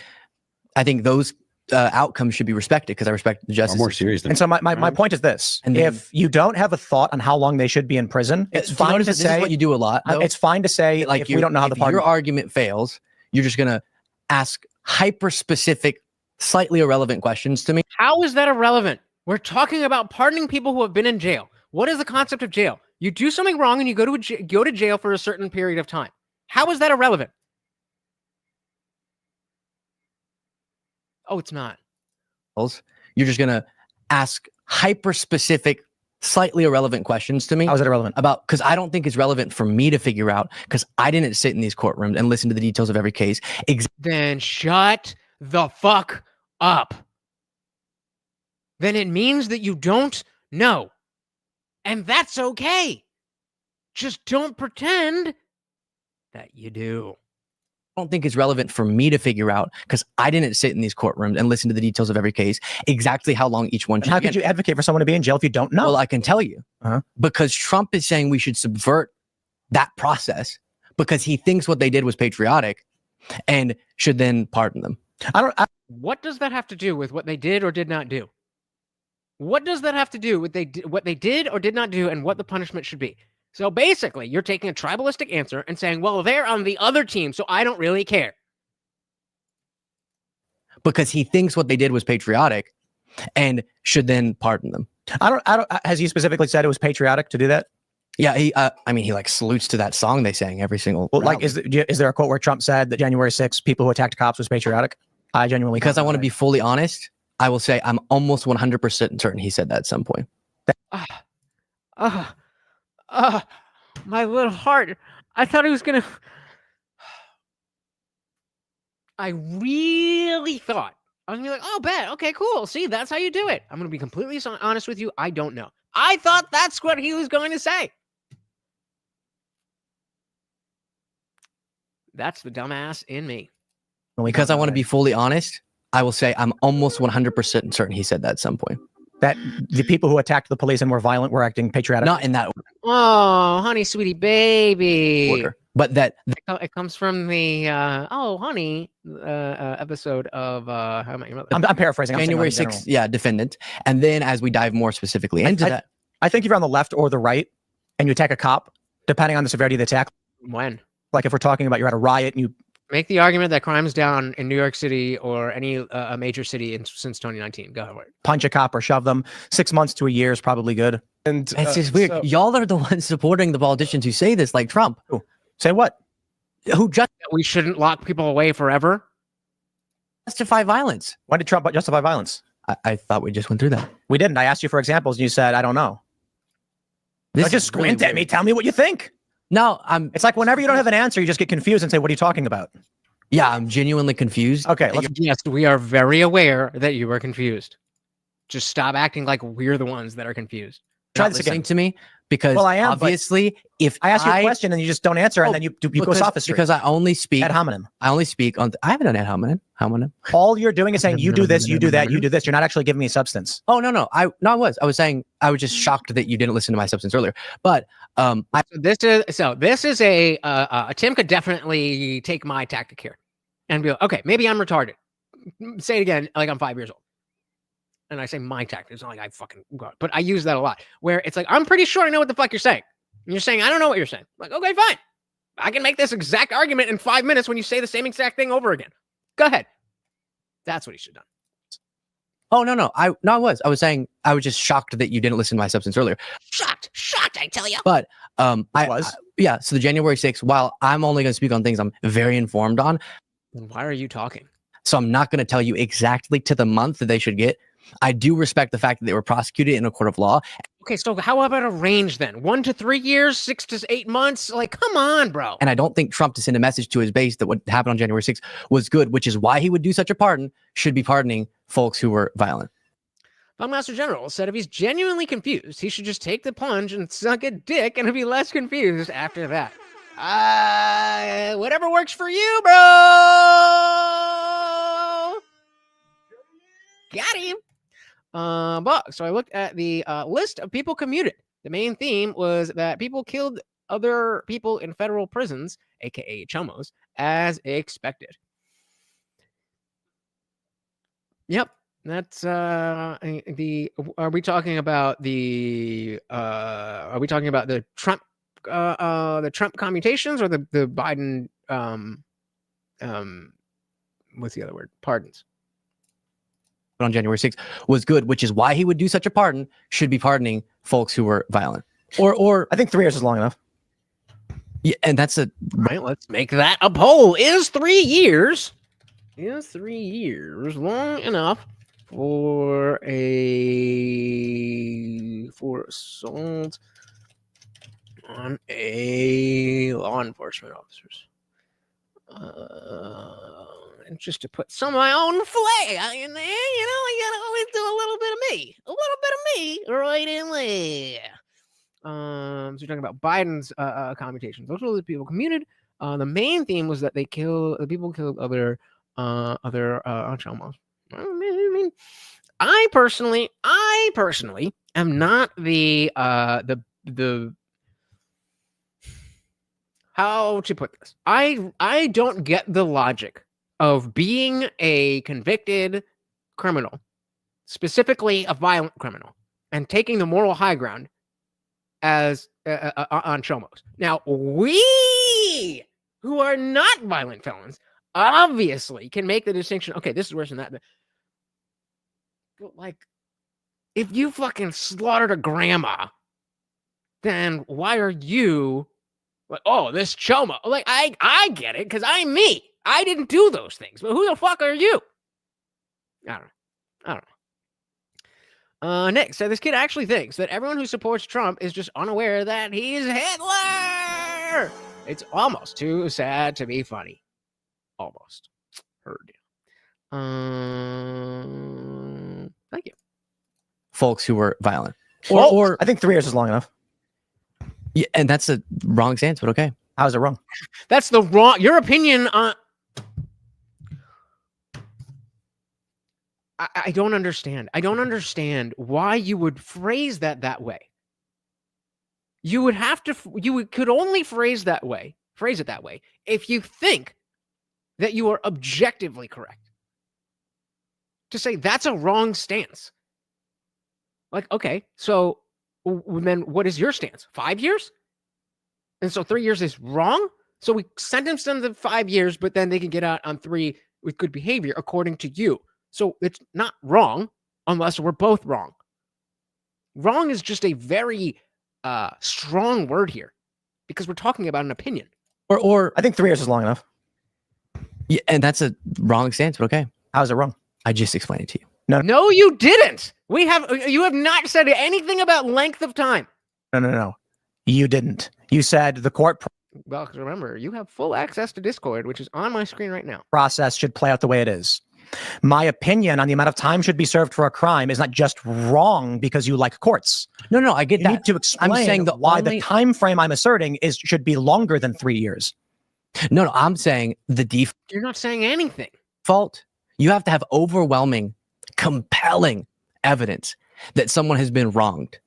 I think those outcomes should be respected because I respect the justice. More serious than and so my point is this: and if you don't have a thought on how long they should be in prison, it's fine to this say is what you do a lot. Though. It's fine to say like if we don't know how the pardon. Your argument fails, you're just gonna ask hyper specific, slightly irrelevant questions to me. How is that irrelevant? We're talking about pardoning people who have been in jail. What is the concept of jail? You do something wrong and you go to jail for a certain period of time. How is that irrelevant? Oh, it's not. You're just gonna ask hyper specific, slightly irrelevant questions to me. How is it irrelevant? Because I don't think it's relevant for me to figure out because I didn't sit in these courtrooms and listen to the details of every case. Then shut the fuck up. Then it means that you don't know. And that's okay. Just don't pretend that you do. I don't think it's relevant for me to figure out because I didn't sit in these courtrooms and listen to the details of every case, exactly how long each one should be. How could you advocate for someone to be in jail if you don't know? Well, I can tell you because Trump is saying we should subvert that process because he thinks what they did was patriotic and should then pardon them. What does that have to do with what they did or did not do? What does that have to do with what they did or did not do and what the punishment should be? So basically, you're taking a tribalistic answer and saying, well, they're on the other team, so I don't really care. Because he thinks what they did was patriotic and should then pardon them. Has he specifically said it was patriotic to do that? Yeah, he like salutes to that song they sang every single. Well, like, is there a quote where Trump said that January 6th, people who attacked cops was patriotic? I genuinely because I want to be fully honest. I will say I'm almost 100% certain he said that at some point. My little heart. I thought he was gonna. I really thought I was gonna be like, oh, bet. Okay, cool. See, that's how you do it. I'm gonna be completely honest with you. I don't know. I thought that's what he was going to say. That's the dumbass in me. Because I want to be fully honest, I will say I'm almost 100% certain he said that at some point. That the people who attacked the police and were violent were acting patriotic. Not in that order. Oh, honey, sweetie, baby. Order. But that it comes from the honey episode of How I Met Your Mother. I'm paraphrasing. January 6th, defendant. And then as we dive more specifically into that, I think if you're on the left or the right and you attack a cop, depending on the severity of the attack. When? Like if we're talking about you're at a riot and you make the argument that crime's down in New York City or any a major city since 2019. Go ahead. Punch a cop or shove them. 6 months to a year is probably good. And it's just weird. Y'all are the ones supporting the politicians who say this, like Trump. Who? Say what? Who just we shouldn't lock people away forever? Justify violence. Why did Trump justify violence? I thought we just went through that. We didn't. I asked you for examples and you said, I don't know. Don't just squint at me. Tell me what you think. No, it's like whenever you don't have an answer, you just get confused and say, what are you talking about? Yeah, I'm genuinely confused. Okay. Yes, we are very aware that you are confused. Just stop acting like we're the ones that are confused. Try this again to me because I am, obviously if I ask you a question and you just don't answer and then you go sophistry. Because I only speak ad hominem. I only speak on I haven't done ad hominem. All you're doing is saying you do this, you do that, you do this. You're not actually giving me substance. Oh no. I was saying I was just shocked that you didn't listen to my substance earlier. But this is a Tim could definitely take my tactic here and be like, okay, maybe I'm retarded. Say it again, like I'm 5 years old. And I say my tactic. It's not like I fucking got, but I use that a lot. Where it's like, I'm pretty sure I know what the fuck you're saying. And you're saying, I don't know what you're saying. I'm like, okay, fine. I can make this exact argument in 5 minutes when you say the same exact thing over again. Go ahead. That's what he should have done. Oh, no. I was saying, I was just shocked that you didn't listen to my substance earlier. Shocked, I tell you. But so the January 6th, while I'm only going to speak on things I'm very informed on. Then why are you talking? So I'm not going to tell you exactly to the month that they should get. I do respect the fact that they were prosecuted in a court of law. Okay, so how about a range then? 1 to 3 years, 6 to 8 months? Like, come on, bro. And I don't think Trump to send a message to his base that what happened on January 6th was good, which is why he would do such a pardon, should be pardoning folks who were violent. Funkmaster General said if he's genuinely confused, he should just take the plunge and suck a dick and be less confused after that. Whatever works for you, bro. Got him. But so I looked at the list of people commuted. The main theme was that people killed other people in federal prisons, aka chomos, as expected. Yep. That's are we talking about the Trump commutations or the Biden what's the other word? Pardons. On January 6th was good, which is why he would do such a pardon, should be pardoning folks who were violent. Or I think 3 years is long enough. Yeah, and that's a right. Let's make that a poll. Is 3 years long enough for assault on a law enforcement officers? And just to put some of my own flair in there, I gotta always do a little bit of me right in there. So you're talking about Biden's commutations. Those were the people commuted. The main theme was that the people killed other chomos. I mean, I personally am not the how to put this. I don't get the logic of being a convicted criminal, specifically a violent criminal, and taking the moral high ground as on chomos. Now, we who are not violent felons obviously can make the distinction. Okay, this is worse than that. But like, if you fucking slaughtered a grandma, then why are you like, oh, this chomo? Like, I get it because I'm me. I didn't do those things, but who the fuck are you? I don't know. Nick said this kid actually thinks that everyone who supports Trump is just unaware that he's Hitler. It's almost too sad to be funny. Almost. Heard you. Thank you. Folks who were violent. Or I think 3 years is long enough. Yeah, and that's a wrong stance, but okay. How is it wrong? That's the wrong. Your opinion on. I don't understand. I don't understand why you would phrase that way. You would have to. Could only phrase it that way if you think that you are objectively correct. To say that's a wrong stance. Like, okay, so then what is your stance? 5 years? And so 3 years is wrong? So we sentence them to 5 years, but then they can get out on 3 with good behavior, according to you. So it's not wrong unless we're both wrong. Wrong is just a very strong word here because we're talking about an opinion. Or I think 3 years is long enough. Yeah, and that's a wrong stance, but okay. How is it wrong? I just explained it to you. No, you didn't. You have not said anything about length of time. No. You didn't. You said the court well, because remember, you have full access to Discord, which is on my screen right now. Process should play out the way it is. My opinion on the amount of time should be served for a crime is not just wrong because you like courts. No, I get you that. You need to explain I'm saying why the time frame I'm asserting should be longer than 3 years. No, I'm saying the default. You're not saying anything. You have to have overwhelming, compelling evidence that someone has been wronged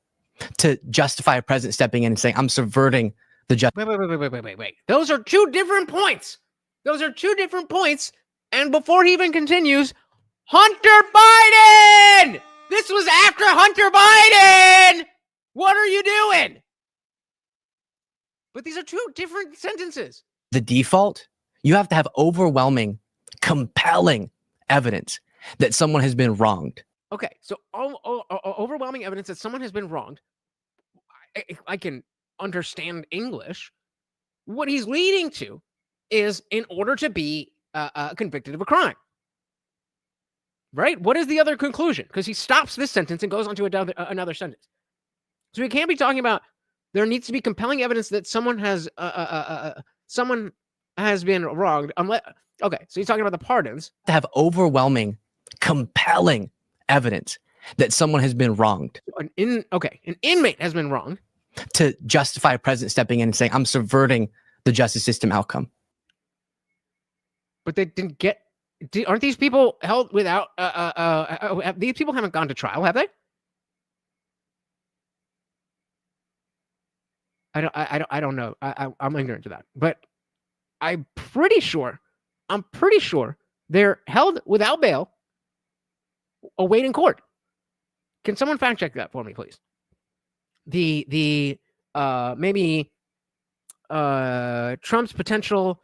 to justify a president stepping in and saying, I'm subverting the justice. Wait. Those are two different points. And before he even continues, Hunter Biden! This was after Hunter Biden! What are you doing? But these are two different sentences. The default, you have to have overwhelming, compelling evidence that someone has been wronged. Okay, so overwhelming evidence that someone has been wronged. I can understand English. What he's leading to is in order to be convicted of a crime. Right? What is the other conclusion? Because he stops this sentence and goes on to another sentence. So he can't be talking about there needs to be compelling evidence that someone has been wronged. Okay, so he's talking about the pardons. To have overwhelming, compelling evidence that someone has been wronged. An inmate has been wronged. To justify a president stepping in and saying, I'm subverting the justice system outcome. But they didn't get. Aren't these people held without? These people haven't gone to trial, have they? I don't know. I'm ignorant to that. But I'm pretty sure they're held without bail, awaiting court. Can someone fact check that for me, please? Maybe Trump's potential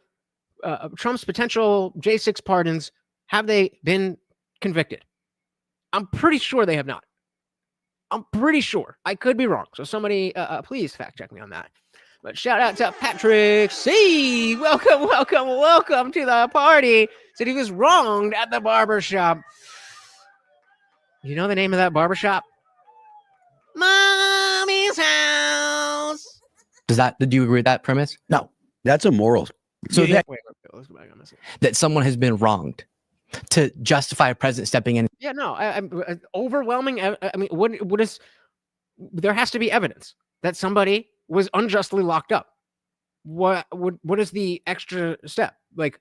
J6 pardons, have they been convicted? I'm pretty sure they have not. I'm pretty sure. I could be wrong. So somebody please fact check me on that. But shout out to Patrick C. Welcome to the party. Said he was wronged at the barbershop. You know the name of that barbershop? Mommy's house. Do you agree with that premise? No. That's immoral. So Wait, let's go back on this. that someone has been wronged to justify a president stepping in. Yeah, no, I'm overwhelming. I mean, what is? There has to be evidence that somebody was unjustly locked up. What is the extra step? Like,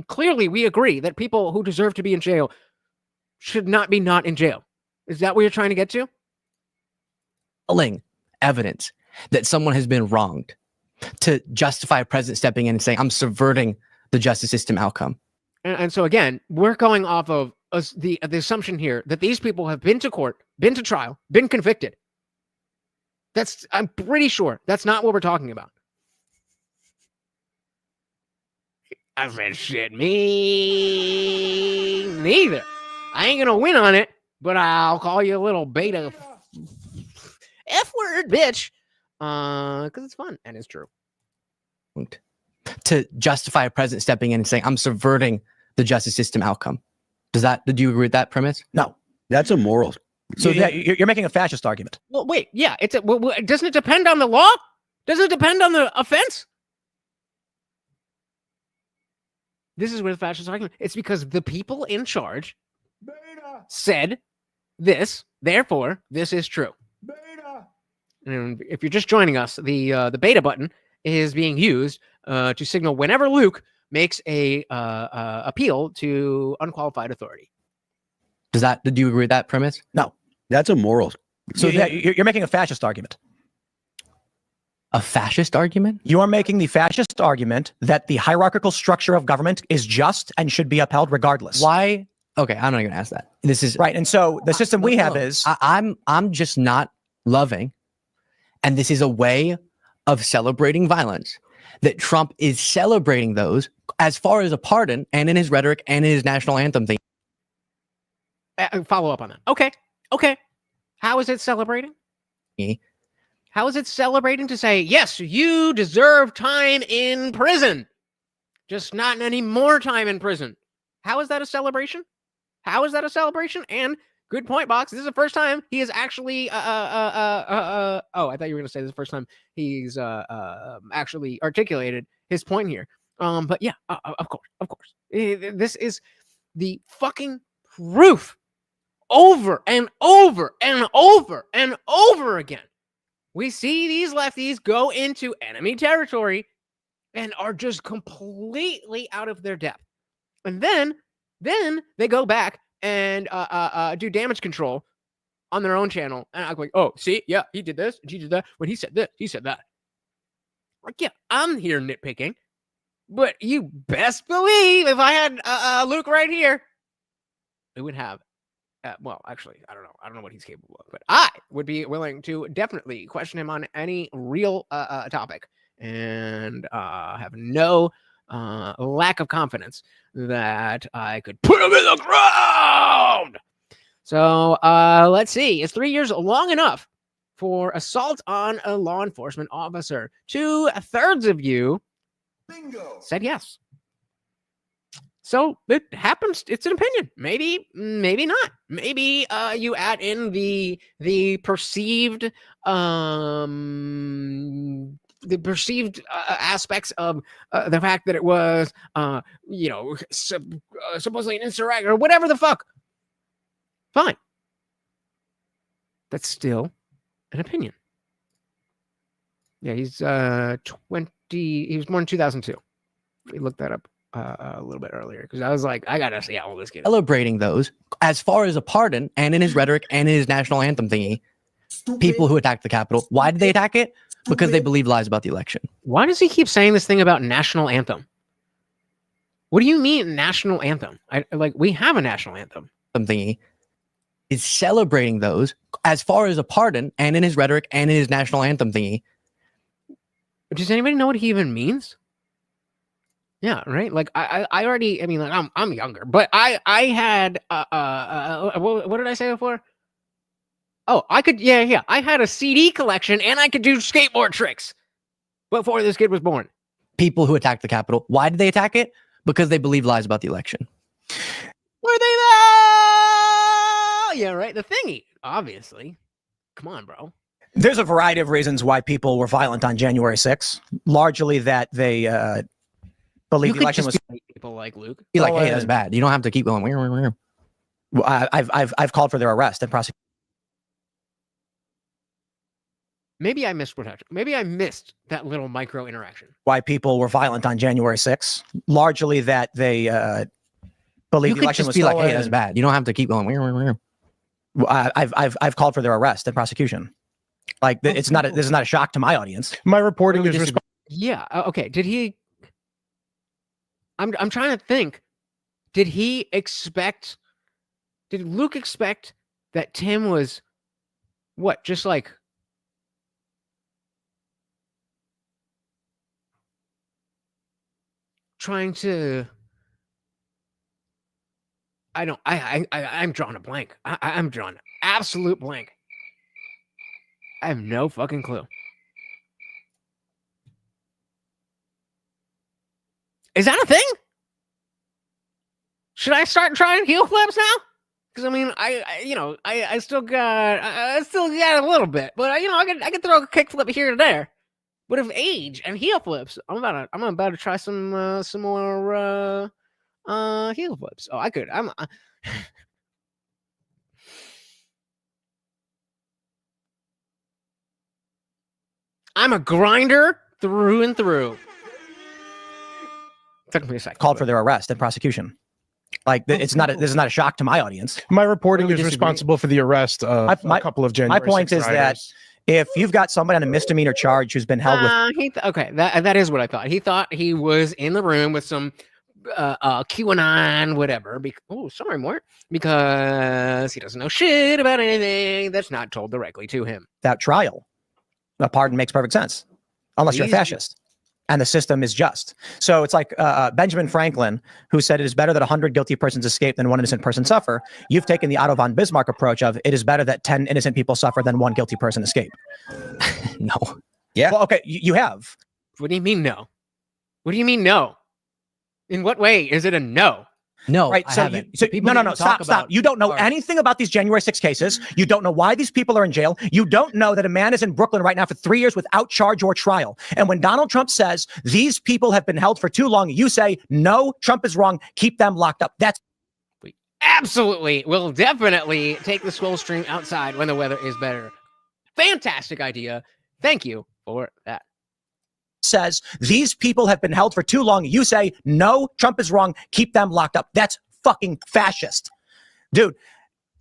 clearly, we agree that people who deserve to be in jail should not be not in jail. Is that what you're trying to get to? Evidence that someone has been wronged to justify a president stepping in and saying, I'm subverting the justice system outcome. And so again, we're going off of the assumption here that these people have been to court, been to trial, been convicted. I'm pretty sure that's not what we're talking about. I said, shit, me neither. I ain't gonna win on it, but I'll call you a little beta F-word, bitch. Because it's fun and it's true. To justify a president stepping in and saying, I'm subverting the justice system outcome. Do you agree with that premise? No. That's immoral. So you're making a fascist argument. Well, wait, yeah. Doesn't it depend on the law? Doesn't it depend on the offense? This is where the fascist argument. It's because the people in charge said this, therefore this is true. And if you're just joining us, the beta button is being used to signal whenever Luke makes a appeal to unqualified authority. Do you agree with that premise? No. That's immoral. So you're making a fascist argument. A fascist argument? You are making the fascist argument that the hierarchical structure of government is just and should be upheld regardless. Why? Okay, I'm not going to ask that. This is right. And so the system we have is I'm just not loving. And this is a way of celebrating violence, that Trump is celebrating those as far as a pardon and in his rhetoric and in his national anthem thing. Follow up on that. Okay. How is it celebrating? How is it celebrating to say, yes, you deserve time in prison, just not any more time in prison? How is that a celebration? How is that a celebration? And good point, Box. This is the first time he is actually oh, I thought you were going to say this is the first time he's actually articulated his point here. But yeah, of course. This is the fucking proof over and over and over and over again. We see these lefties go into enemy territory and are just completely out of their depth. And then they go back and do damage control on their own channel. And I'm like, oh, see, yeah, he did this, and she did that. When he said this, he said that. Like, yeah, I'm here nitpicking, but you best believe if I had Luke right here, we would have, well, actually, I don't know what he's capable of, but I would be willing to definitely question him on any real topic, and have no lack of confidence that I could put him in the ground. So let's see. Is 3 years long enough for assault on a law enforcement officer? 2/3 of you said yes. So it happens. It's an opinion. Maybe not. Maybe you add in the perceived aspects of the fact that it was supposedly an insurrection or whatever the fuck. Fine. That's still an opinion. Yeah, he's 20. He was born in 2002. We looked that up a little bit earlier because I was like, I gotta see how old this kid is. Celebrating those as far as a pardon and in his rhetoric and in his national anthem thingy. People who attacked the Capitol. Why did they attack it? Because they believe lies about the election. Why does he keep saying this thing about national anthem? What do you mean national anthem? We have a national anthem. Thingy is celebrating those as far as a pardon and in his rhetoric and in his national anthem thingy. Does anybody know what he even means? Yeah, right. Like I already. I mean, like I'm younger, but I had what did I say before? Oh, I could. Yeah. I had a CD collection and I could do skateboard tricks before this kid was born. People who attacked the Capitol. Why did they attack it? Because they believe lies about the election. Were they there? Yeah, right. The thingy, obviously. Come on, bro. There's a variety of reasons why people were violent on January 6th. Largely that they believe the election was. People like Luke. Be like, hey, that's bad. You don't have to keep going. Well, I've called for their arrest and prosecution. Maybe I missed what happened. Maybe I missed that little micro interaction. Why people were violent on January 6th. Largely that they believe the election was stolen. Like, hey, that's bad. You don't have to keep going. Well, I've called for their arrest and prosecution. Like this is not a shock to my audience. My reporting is responsible. Yeah. Okay. Did he? I'm trying to think. Did he expect? Did Luke expect that Tim was what? Just like trying to. I'm drawing a blank. I'm drawing an absolute blank. I have no fucking clue. Is that a thing? Should I start trying heel flips now? Because I mean, I still got a little bit, but I can throw a kick flip here and there. But of age and heel flips, I'm about to try some more heel flips. Oh, I could. I'm a grinder through and through. Took me a second. Called for their arrest and prosecution. Like this is not a shock to my audience. My reporting is responsible for the arrest of a couple of January 6th My point is that if you've got somebody on a misdemeanor charge who's been held with... okay, that is what I thought. He thought he was in the room with some QAnon, whatever. Sorry, Mort. Because he doesn't know shit about anything that's not told directly to him. That trial. A pardon makes perfect sense. Unless you're a fascist. And the system is just. So it's like Benjamin Franklin, who said it is better that 100 guilty persons escape than one innocent person suffer. You've taken the Otto von Bismarck approach of it is better that 10 innocent people suffer than one guilty person escape. No. Yeah. Well, okay, you have. What do you mean no? What do you mean no? In what way is it a no? No, right. So, no. Stop. You don't know anything about these January 6 cases. You don't know why these people are in jail. You don't know that a man is in Brooklyn right now for 3 years without charge or trial. And when Donald Trump says these people have been held for too long, you say, no, Trump is wrong. Keep them locked up. That's we absolutely will definitely take the scroll stream outside when the weather is better. Fantastic idea. Thank you for that. Says these people have been held for too long. You say, no, Trump is wrong. Keep them locked up. That's fucking fascist. Dude,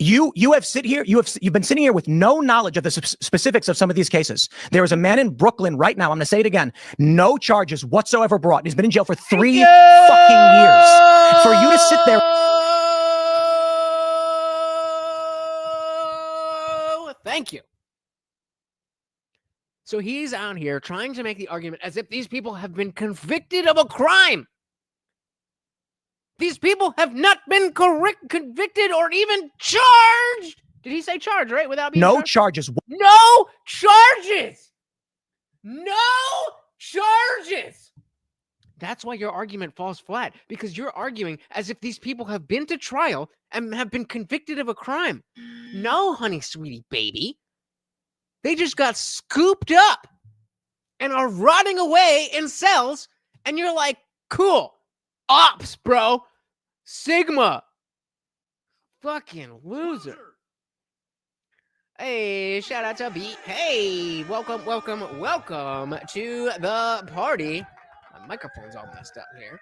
you've been sitting here with no knowledge of the specifics of some of these cases. There is a man in Brooklyn right now. I'm going to say it again. No charges whatsoever brought. He's been in jail for 3 fucking years. For you to sit there. Thank you. So he's out here trying to make the argument as if these people have been convicted of a crime. These people have not been convicted or even charged. Did he say charged, right? Without being charges. No charges. No charges. That's why your argument falls flat, because you're arguing as if these people have been to trial and have been convicted of a crime. No, honey, sweetie, baby. They just got scooped up and are rotting away in cells. And you're like, cool. Ops, bro. Sigma. Fucking loser. Hey, shout out to B. Hey, welcome to the party. My microphone's all messed up here.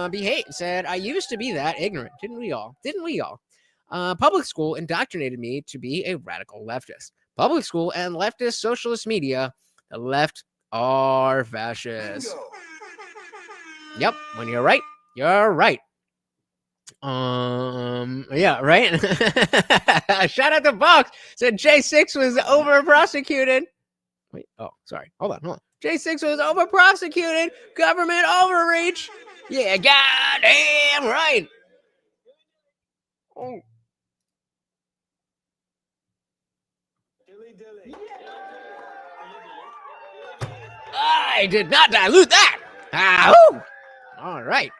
Behave said, I used to be that ignorant. Didn't we all? Public school indoctrinated me to be a radical leftist. Public school and leftist socialist media, the left are fascists. Yep, when you're right, you're right. Yeah, right. Shout out to Box. Said J6 was over prosecuted. Wait, oh, sorry. Hold on. J6 was over prosecuted. Government overreach. Yeah, goddamn right. Oh. I did not dilute that. All right.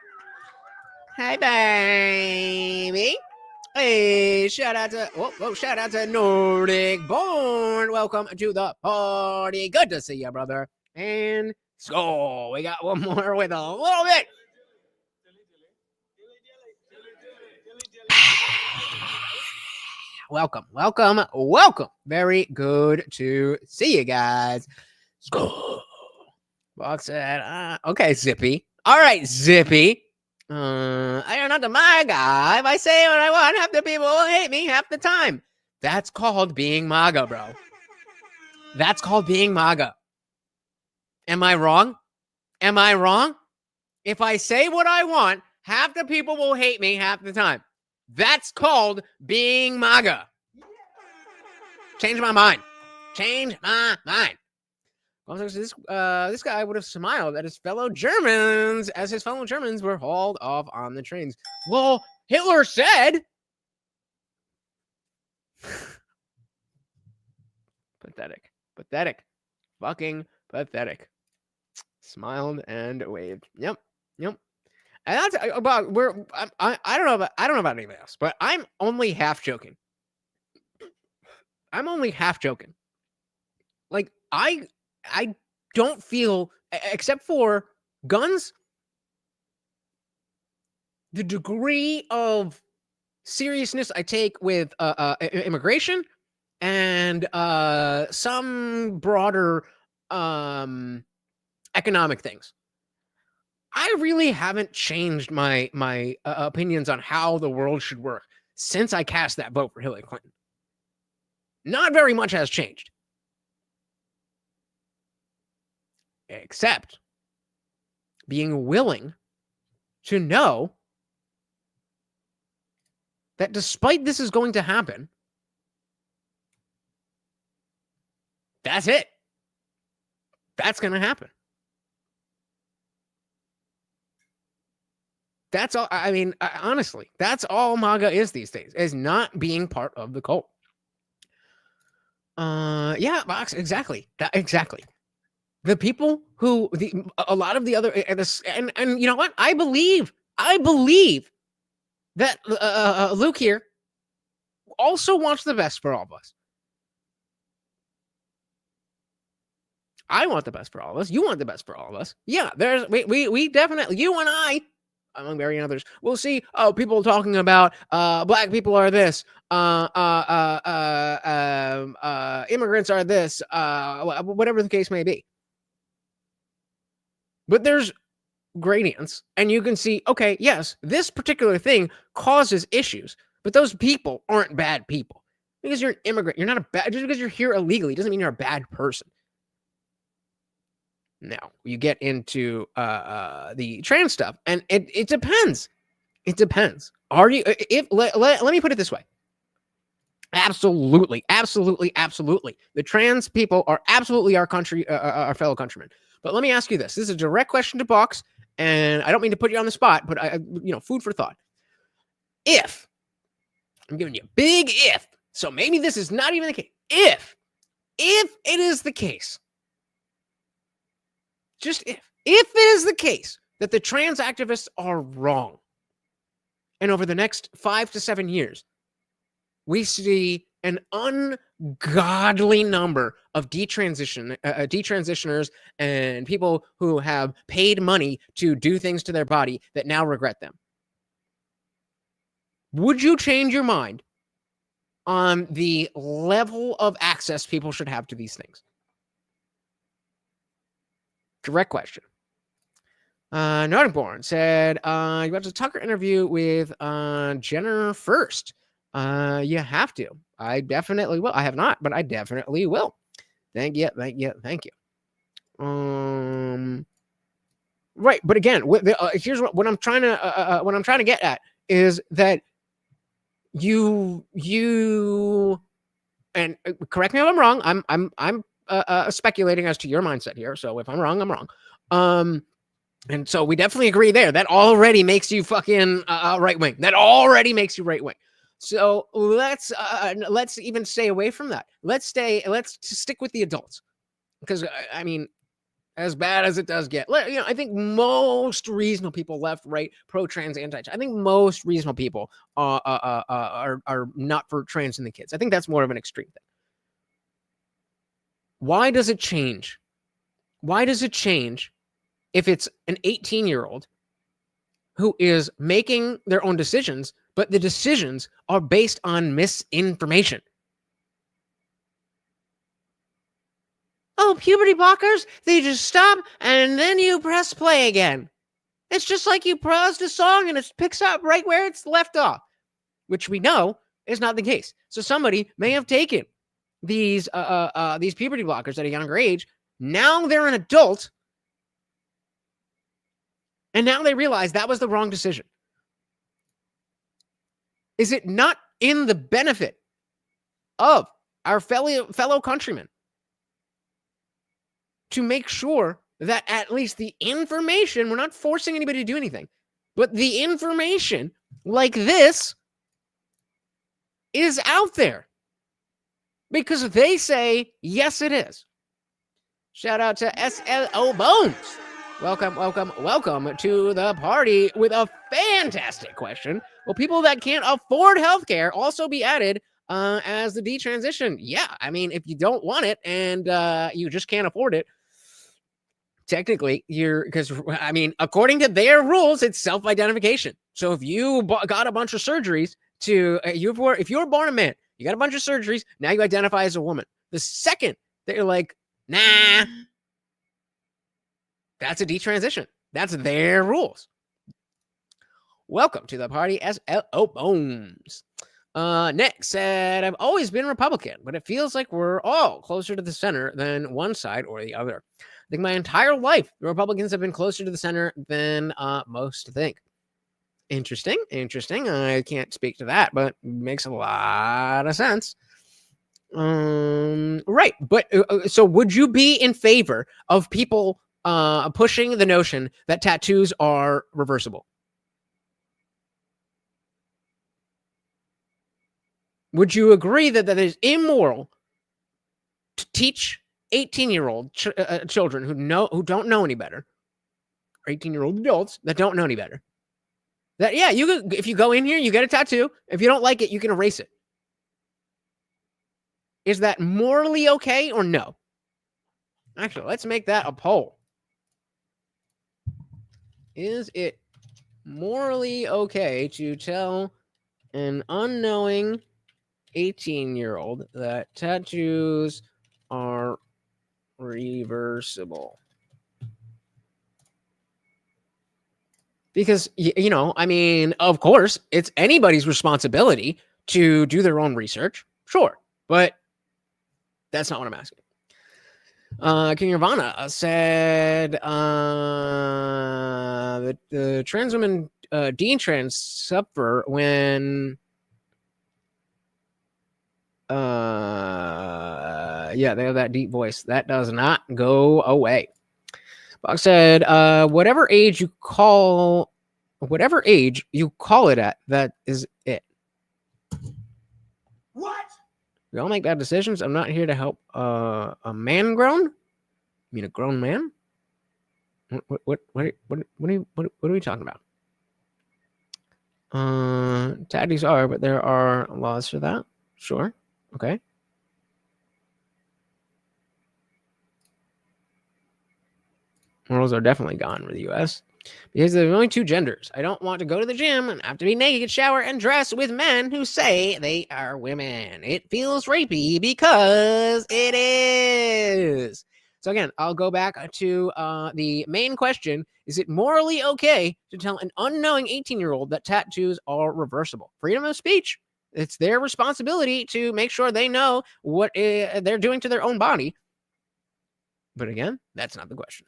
Hi, baby. Hey, shout out to Nordic Born. Welcome to the party. Good to see you, brother. And so we got one more with a little bit. Welcome. Very good to see you guys. Box said, okay, Zippy. All right, Zippy. I am not the MAGA. If I say what I want, half the people will hate me half the time. That's called being MAGA, bro. That's called being MAGA. Am I wrong? If I say what I want, half the people will hate me half the time. That's called being MAGA. Change my mind. This guy would have smiled at his fellow Germans as his fellow Germans were hauled off on the trains. Well, Hitler said. Pathetic. Fucking pathetic. Smiled and waved. Yep. And that's about I don't know about anything else, but I'm only half joking. Like I don't feel, except for guns, the degree of seriousness I take with immigration and some broader economic things. I really haven't changed my opinions on how the world should work since I cast that vote for Hillary Clinton. Not very much has changed. Except being willing to know that despite this is going to happen, that's it. That's going to happen. That's all. I mean, honestly, that's all MAGA is these days, is not being part of the cult. Yeah, Box, exactly. Exactly. The people who a lot of the other and you know what? I believe that Luke here also wants the best for all of us. I want the best for all of us. You want the best for all of us. Yeah, we definitely, you and I, among varying others, we'll see. Oh, people talking about black people are this, immigrants are this, whatever the case may be. But there's gradients, and you can see, okay, yes, this particular thing causes issues, but those people aren't bad people. Because you're an immigrant, you're not a bad, just because you're here illegally doesn't mean you're a bad person. Now, you get into the trans stuff, and it depends. It depends. Are you, let me put it this way. Absolutely. The trans people are absolutely our fellow countrymen. But let me ask you this. This is a direct question to Box, and I don't mean to put you on the spot, but food for thought. If, I'm giving you a big if, so maybe this is not even the case. If it is the case, just if it is the case that the trans activists are wrong, and over the next 5 to 7 years, we see an ungodly number of detransitioners and people who have paid money to do things to their body that now regret them. Would you change your mind on the level of access people should have to these things? Direct question. Nottingborn said, you went to Tucker interview with Jenner first. You have to. I definitely will. I have not, but I definitely will. Thank you. Right, but again, here's what I'm trying to get at is that you and correct me if I'm wrong. I'm speculating as to your mindset here. So if I'm wrong, I'm wrong. And so we definitely agree there. That already makes you fucking right wing. That already makes you right wing. So let's even stay away from that. Let's stick with the adults, because I mean, as bad as it does get, I think most reasonable people, left, right, pro-trans, anti, I think most reasonable people are not for trans in the kids. I think that's more of an extreme thing. Why does it change? Why does it change if it's an 18-year-old who is making their own decisions, but the decisions are based on misinformation? Oh, puberty blockers, they just stop and then you press play again. It's just like you paused a song and it picks up right where it's left off, which we know is not the case. So somebody may have taken these puberty blockers at a younger age. Now they're an adult, and now they realize that was the wrong decision. Is it not in the benefit of our fellow countrymen to make sure that at least the information, we're not forcing anybody to do anything, but the information like this is out there? Because they say, yes, it is. Shout out to SLO Bones. Welcome to the party with a fantastic question. Will people that can't afford healthcare also be added as the detransition? Yeah, I mean, if you don't want it and you just can't afford it, technically, according to their rules, it's self-identification. So if you got a bunch of surgeries if you were born a man, you got a bunch of surgeries, now you identify as a woman. The second that you're like, nah, that's a detransition. That's their rules. Welcome to the party, SLO Bones. Nick said, I've always been Republican, but it feels like we're all closer to the center than one side or the other. I think my entire life, the Republicans have been closer to the center than most think. Interesting. I can't speak to that, but makes a lot of sense. Right. But so would you be in favor of people pushing the notion that tattoos are reversible? Would you agree that it is immoral to teach 18-year-old children who don't know any better, or 18-year-old adults that don't know any better, that if you go in here, you get a tattoo. If you don't like it, you can erase it. Is that morally okay or no? Actually, let's make that a poll. Is it morally okay to tell an unknowing 18-year-old that tattoos are reversible? Because, of course, it's anybody's responsibility to do their own research. Sure. But that's not what I'm asking. King Nirvana said that the trans women detrans suffer when they have that deep voice. That does not go away. Box said, whatever age you call it at, that is it. What? We all make bad decisions. I'm not here to help a man grown. You mean a grown man? What are we talking about? Tattoos are, but there are laws for that. Sure. Okay. Morals are definitely gone for the U.S. Because there's only two genders. I don't want to go to the gym and have to be naked, shower, and dress with men who say they are women. It feels rapey because it is. So again, I'll go back to the main question. Is it morally okay to tell an unknowing 18-year-old that tattoos are reversible? Freedom of speech. It's their responsibility to make sure they know what they're doing to their own body. But again, that's not the question.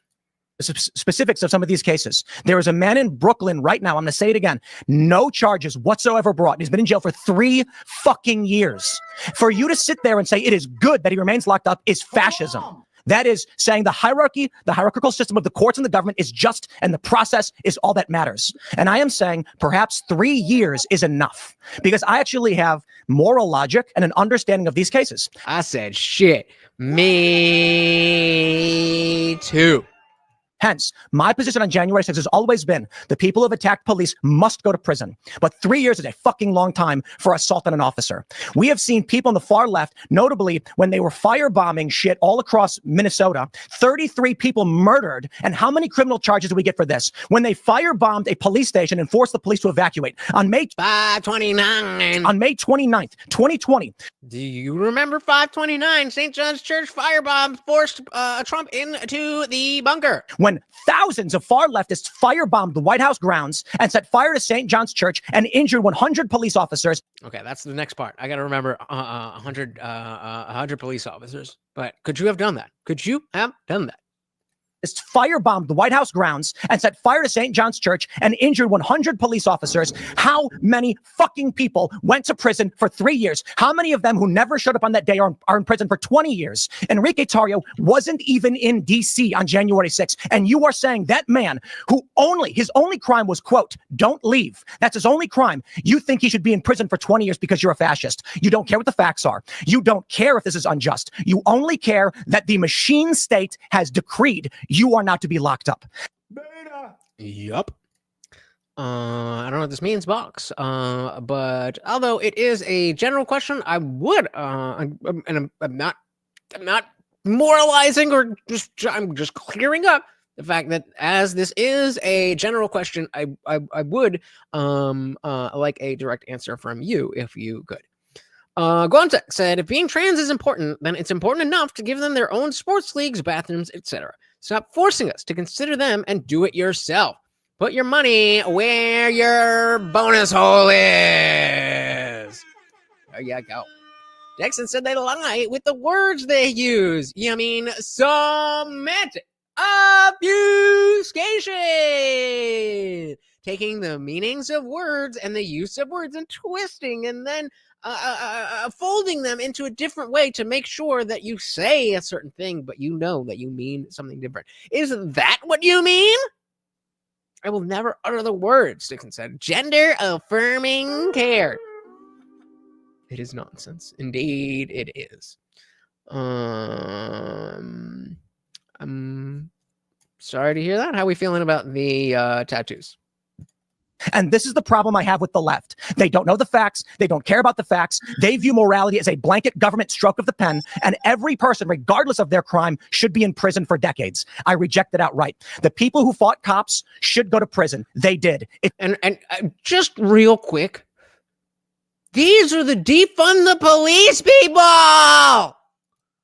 Specifics of some of these cases. There is a man in Brooklyn right now. I'm going to say it again. No charges whatsoever brought. He's been in jail for 3 fucking years. For you to sit there and say it is good that he remains locked up is fascism. That is saying the hierarchical system of the courts and the government is just, and the process is all that matters. And I am saying perhaps 3 years is enough because I actually have moral logic and an understanding of these cases. I said, shit, me too. Hence, my position on January 6th has always been the people who have attacked police must go to prison. But 3 years is a fucking long time for assault on an officer. We have seen people on the far left, notably when they were firebombing shit all across Minnesota, 33 people murdered. And how many criminal charges do we get for this? When they firebombed a police station and forced the police to evacuate on May 5/29. On May 29th, 2020. Do you remember 5/29? St. John's Church firebomb forced Trump into the bunker. When thousands of far leftists firebombed the White House grounds and set fire to St. John's Church and injured 100 police officers. Okay, that's the next part. I got to remember 100 police officers. But could you have done that? Could you have done that? Firebombed the White House grounds and set fire to St. John's Church and injured 100 police officers. How many fucking people went to prison for 3 years? How many of them who never showed up on that day are in prison for 20 years? Enrique Tarrio wasn't even in D.C. on January 6th. And you are saying that man who his only crime was, quote, don't leave. That's his only crime. You think he should be in prison for 20 years because you're a fascist. You don't care what the facts are. You don't care if this is unjust. You only care that the machine state has decreed you are not to be locked up. Yup. I don't know what this means, Box. But although it is a general question, I would, and I'm not moralizing or I'm just clearing up the fact that as this is a general question, I would like a direct answer from you if you could. Guantek said, if being trans is important, then it's important enough to give them their own sports leagues, bathrooms, etc. Stop forcing us to consider them and do it yourself. Put your money where your bonus hole is. There you go. Jackson said they lie with the words they use. You mean semantic obfuscation. Taking the meanings of words and the use of words and twisting and then folding them into a different way to make sure that you say a certain thing, but you know that you mean something different. Is that what you mean? I will never utter the words to consent. Gender affirming care. It is nonsense. Indeed, it is. I'm sorry to hear that. How are we feeling about the tattoos? And this is the problem I have with the left. They don't know the facts. They don't care about the facts. They view morality as a blanket government stroke of the pen. And every person, regardless of their crime, should be in prison for decades. I reject it outright. The people who fought cops should go to prison. They did. And just real quick, these are the defund the police people!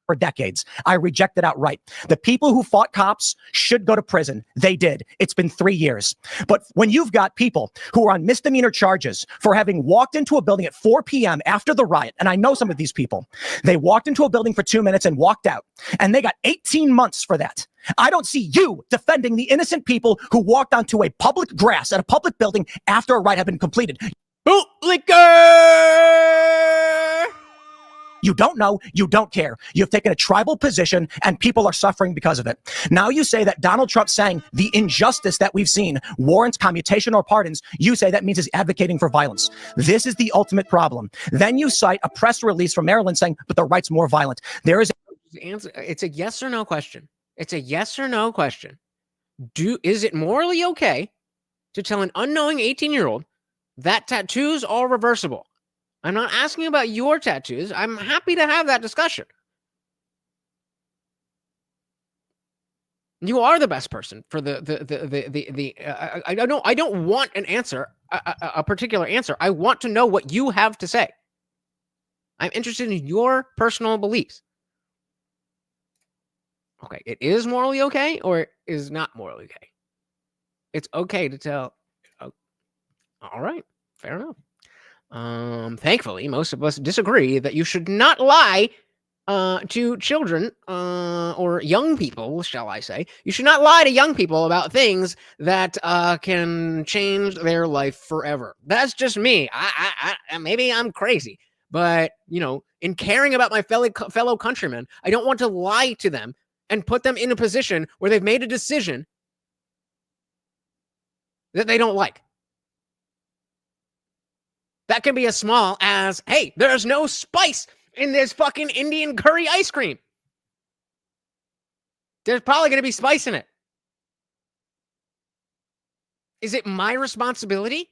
For decades. I reject it outright. The people who fought cops should go to prison. They did. It's been 3 years. But when you've got people who are on misdemeanor charges for having walked into a building at 4 p.m. after the riot, and I know some of these people, they walked into a building for 2 minutes and walked out, and they got 18 months for that. I don't see you defending the innocent people who walked onto a public grass at a public building after a riot had been completed. Bootlicker! You don't know, you don't care. You've taken a tribal position and people are suffering because of it. Now you say that Donald Trump saying the injustice that we've seen warrants commutation or pardons. You say that means he's advocating for violence. This is the ultimate problem. Then you cite a press release from Maryland saying, but the right's more violent. There is it's a yes or no question. It's a yes or no question. Is it morally okay to tell an unknowing 18-year-old that tattoos are reversible? I'm not asking about your tattoos. I'm happy to have that discussion. You are the best person for I don't want an answer, a particular answer. I want to know what you have to say. I'm interested in your personal beliefs. Okay, it is morally okay or it is not morally okay? It's okay to tell. Oh, all right, fair enough. Thankfully, most of us disagree that you should not lie to children or young people, shall I say. You should not lie to young people about things that can change their life forever. That's just me. I maybe I'm crazy, but in caring about my fellow countrymen, I don't want to lie to them and put them in a position where they've made a decision that they don't like. That can be as small as, hey, there's no spice in this fucking Indian curry ice cream. There's probably going to be spice in it. Is it my responsibility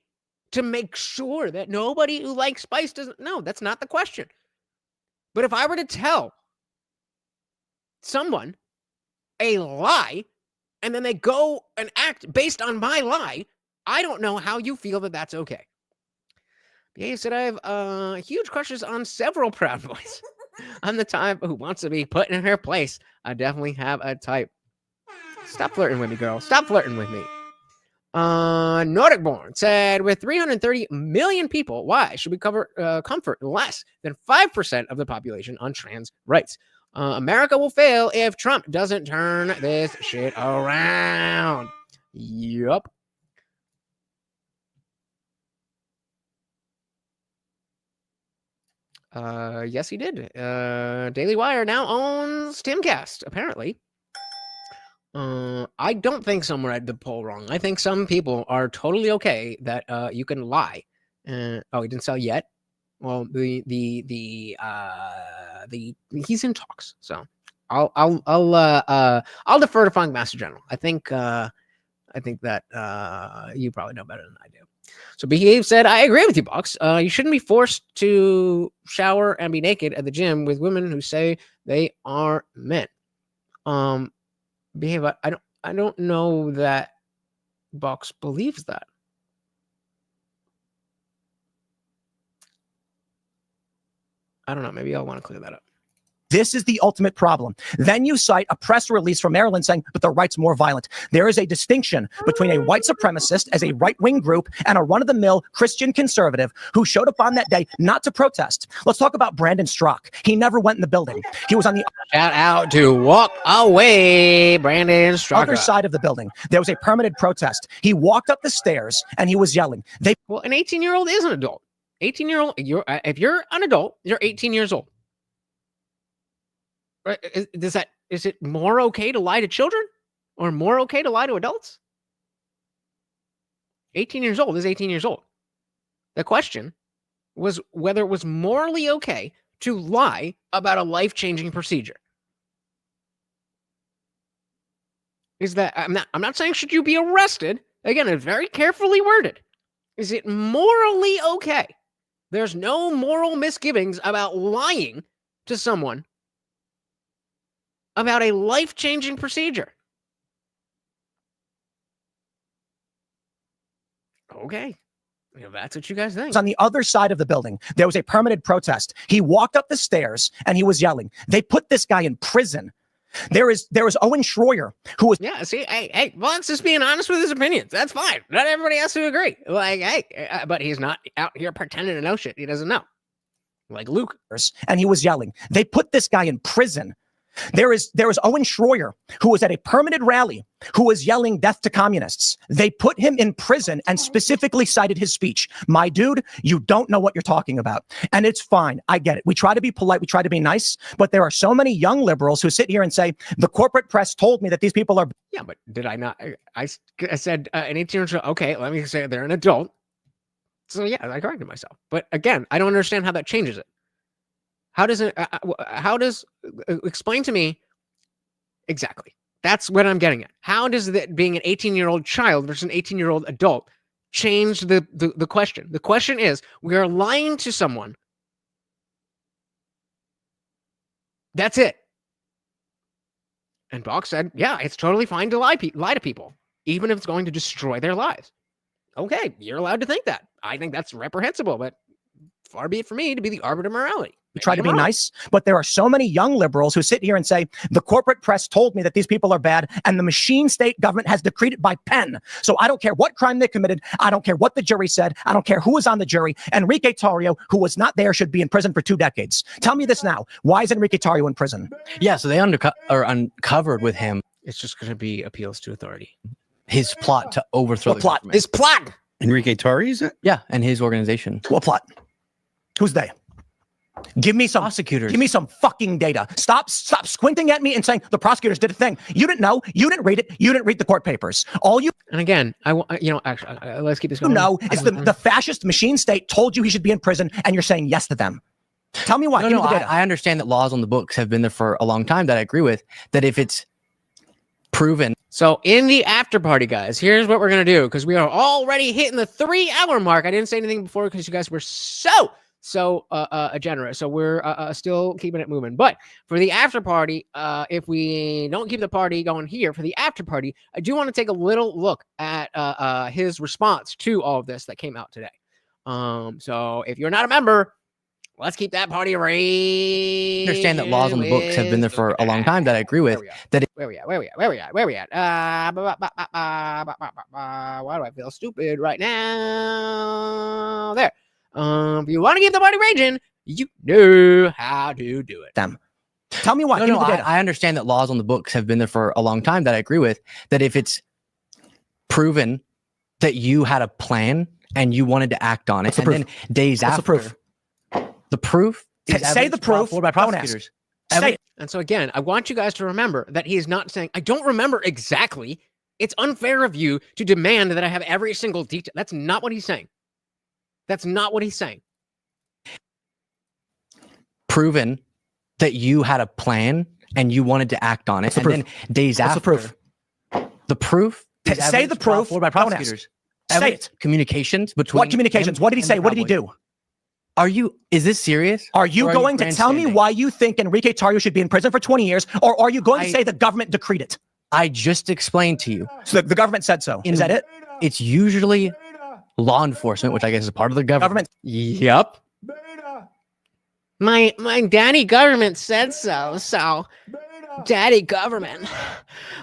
to make sure that nobody who likes spice doesn't? No, that's not the question. But if I were to tell someone a lie and then they go and act based on my lie, I don't know how you feel that that's okay. Yeah, said I have huge crushes on several Proud Boys. I'm the type who wants to be put in her place. I definitely have a type. Stop flirting with me, girl. Stop flirting with me. Nordic Born said, with 330 million people, why should we comfort less than 5% of the population on trans rights? America will fail if Trump doesn't turn this shit around. Yup. Yes, he did. Daily Wire now owns Timcast, apparently. I don't think some read the poll wrong. I think some people are totally okay that you can lie. Oh, he didn't sell yet. Well, the he's in talks, so I'll defer to Funk Master General. I think that you probably know better than I do. So Behave said, I agree with you, Box. You shouldn't be forced to shower and be naked at the gym with women who say they are men. Behave, I don't know that Box believes that. I don't know. Maybe I'll want to clear that up. This is the ultimate problem. Then you cite a press release from Maryland saying, but the right's more violent. There is a distinction between a white supremacist as a right-wing group and a run-of-the-mill Christian conservative who showed up on that day not to protest. Let's talk about Brandon Strzok. He never went in the building. He was on the shout out to Walk Away, Brandon Strzok. Other side of the building. There was a permitted protest. He walked up the stairs and he was yelling. Well, an 18-year-old is an adult. 18-year-old, if you're an adult, you're 18 years old. Is it more okay to lie to children or more okay to lie to adults? 18 years old is 18 years old. The question was whether it was morally okay to lie about a life-changing procedure. Is that I'm not saying should you be arrested? Again, it's very carefully worded. Is it morally okay? There's no moral misgivings about lying to someone about a life-changing procedure. Okay. If that's what you guys think. On the other side of the building, there was a permitted protest. He walked up the stairs and he was yelling. They put this guy in prison. There was Owen Schroyer, who was... Yeah, see, hey, Blunt's just being honest with his opinions. That's fine. Not everybody has to agree. Like, hey, but he's not out here pretending to know shit he doesn't know. Like Luke. And he was yelling. They put this guy in prison. There was Owen Schroyer, who was at a permitted rally, who was yelling death to communists. They put him in prison and specifically cited his speech. My dude, you don't know what you're talking about. And it's fine. I get it. We try to be polite. We try to be nice. But there are so many young liberals who sit here and say, the corporate press told me that these people are... Yeah, but did I not? I said an 18-year-old, okay, let me say they're an adult. So yeah, I corrected myself. But again, I don't understand how that changes it. How does explain to me exactly? That's what I'm getting at. How does that being an 18-year-old child versus an 18-year-old adult change the question? The question is, we are lying to someone. That's it. And Box said, yeah, it's totally fine to lie to people, even if it's going to destroy their lives. Okay, you're allowed to think that. I think that's reprehensible, but far be it for me to be the arbiter of morality. We try to be nice, but there are so many young liberals who sit here and say, the corporate press told me that these people are bad, and the machine state government has decreed it by pen. So I don't care what crime they committed. I don't care what the jury said. I don't care who was on the jury. Enrique Tarrio, who was not there, should be in prison for 2 decades. Tell me this now. Why is Enrique Tarrio in prison? Yeah, so they uncovered with him. It's just going to be appeals to authority. His plot to overthrow the plot? government. His plot! Enrique Tarrio, is it? Yeah, and his organization. What plot? Who's they? Give me some prosecutors. Give me some fucking data. Stop squinting at me and saying the prosecutors did a thing. You didn't know. You didn't read it. You didn't read the court papers. All you and again, actually, let's keep this going. No, it's the fascist machine state told you he should be in prison, and you're saying yes to them. Tell me why. No, I understand that laws on the books have been there for a long time. That I agree with. That if it's proven. So in the after party, guys, here's what we're gonna do because we are already hitting the 3-hour mark. I didn't say anything before because you guys were so generous. So we're still keeping it moving. But for the after party, if we don't keep the party going here for the after party, I do want to take a little look at his response to all of this that came out today. So if you're not a member, let's keep that party raging. I understand that laws on the books have been there for a long time. That I agree with. Where we at? Why do I feel stupid right now? There. If you want to keep the party raging, you know how to do it. Tell me why. I understand that laws on the books have been there for a long time. That I agree with. That if it's proven that you had a plan and you wanted to act on it, and then days after, the proof. Say the proof. By prosecutors. Say it. And so again, I want you guys to remember that he is not saying, I don't remember exactly. It's unfair of you to demand that I have every single detail. That's not what he's saying. That's not what he's saying. Proven that you had a plan and you wanted to act on it, and then days after, the proof. Say the proof. By prosecutors. Say it. Communications between. What communications? What did he say? What did he do? Is this serious? Are you going to tell me why you think Enrique Tarrio should be in prison for 20 years, or are you going to say the government decreed it? I just explained to you. So the government said so. Is that it? It's usually law enforcement, which I guess is part of the government. Yep. My daddy government said so. So, daddy government.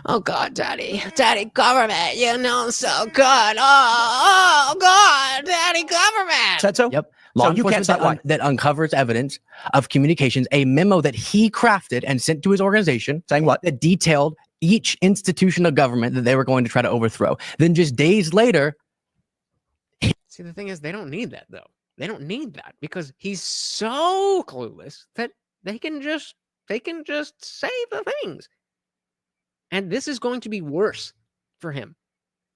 Oh God, daddy government. You know so good. Oh God, daddy government. Said so. Yep. Law enforcement that uncovers evidence of communications, a memo that he crafted and sent to his organization, saying what? That detailed each institution of government that they were going to try to overthrow. Then just days later. See, the thing is, they don't need that though. They don't need that because he's so clueless that they can just say the things. And this is going to be worse for him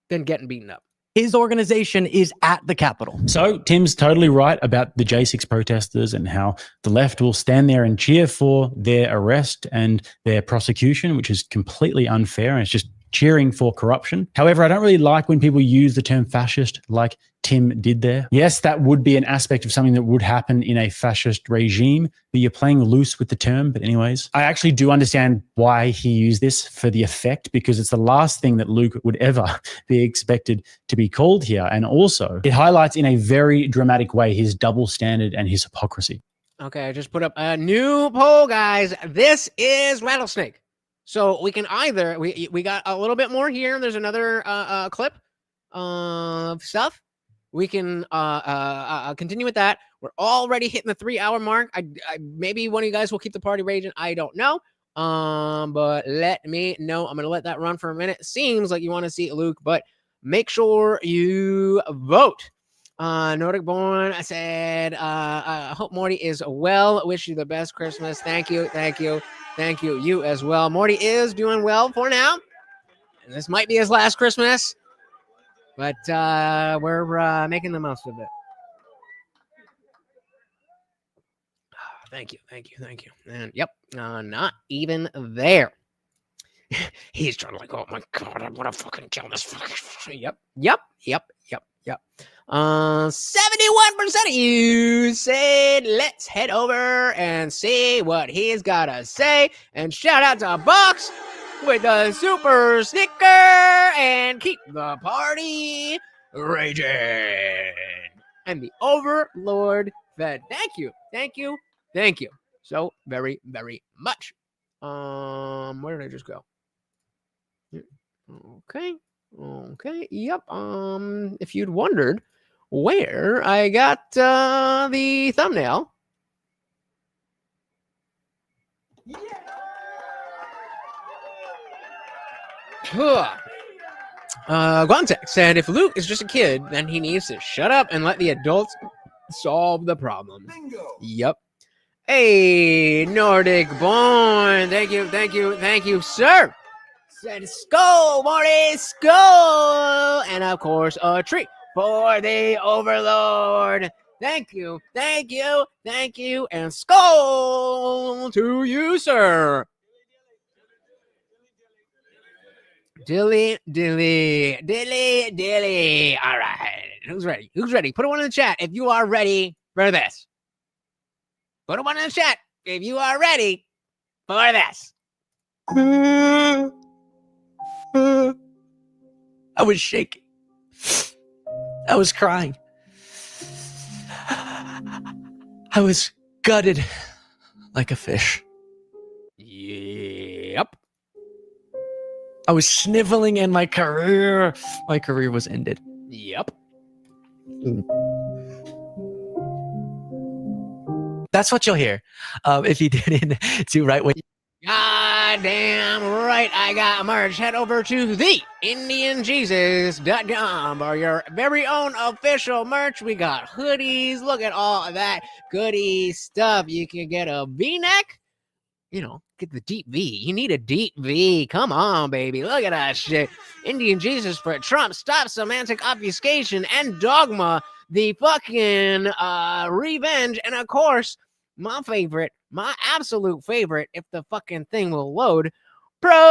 than getting beaten up. His organization is at the Capitol. So Tim's totally right about the J6 protesters and how the left will stand there and cheer for their arrest and their prosecution, which is completely unfair. And it's just cheering for corruption. However, I don't really like when people use the term fascist like Tim did there. Yes, that would be an aspect of something that would happen in a fascist regime, but you're playing loose with the term. But anyways, I actually do understand why he used this for the effect, because it's the last thing that Luke would ever be expected to be called here. And also, it highlights in a very dramatic way his double standard and his hypocrisy. Okay, I just put up a new poll, guys. This is Rattlesnake. So we can either, we got a little bit more here. There's another clip of stuff. We can continue with that. We're already hitting the 3-hour mark. I maybe one of you guys will keep the party raging. I don't know. But let me know. I'm going to let that run for a minute. Seems like you want to see Luke, but make sure you vote. Nordic Born, I said, hope Morty is well. Wish you the best Christmas. Thank you. Thank you. Thank you. You as well. Morty is doing well for now. And this might be his last Christmas, but we're making the most of it. Thank you. Thank you. Thank you. And yep, not even there. He's trying to like, oh my God, I want to fucking kill this fucking. Yep. 71% of you said, let's head over and see what he's got to say. And shout out to Box with a super sticker and keep the party raging. And the Overlord fed. Thank you. Thank you. Thank you so very, very much. Where did I just go? Okay. Okay. Yep. If you'd wondered where I got the thumbnail. Guantek said if Luke is just a kid, then he needs to shut up and let the adults solve the problem. Bingo. Yep. Hey, Nordic Born. Thank you, sir. Said skull, Morty, skull. And of course, a treat for the Overlord. Thank you, and skull to you, sir. Dilly. All right. Who's ready? Put one in the chat if you are ready for this. Put one in the chat if you are ready for this. I was shaking. I was crying. I was gutted like a fish. Yep. I was sniveling and my career was ended. Yep. That's what you'll hear if you didn't do right when. Goddamn right, I got merch. Head over to TheIndianJesus.com for your very own official merch. We got hoodies. Look at all of that goody stuff. You can get a V-neck. You know, get the deep V. You need a deep V. Come on, baby. Look at that shit. Indian Jesus for Trump. Stop semantic obfuscation and dogma. The fucking revenge. And of course, my favorite, my absolute favorite, if the fucking thing will load, projection.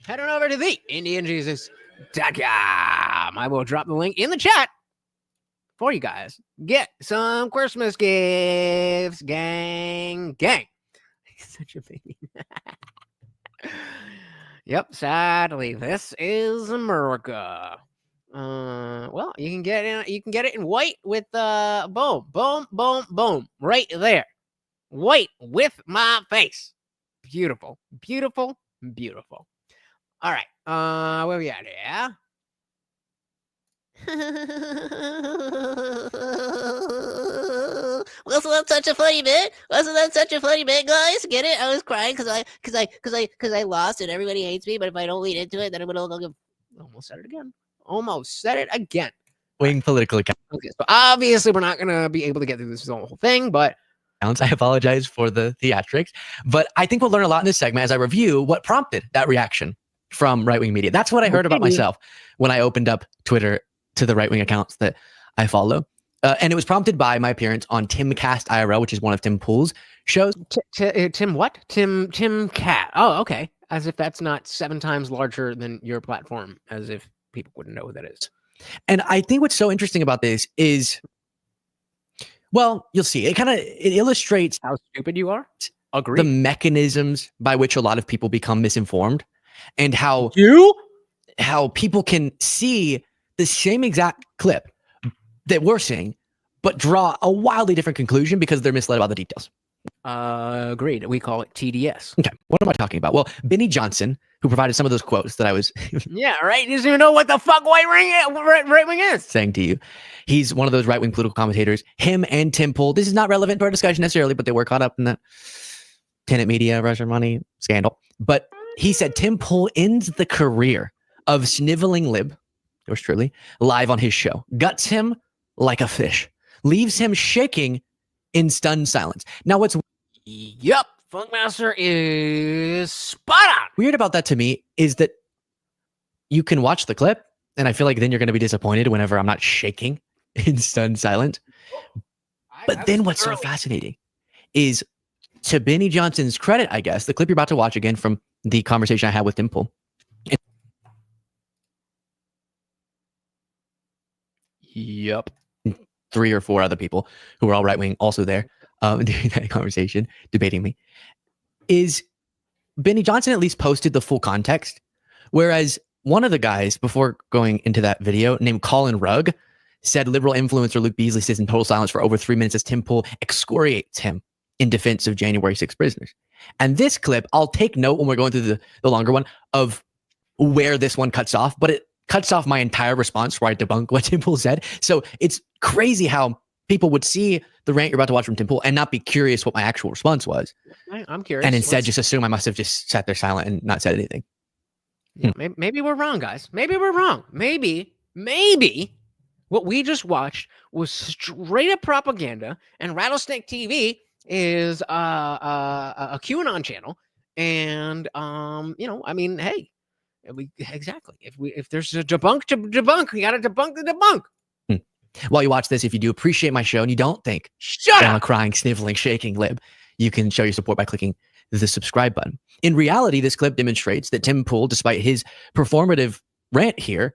Head on over to TheIndianJesus.com. I will drop the link in the chat for you guys. Get some Christmas gifts, gang. Such a baby. Yep, sadly, this is America. Well, you can get it in white with boom, right there. White with my face. Beautiful. All right. Where we at here? Wasn't that such a funny bit? Guys? Get it? I was crying because I lost and everybody hates me. But if I don't lean into it, then I'm gonna look. Almost said it again. Wing political account. Okay, so obviously we're not gonna be able to get through this whole thing, but I apologize for the theatrics, but I think we'll learn a lot in this segment as I review what prompted that reaction from right-wing media. That's what I heard about myself when I opened up Twitter to the right-wing accounts that I follow. And it was prompted by my appearance on Timcast IRL, which is one of Tim Pool's shows. Tim what? Tim Cat. Oh, okay. As if that's not 7 times larger than your platform, as if people wouldn't know who that is. And I think what's so interesting about this is, well, you'll see. It illustrates how stupid you are. Agree. The mechanisms by which a lot of people become misinformed, and how people can see the same exact clip that we're seeing, but draw a wildly different conclusion because they're misled about the details. Agreed. We call it TDS. Okay. What am I talking about? Well, Benny Johnson, who provided some of those quotes that I was yeah, right. He doesn't even know what the fuck right wing is. Saying to you. He's one of those right-wing political commentators. Him and Tim Pool. This is not relevant to our discussion necessarily, but they were caught up in that tenant media, Russian money scandal. But he said Tim Pool ends the career of sniveling lib, yours truly, live on his show. Guts him like a fish. Leaves him shaking in stunned silence. Now what's Funkmaster is spot on. Weird about that to me is that you can watch the clip, and I feel like then you're going to be disappointed whenever I'm not shaking in stunned silence. But then what's so fascinating is, to Benny Johnson's credit, I guess, the clip you're about to watch again from the conversation I had with Dimple. Yep. 3 or 4 other people who were all right wing also there during that conversation, debating me, is Benny Johnson at least posted the full context. Whereas one of the guys before going into that video named Colin Rugg said liberal influencer Luke Beasley sits in total silence for over 3 minutes as Tim Pool excoriates him in defense of January 6 prisoners. And this clip, I'll take note when we're going through the longer one of where this one cuts off, but it cuts off my entire response where I debunk what Tim Pool said. So it's crazy how people would see the rant you're about to watch from Tim Pool and not be curious what my actual response was. I'm curious. And instead just assume I must have just sat there silent and not said anything. Yeah, maybe we're wrong, guys. Maybe we're wrong. Maybe what we just watched was straight up propaganda, and Rattlesnake TV is a QAnon channel. And I mean, hey, exactly. If there's a debunk to debunk, we gotta debunk the debunk. While you watch this, if you do appreciate my show and you don't think I'm a crying, sniveling, shaking lib, you can show your support by clicking the subscribe button. In reality, this clip demonstrates that Tim Pool, despite his performative rant here,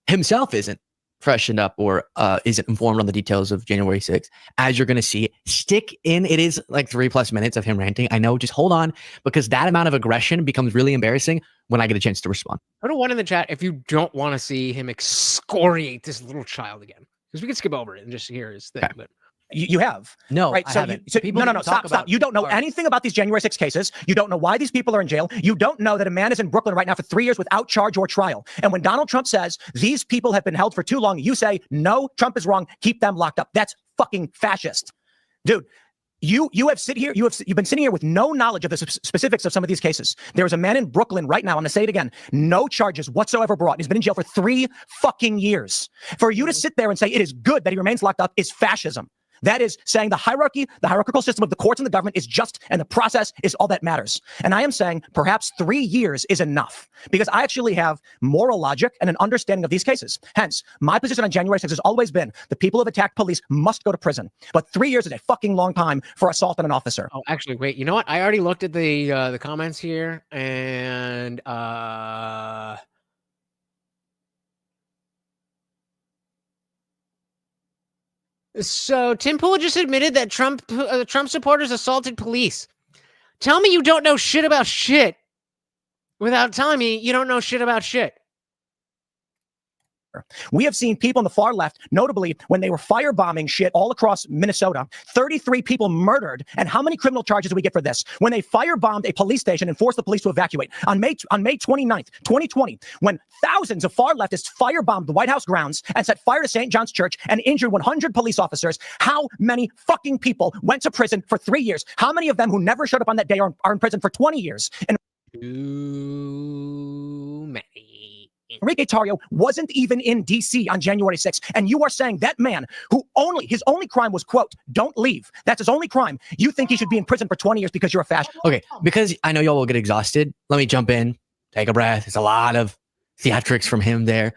himself isn't freshened up or isn't informed on the details of January 6th. As you're going to see, stick in. It is like 3+ minutes of him ranting. I know, just hold on, because that amount of aggression becomes really embarrassing when I get a chance to respond. Put a 1 in the chat if you don't want to see him excoriate this little child again, because we can skip over it and just hear his thing. Okay. But you have. No, right? I So, haven't. no, stop. You don't know anything about these January 6 cases. You don't know why these people are in jail. You don't know that a man is in Brooklyn right now for 3 years without charge or trial. And when Donald Trump says these people have been held for too long, you say, no, Trump is wrong. Keep them locked up. That's fucking fascist. Dude, you've been sitting here with no knowledge of the specifics of some of these cases. There is a man in Brooklyn right now, I'm going to say it again, no charges whatsoever brought. He's been in jail for 3 fucking years. For you to sit there and say it is good that he remains locked up is fascism. That is saying the hierarchical system of the courts and the government is just, and the process is all that matters. And I am saying perhaps 3 years is enough, because I actually have moral logic and an understanding of these cases. Hence, my position on January 6th has always been the people who have attacked police must go to prison. But 3 years is a fucking long time for assault on an officer. Oh, actually, wait. You know what? I already looked at the comments here, and so Tim Pool just admitted that Trump supporters assaulted police. Tell me you don't know shit about shit without telling me you don't know shit about shit. We have seen people on the far left, notably when they were firebombing shit all across Minnesota, 33 people murdered. And how many criminal charges do we get for this? When they firebombed a police station and forced the police to evacuate. On May 29th, 2020, when thousands of far leftists firebombed the White House grounds and set fire to St. John's Church and injured 100 police officers, how many fucking people went to prison for 3 years? How many of them who never showed up on that day are in prison for 20 years? And too many. Enrique Tarrio wasn't even in D.C. on January 6th. And you are saying that man his only crime was, quote, don't leave. That's his only crime. You think he should be in prison for 20 years because you're a fascist. Okay, because I know y'all will get exhausted. Let me jump in, take a breath. It's a lot of theatrics from him there.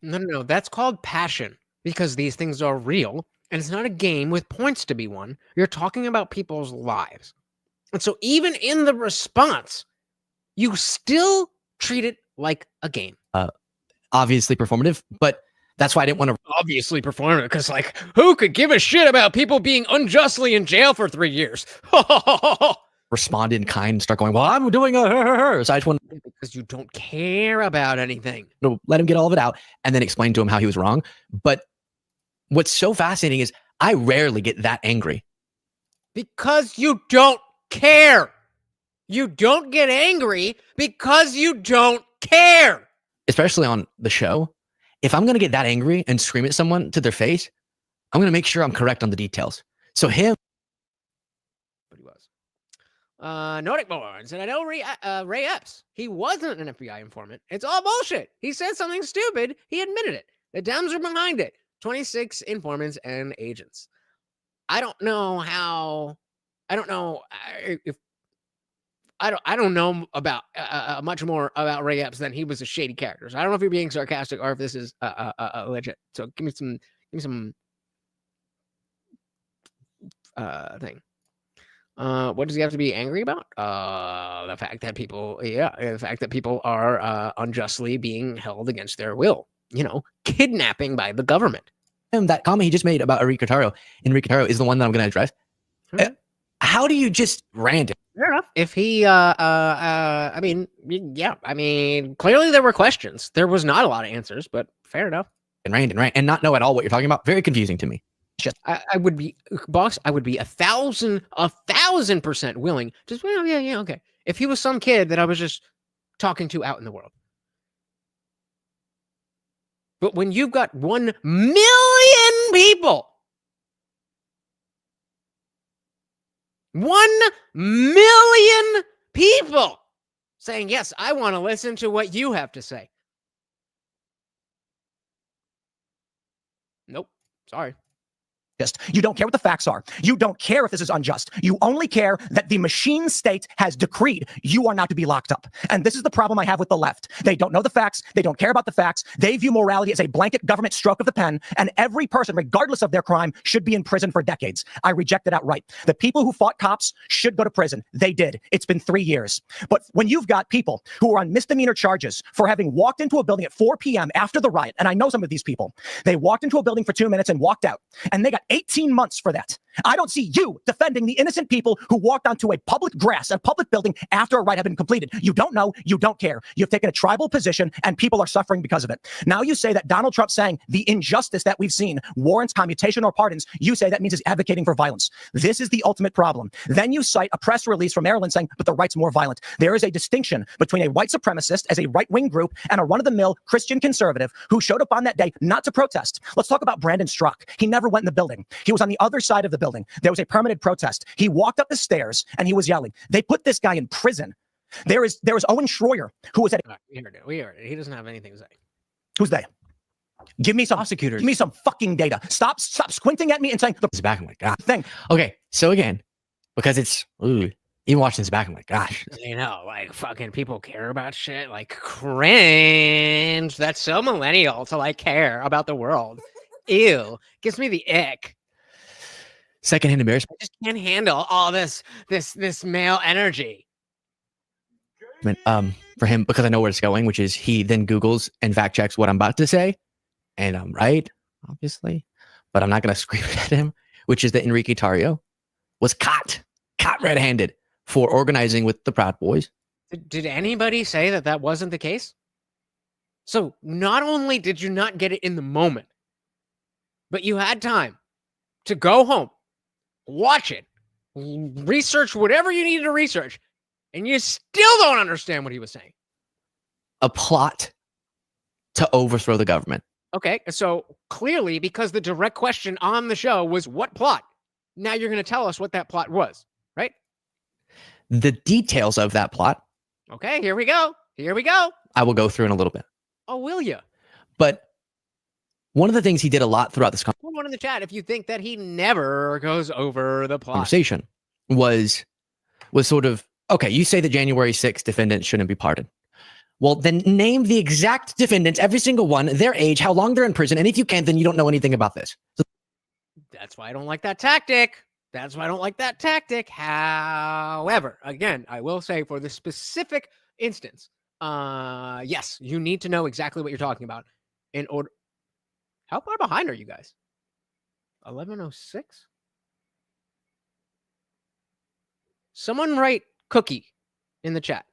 No. That's called passion, because these things are real. And it's not a game with points to be won. You're talking about people's lives. And so even in the response, you still treat it like a game. Obviously performative, but that's why I didn't want to. Obviously performative, because like, who could give a shit about people being unjustly in jail for 3 years? Respond in kind and start going, well, I'm doing a So I just want to. Because you don't care about anything. No, let him get all of it out and then explain to him how he was wrong. But what's so fascinating is I rarely get that angry. Because you don't care. You don't get angry because you don't care. Especially on the show. If I'm going to get that angry and scream at someone to their face, I'm going to make sure I'm correct on the details. So him. But he was. Nordic Born said, I know Ray Epps. He wasn't an FBI informant. It's all bullshit. He said something stupid. He admitted it. The Dems are behind it. 26 informants and agents. I don't know if I don't know about much more about Ray Epps than he was a shady character. So I don't know if you're being sarcastic or if this is legit. So give me some thing. What does he have to be angry about? The fact that people are unjustly being held against their will. You know, kidnapping by the government. that comment he just made about Enrique Taro is the one that I'm going to address. How do you just rant? Fair enough. If he, I mean, yeah, I mean, clearly there were questions. There was not a lot of answers, but fair enough. And rant and not know at all what you're talking about. Very confusing to me. Just, I would be, boss, I would be 1,000% willing. Just, well, yeah, okay. If he was some kid that I was just talking to out in the world. But when you've got 1 million people, 1 million people saying, yes, I want to listen to what you have to say. Nope. Sorry. You don't care what the facts are. You don't care if this is unjust. You only care that the machine state has decreed you are not to be locked up. And this is the problem I have with the left. They don't know the facts. They don't care about the facts. They view morality as a blanket government stroke of the pen, and every person, regardless of their crime, should be in prison for decades. I reject it outright. The people who fought cops should go to prison. They did. It's been 3 years. But when you've got people who are on misdemeanor charges for having walked into a building at 4 p.m. after the riot, and I know some of these people, they walked into a building for 2 minutes and walked out, and they got 18 months for that. I don't see you defending the innocent people who walked onto a public grass, a public building after a riot had been completed. You don't know. You don't care. You've taken a tribal position and people are suffering because of it. Now you say that Donald Trump saying the injustice that we've seen warrants commutation or pardons. You say that means he's advocating for violence. This is the ultimate problem. Then you cite a press release from Maryland saying, but the right's more violent. There is a distinction between a white supremacist as a right-wing group and a run-of-the-mill Christian conservative who showed up on that day not to protest. Let's talk about Brandon Strzok. He never went in the building. He was on the other side of the building. There was a permanent protest. He walked up the stairs and he was yelling. They put this guy in prison. There was Owen Schroyer, who was at. We heard it. He doesn't have anything to say. Who's they? Give me some prosecutors. Give me some fucking data. Stop squinting at me and saying it's back. I'm like, God. Thing. Okay, so again, because it's even watching this back, I'm like, gosh. You know, like fucking people care about shit. Like cringe. That's so millennial to like care about the world. Ew, gives me the ick. Secondhand embarrassment. I just can't handle all this male energy. For him, because I know where it's going, which is he then Googles and fact checks what I'm about to say, and I'm right, obviously, but I'm not going to scream at him, which is that Enrique Tarrio was caught red-handed for organizing with the Proud Boys. Did anybody say that wasn't the case? So not only did you not get it in the moment, but you had time to go home, watch it, research whatever you needed to research, and you still don't understand what he was saying. A plot to overthrow the government. Okay, so clearly, because the direct question on the show was what plot, now you're going to tell us what that plot was, right? The details of that plot. Okay, here we go. I will go through in a little bit. Oh, will you? But one of the things he did a lot throughout this one in the chat, if you think that he never goes over the plot. Conversation was sort of, okay, you say the January 6th defendants shouldn't be pardoned. Well, then name the exact defendants, every single one, their age, how long they're in prison, and if you can't, then you don't know anything about this. So that's why I don't like that tactic. However, again, I will say for the specific instance, yes, you need to know exactly what you're talking about in order. How far behind are you guys? 11:06? Someone write cookie in the chat.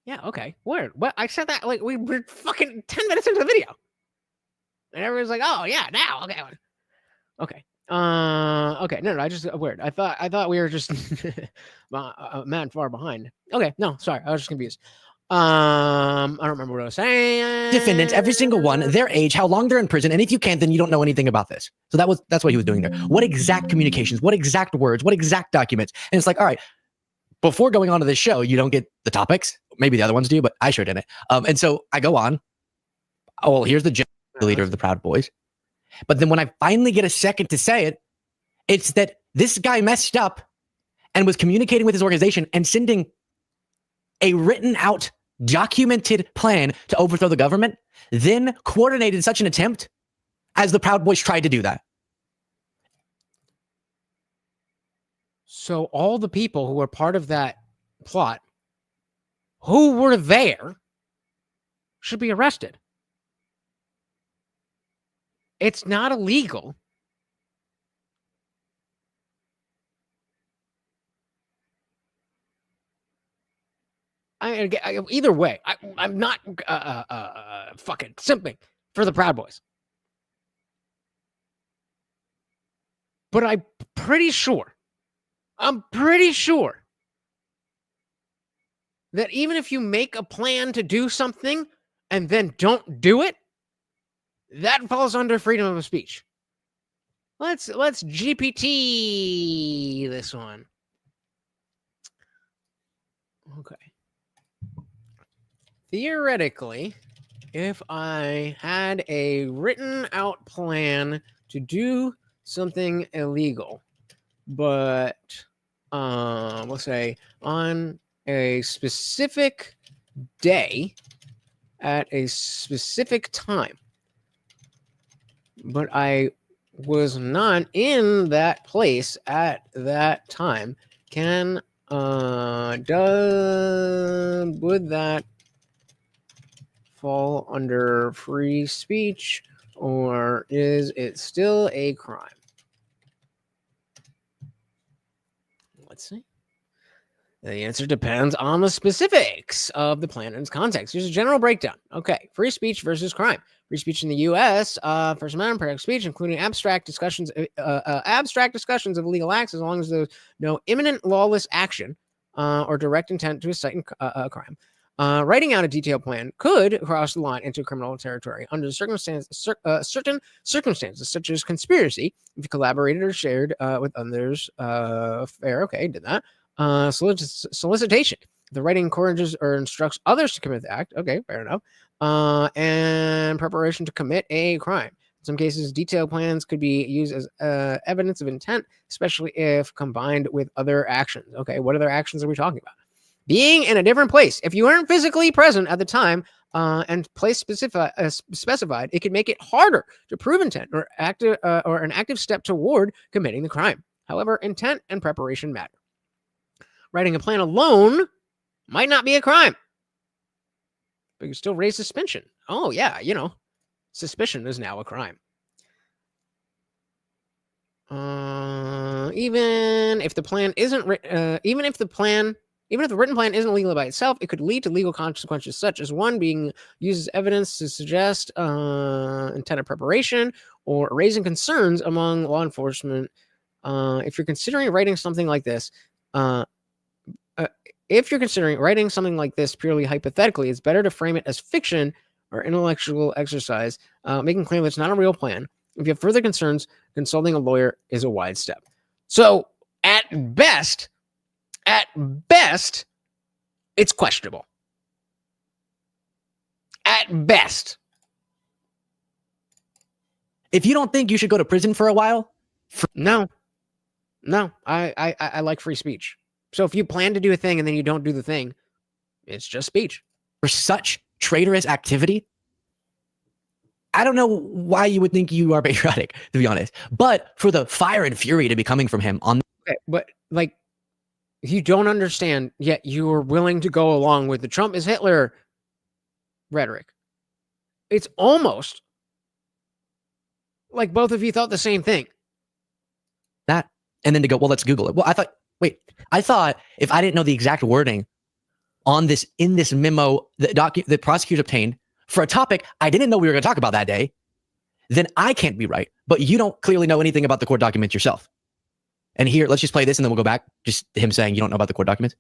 Yeah, okay. Weird. What? I said that like we were fucking 10 minutes into the video. And everyone's like, oh yeah, now. Okay. Okay. Okay. No, I just weird. I thought we were just man far behind. Okay. No, sorry. I was just confused. I don't remember what I was saying. Defendants, every single one, their age, how long they're in prison, and if you can't, then you don't know anything about this. So that's what he was doing there. What exact communications, what exact words, what exact documents? And it's like, all right, before going on to this show, you don't get the topics. Maybe the other ones do, but I sure didn't. And so I go on. Oh, well, here's the leader of the Proud Boys. But then when I finally get a second to say it, it's that this guy messed up and was communicating with his organization and sending a written out, documented plan to overthrow the government, then coordinated such an attempt as the Proud Boys tried to do that. So all the people who were part of that plot, who were there, should be arrested. It's not illegal. Either way, I'm not fucking simping for the Proud Boys. But I'm pretty sure that even if you make a plan to do something and then don't do it, that falls under freedom of speech. Let's GPT this one. Okay. Theoretically, if I had a written out plan to do something illegal, but let's say on a specific day at a specific time, but I was not in that place at that time, would that fall under free speech, or is it still a crime? Let's see. The answer depends on the specifics of the plan and its context. Here's a general breakdown. Okay, free speech versus crime. Free speech in the U.S. First Amendment protects speech, including abstract discussions of illegal acts, as long as there's no imminent lawless action or direct intent to incite a crime. Writing out a detailed plan could cross the line into criminal territory under certain circumstances, such as conspiracy, if you collaborated or shared with others. Fair, okay, did that. Solicitation. The writing encourages or instructs others to commit the act. Okay, fair enough. And preparation to commit a crime. In some cases, detailed plans could be used as evidence of intent, especially if combined with other actions. Okay, what other actions are we talking about? Being in a different place. If you weren't physically present at the time and place specified, it could make it harder to prove intent or an active step toward committing the crime. However, intent and preparation matter. Writing a plan alone might not be a crime, but you still raise suspicion. Oh yeah, suspicion is now a crime. Even if the written plan isn't legal by itself, it could lead to legal consequences, such as one being used as evidence to suggest intent of preparation or raising concerns among law enforcement. If you're considering writing something like this, purely hypothetically, it's better to frame it as fiction or intellectual exercise, making clear that it's not a real plan. If you have further concerns, consulting a lawyer is a wise step. So, at best, it's questionable. At best. If you don't think you should go to prison for a while, no, I like free speech. So if you plan to do a thing and then you don't do the thing, it's just speech. For such traitorous activity, I don't know why you would think you are patriotic, to be honest. But for the fire and fury to be coming from him on... Okay, but like, you don't understand, yet you are willing to go along with the Trump is Hitler rhetoric. It's almost like both of you thought the same thing. That, and then to go, well, let's Google it. Well, I thought if I didn't know the exact wording on this, in this memo that the prosecutors obtained for a topic I didn't know we were going to talk about that day, then I can't be right. But you don't clearly know anything about the court documents yourself. And here, let's just play this and then we'll go back. Just him saying you don't know about the court documents.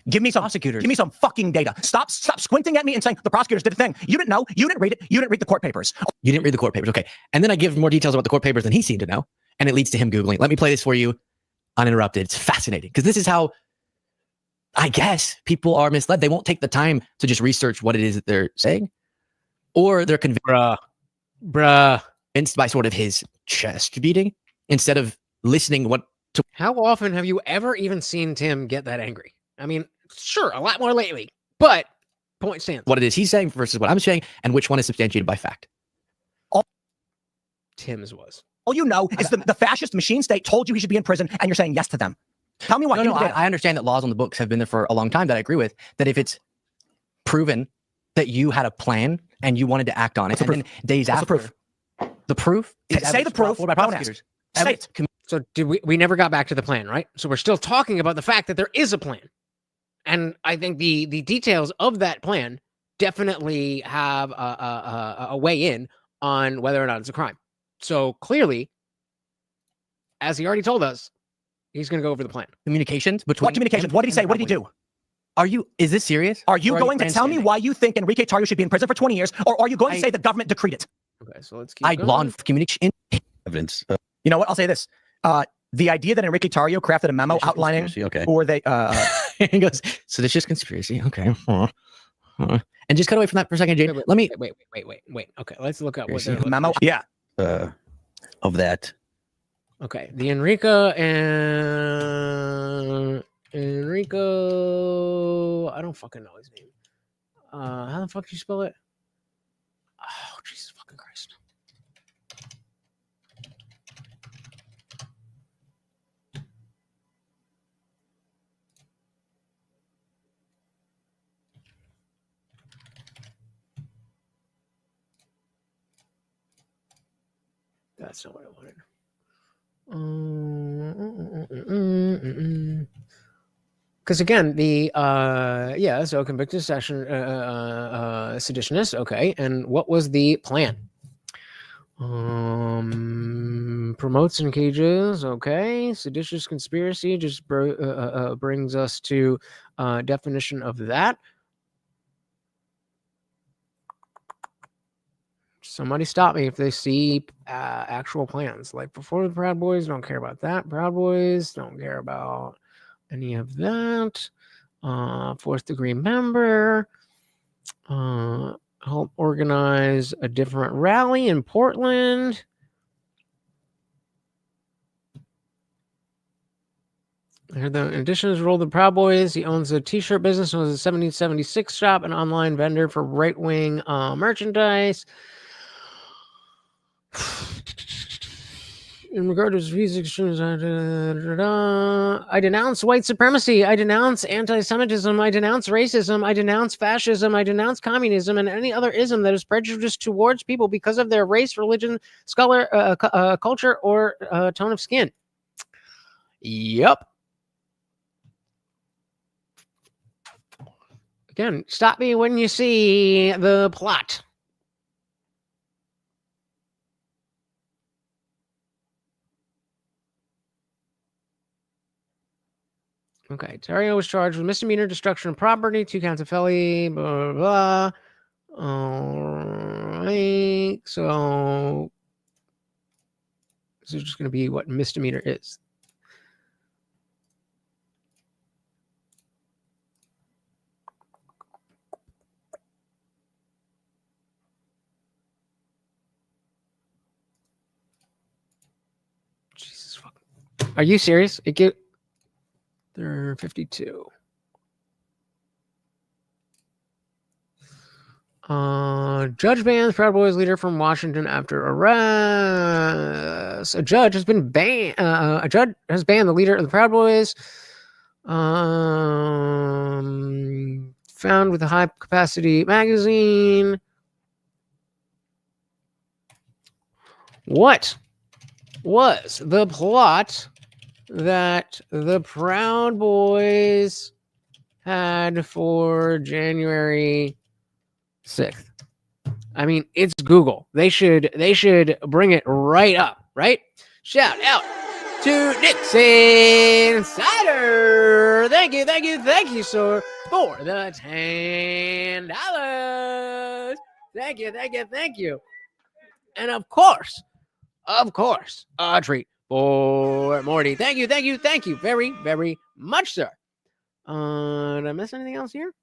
Give me some prosecutors. Give me some fucking data. Stop squinting at me and saying the prosecutors did a thing. You didn't know. You didn't read it. You didn't read the court papers. You didn't read the court papers. Okay. And then I give more details about the court papers than he seemed to know. And it leads to him Googling. Let me play this for you uninterrupted. It's fascinating because this is how, I guess, people are misled. They won't take the time to just research what it is that they're saying, or they're convinced by sort of his chest beating instead of listening to. How often have you ever even seen Tim get that angry? I mean, sure, a lot more lately, but point stands. What it is he's saying versus what I'm saying, and which one is substantiated by fact. Tim's was. All you know is the fascist machine state told you he should be in prison, and you're saying yes to them. Tell me why. No, I understand that laws on the books have been there for a long time that I agree with. That if it's proven that you had a plan and you wanted to act on it, and then days after, the proof is say the proof by prosecutors. Say it. So did we never got back to the plan, right? So we're still talking about the fact that there is a plan. And I think the details of that plan definitely have a weigh in on whether or not it's a crime. So clearly, as he already told us, he's going to go over the plan. Communications between what communications? What did he say? What did he do? Is this serious? Are you going to tell me why you think Enrique Tarrio should be in prison for 20 years, or are you going to say the government decreed it? Okay, so let's keep going. Communication evidence. You know what? I'll say this. The idea that Enrique Tarrio crafted a memo outlining, or they, he goes, seditious conspiracy. Okay. And just cut away from that for a second, Jade. Wait. Okay, let's look up what the memo. Yeah. Of that. Okay, the Enrico. I don't fucking know his name. How the fuck do you spell it? Oh, Jesus fucking Christ. That's not what I wanted. Because again, so convicted seditionist. Okay, and what was the plan? Promotes and engages. Okay, seditious conspiracy just brings us to definition of that. Somebody stop me if they see actual plans. Like before the Proud Boys, don't care about that. Proud Boys don't care about any of that. Fourth degree member. Help organize a different rally in Portland. In addition to his role with the Proud Boys, he owns a t-shirt business, owns a 1776 shop, an online vendor for right-wing merchandise. In regard to his views, I denounce white supremacy. I denounce anti-Semitism. I denounce racism. I denounce fascism. I denounce communism and any other ism that is prejudiced towards people because of their race, religion, culture, or tone of skin. Yep. Again, stop me when you see the plot. Okay, Tarrio was charged with misdemeanor destruction of property, 2 counts of felony, blah, blah, blah. All right, so this is just going to be what misdemeanor is. Jesus fuck. Are you serious? They're 52. Judge bans Proud Boys leader from Washington after arrest. A judge has been banned. A judge has banned the leader of the Proud Boys. Found with a high capacity magazine. What was the plot that the Proud Boys had for January 6th? I mean, it's Google. They should bring it right up, right? Shout out to Nixon Insider. Thank you, sir, for the $10. Thank you. And of course, a treat for Morty. Thank you very, very much, sir. Did I miss anything else here?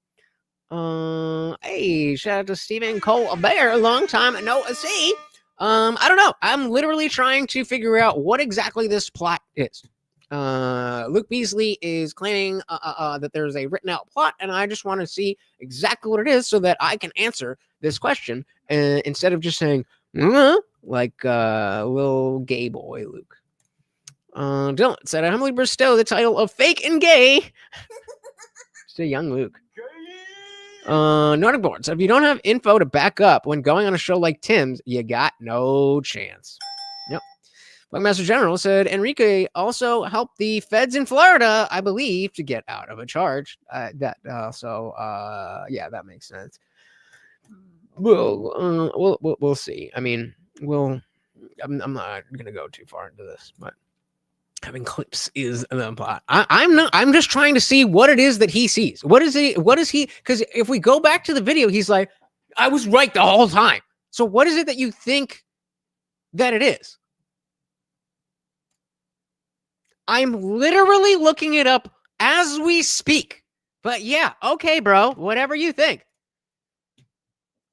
Hey, shout out to Stephen Colbert, long time no see. I don't know. I'm literally trying to figure out what exactly this plot is. Luke Beasley is claiming that there's a written out plot, and I just want to see exactly what it is so that I can answer this question instead of just saying, like little gay boy Luke. Dylan said, I humbly bestow the title of fake and gay to young Luke. Nordic Board said, if you don't have info to back up when going on a show like Tim's, you got no chance. Yep. Master General said, Enrique also helped the feds in Florida, I believe, to get out of a charge. Yeah, that makes sense. We'll see. I mean, I'm not gonna go too far into this, but having clips is the plot. I'm just trying to see what it is that he sees. What is he? Because if we go back to the video, he's like, I was right the whole time. So what is it that you think that it is? I'm literally looking it up as we speak. But yeah, okay, bro. Whatever you think.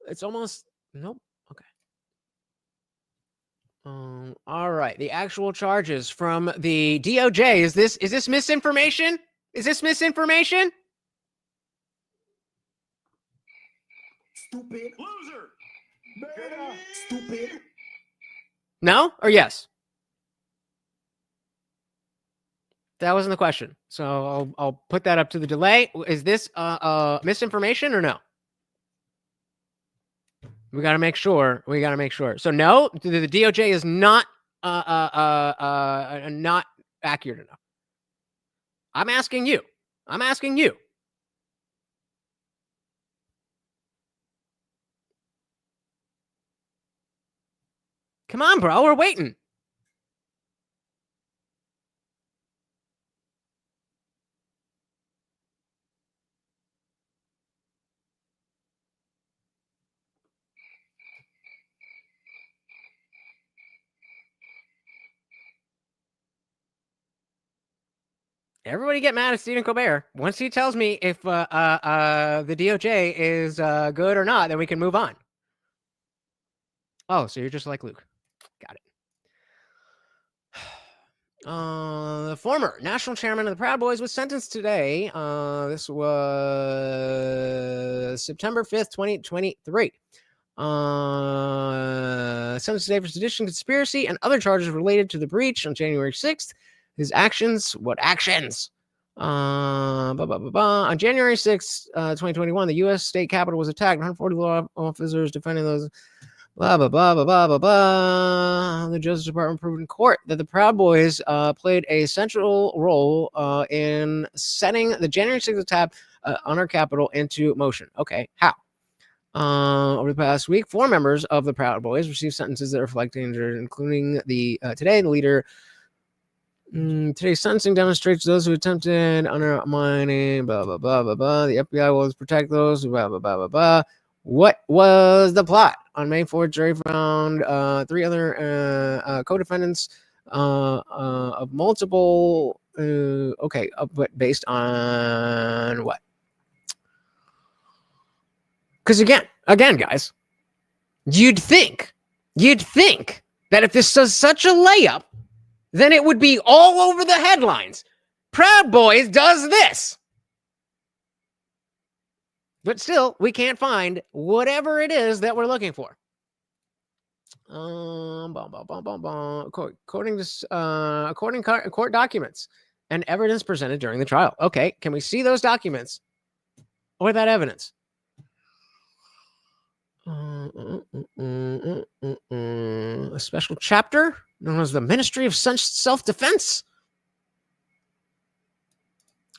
It's almost nope. Okay. All right. The actual charges from the DOJ. Is this misinformation? Is this misinformation? Stupid loser. Beta. Stupid. No or yes? That wasn't the question. So I'll put that up to the delay. Is this misinformation or no? We got to make sure. So no, the DOJ is not not accurate enough. I'm asking you. Come on, bro. We're waiting. Everybody get mad at Stephen Colbert. Once he tells me if the DOJ is good or not, then we can move on. Oh, so you're just like Luke. Got it. The former national chairman of the Proud Boys was sentenced today. This was September 5th, 2023. Sentenced today for sedition, conspiracy, and other charges related to the breach on January 6th. His actions, what actions? On January 6th, 2021, the U.S. state capitol was attacked. 140 law officers defending those. Blah, blah, blah, blah, blah, blah, blah. The Justice Department proved in court that the Proud Boys played a central role in setting the January 6th attack on our Capitol into motion. Okay, how? Over the past week, 4 members of the Proud Boys received sentences that reflect danger, including the leader. Today's sentencing demonstrates those who attempted undermining, blah, blah, blah, blah, blah. The FBI will protect those, blah, blah, blah, blah, blah. What was the plot? On May 4th, jury found 3 other co-defendants of multiple, but based on what? Because again, guys, you'd think that if this was such a layup, then it would be all over the headlines. Proud Boys does this. But still, we can't find whatever it is that we're looking for. According to court documents and evidence presented during the trial. Okay, can we see those documents or that evidence? A special chapter known as the Ministry of Self-Defense.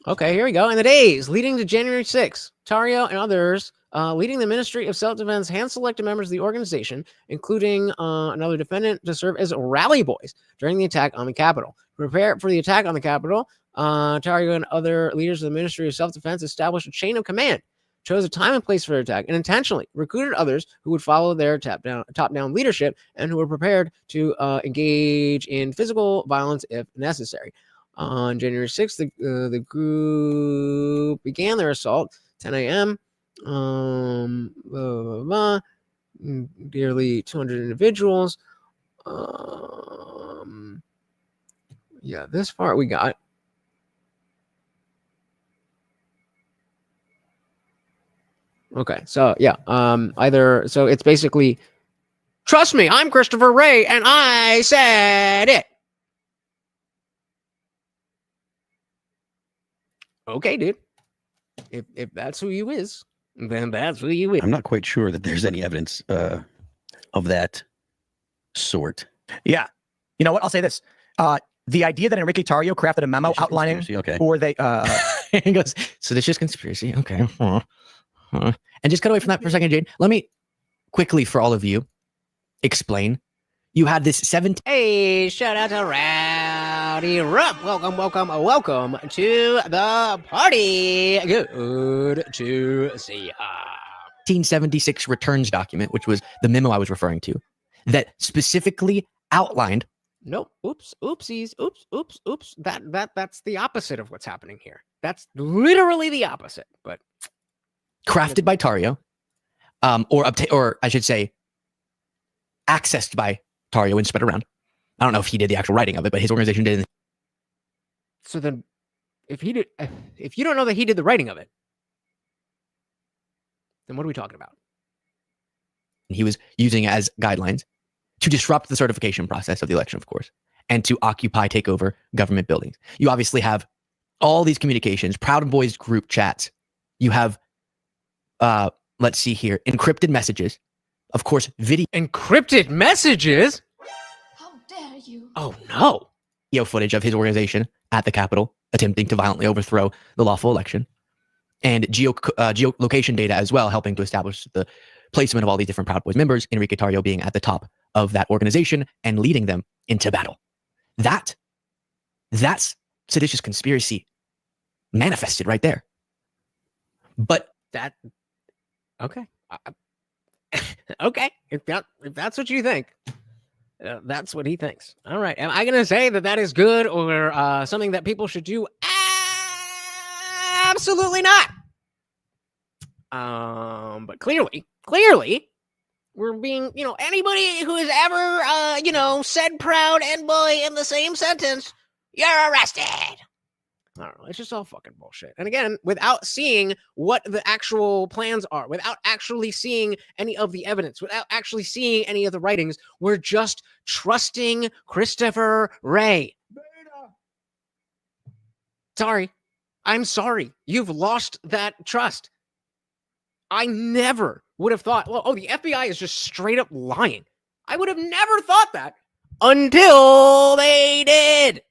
Okay, here we go. In the days leading to January 6th, Tario and others leading the Ministry of Self-Defense hand-selected members of the organization, including another defendant, to serve as rally boys during the attack on the Capitol. To prepare for the attack on the Capitol, Tario and other leaders of the Ministry of Self-Defense established a chain of command, chose a time and place for the attack, and intentionally recruited others who would follow their top-down leadership and who were prepared to engage in physical violence if necessary. On January 6th, the group began their assault, 10 a.m. Nearly 200 individuals. Yeah, this part we got. Okay, so yeah, so it's basically, trust me, I'm Christopher Wray, and I said it. Okay, dude. If that's who you is, then that's who you is. I'm not quite sure that there's any evidence of that sort. Yeah. You know what? I'll say this. The idea that Enrique Tarrio crafted a memo outlining, or they, he goes, so this is conspiracy. Okay. And just cut away from that for a second, Jade. Let me quickly, for all of you, explain. You had this 17. Hey, shout out to Rowdy Rupp. Welcome to the party. Good to see ya. 1976 returns document, which was the memo I was referring to, that specifically outlined. Nope. Oops. Oopsies. Oops. That's the opposite of what's happening here. That's literally the opposite. But crafted by Tarrio, or I should say, accessed by Tarrio and spread around. I don't know if he did the actual writing of it, but his organization did. So then, if you don't know that he did the writing of it, then what are we talking about? He was using it as guidelines to disrupt the certification process of the election, of course, and to take over government buildings. You obviously have all these communications, Proud Boys group chats. You have, let's see here, encrypted messages. Of course, video. Encrypted messages? How dare you? Oh, no. Video footage of his organization at the Capitol attempting to violently overthrow the lawful election. And geolocation data as well, helping to establish the placement of all these different Proud Boys members, Enrique Tarrio being at the top of that organization and leading them into battle. That's seditious conspiracy manifested right there. But that, okay. Okay. If that's what you think, that's what he thinks. All right. Am I going to say that is good or something that people should do? Absolutely not. But clearly, we're being, anybody who has ever, said proud and boy in the same sentence, you're arrested. I don't know. It's just all fucking bullshit. And again, without seeing what the actual plans are, without actually seeing any of the evidence, without actually seeing any of the writings, we're just trusting Christopher Wray. Sorry. I'm sorry. You've lost that trust. I never would have thought, the FBI is just straight up lying. I would have never thought that until they did.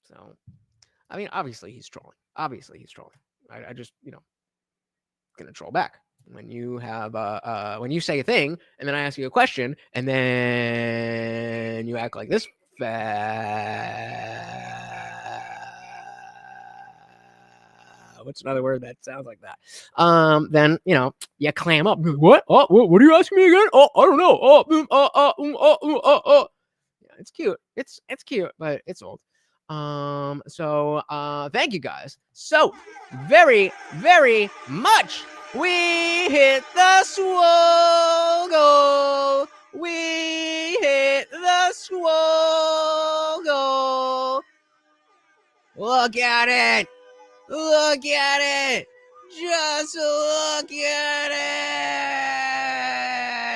So, I mean, obviously he's trolling. I just, gonna troll back. When you have, when you say a thing, and then I ask you a question, and then you act like this. What's another word that sounds like that? Then you clam up. What? Oh, what are you asking me again? Oh, I don't know. Yeah, it's cute. It's cute, but it's old. So thank you guys so very, very much. We hit the swole goal. We hit the swole goal. Look at it. Look at it. Just look at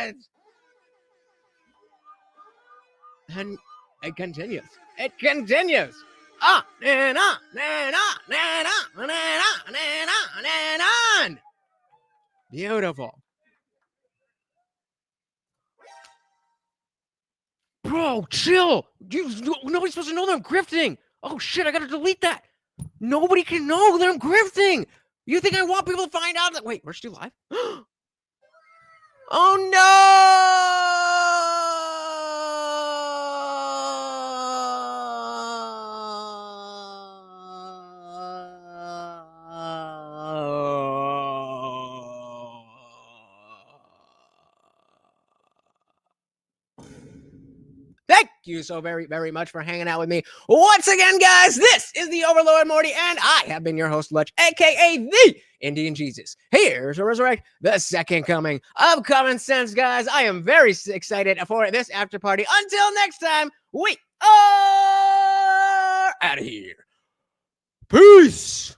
it. And it continues. It continues. On and on and on and on and on and on and on. Beautiful. Bro, chill. Nobody's supposed to know that I'm grifting. Oh, shit, I got to delete that. Nobody can know that I'm grifting. You think I want people to find out that... Wait, we're still live? Oh, no! Thank you so very, very much for hanging out with me once again, guys. This is the Overlord Morty, and I have been your host, Lutch, aka the Indian Jesus, here to resurrect the second coming of common sense, guys. I am very excited for this after party. Until next time, we are out of here. Peace.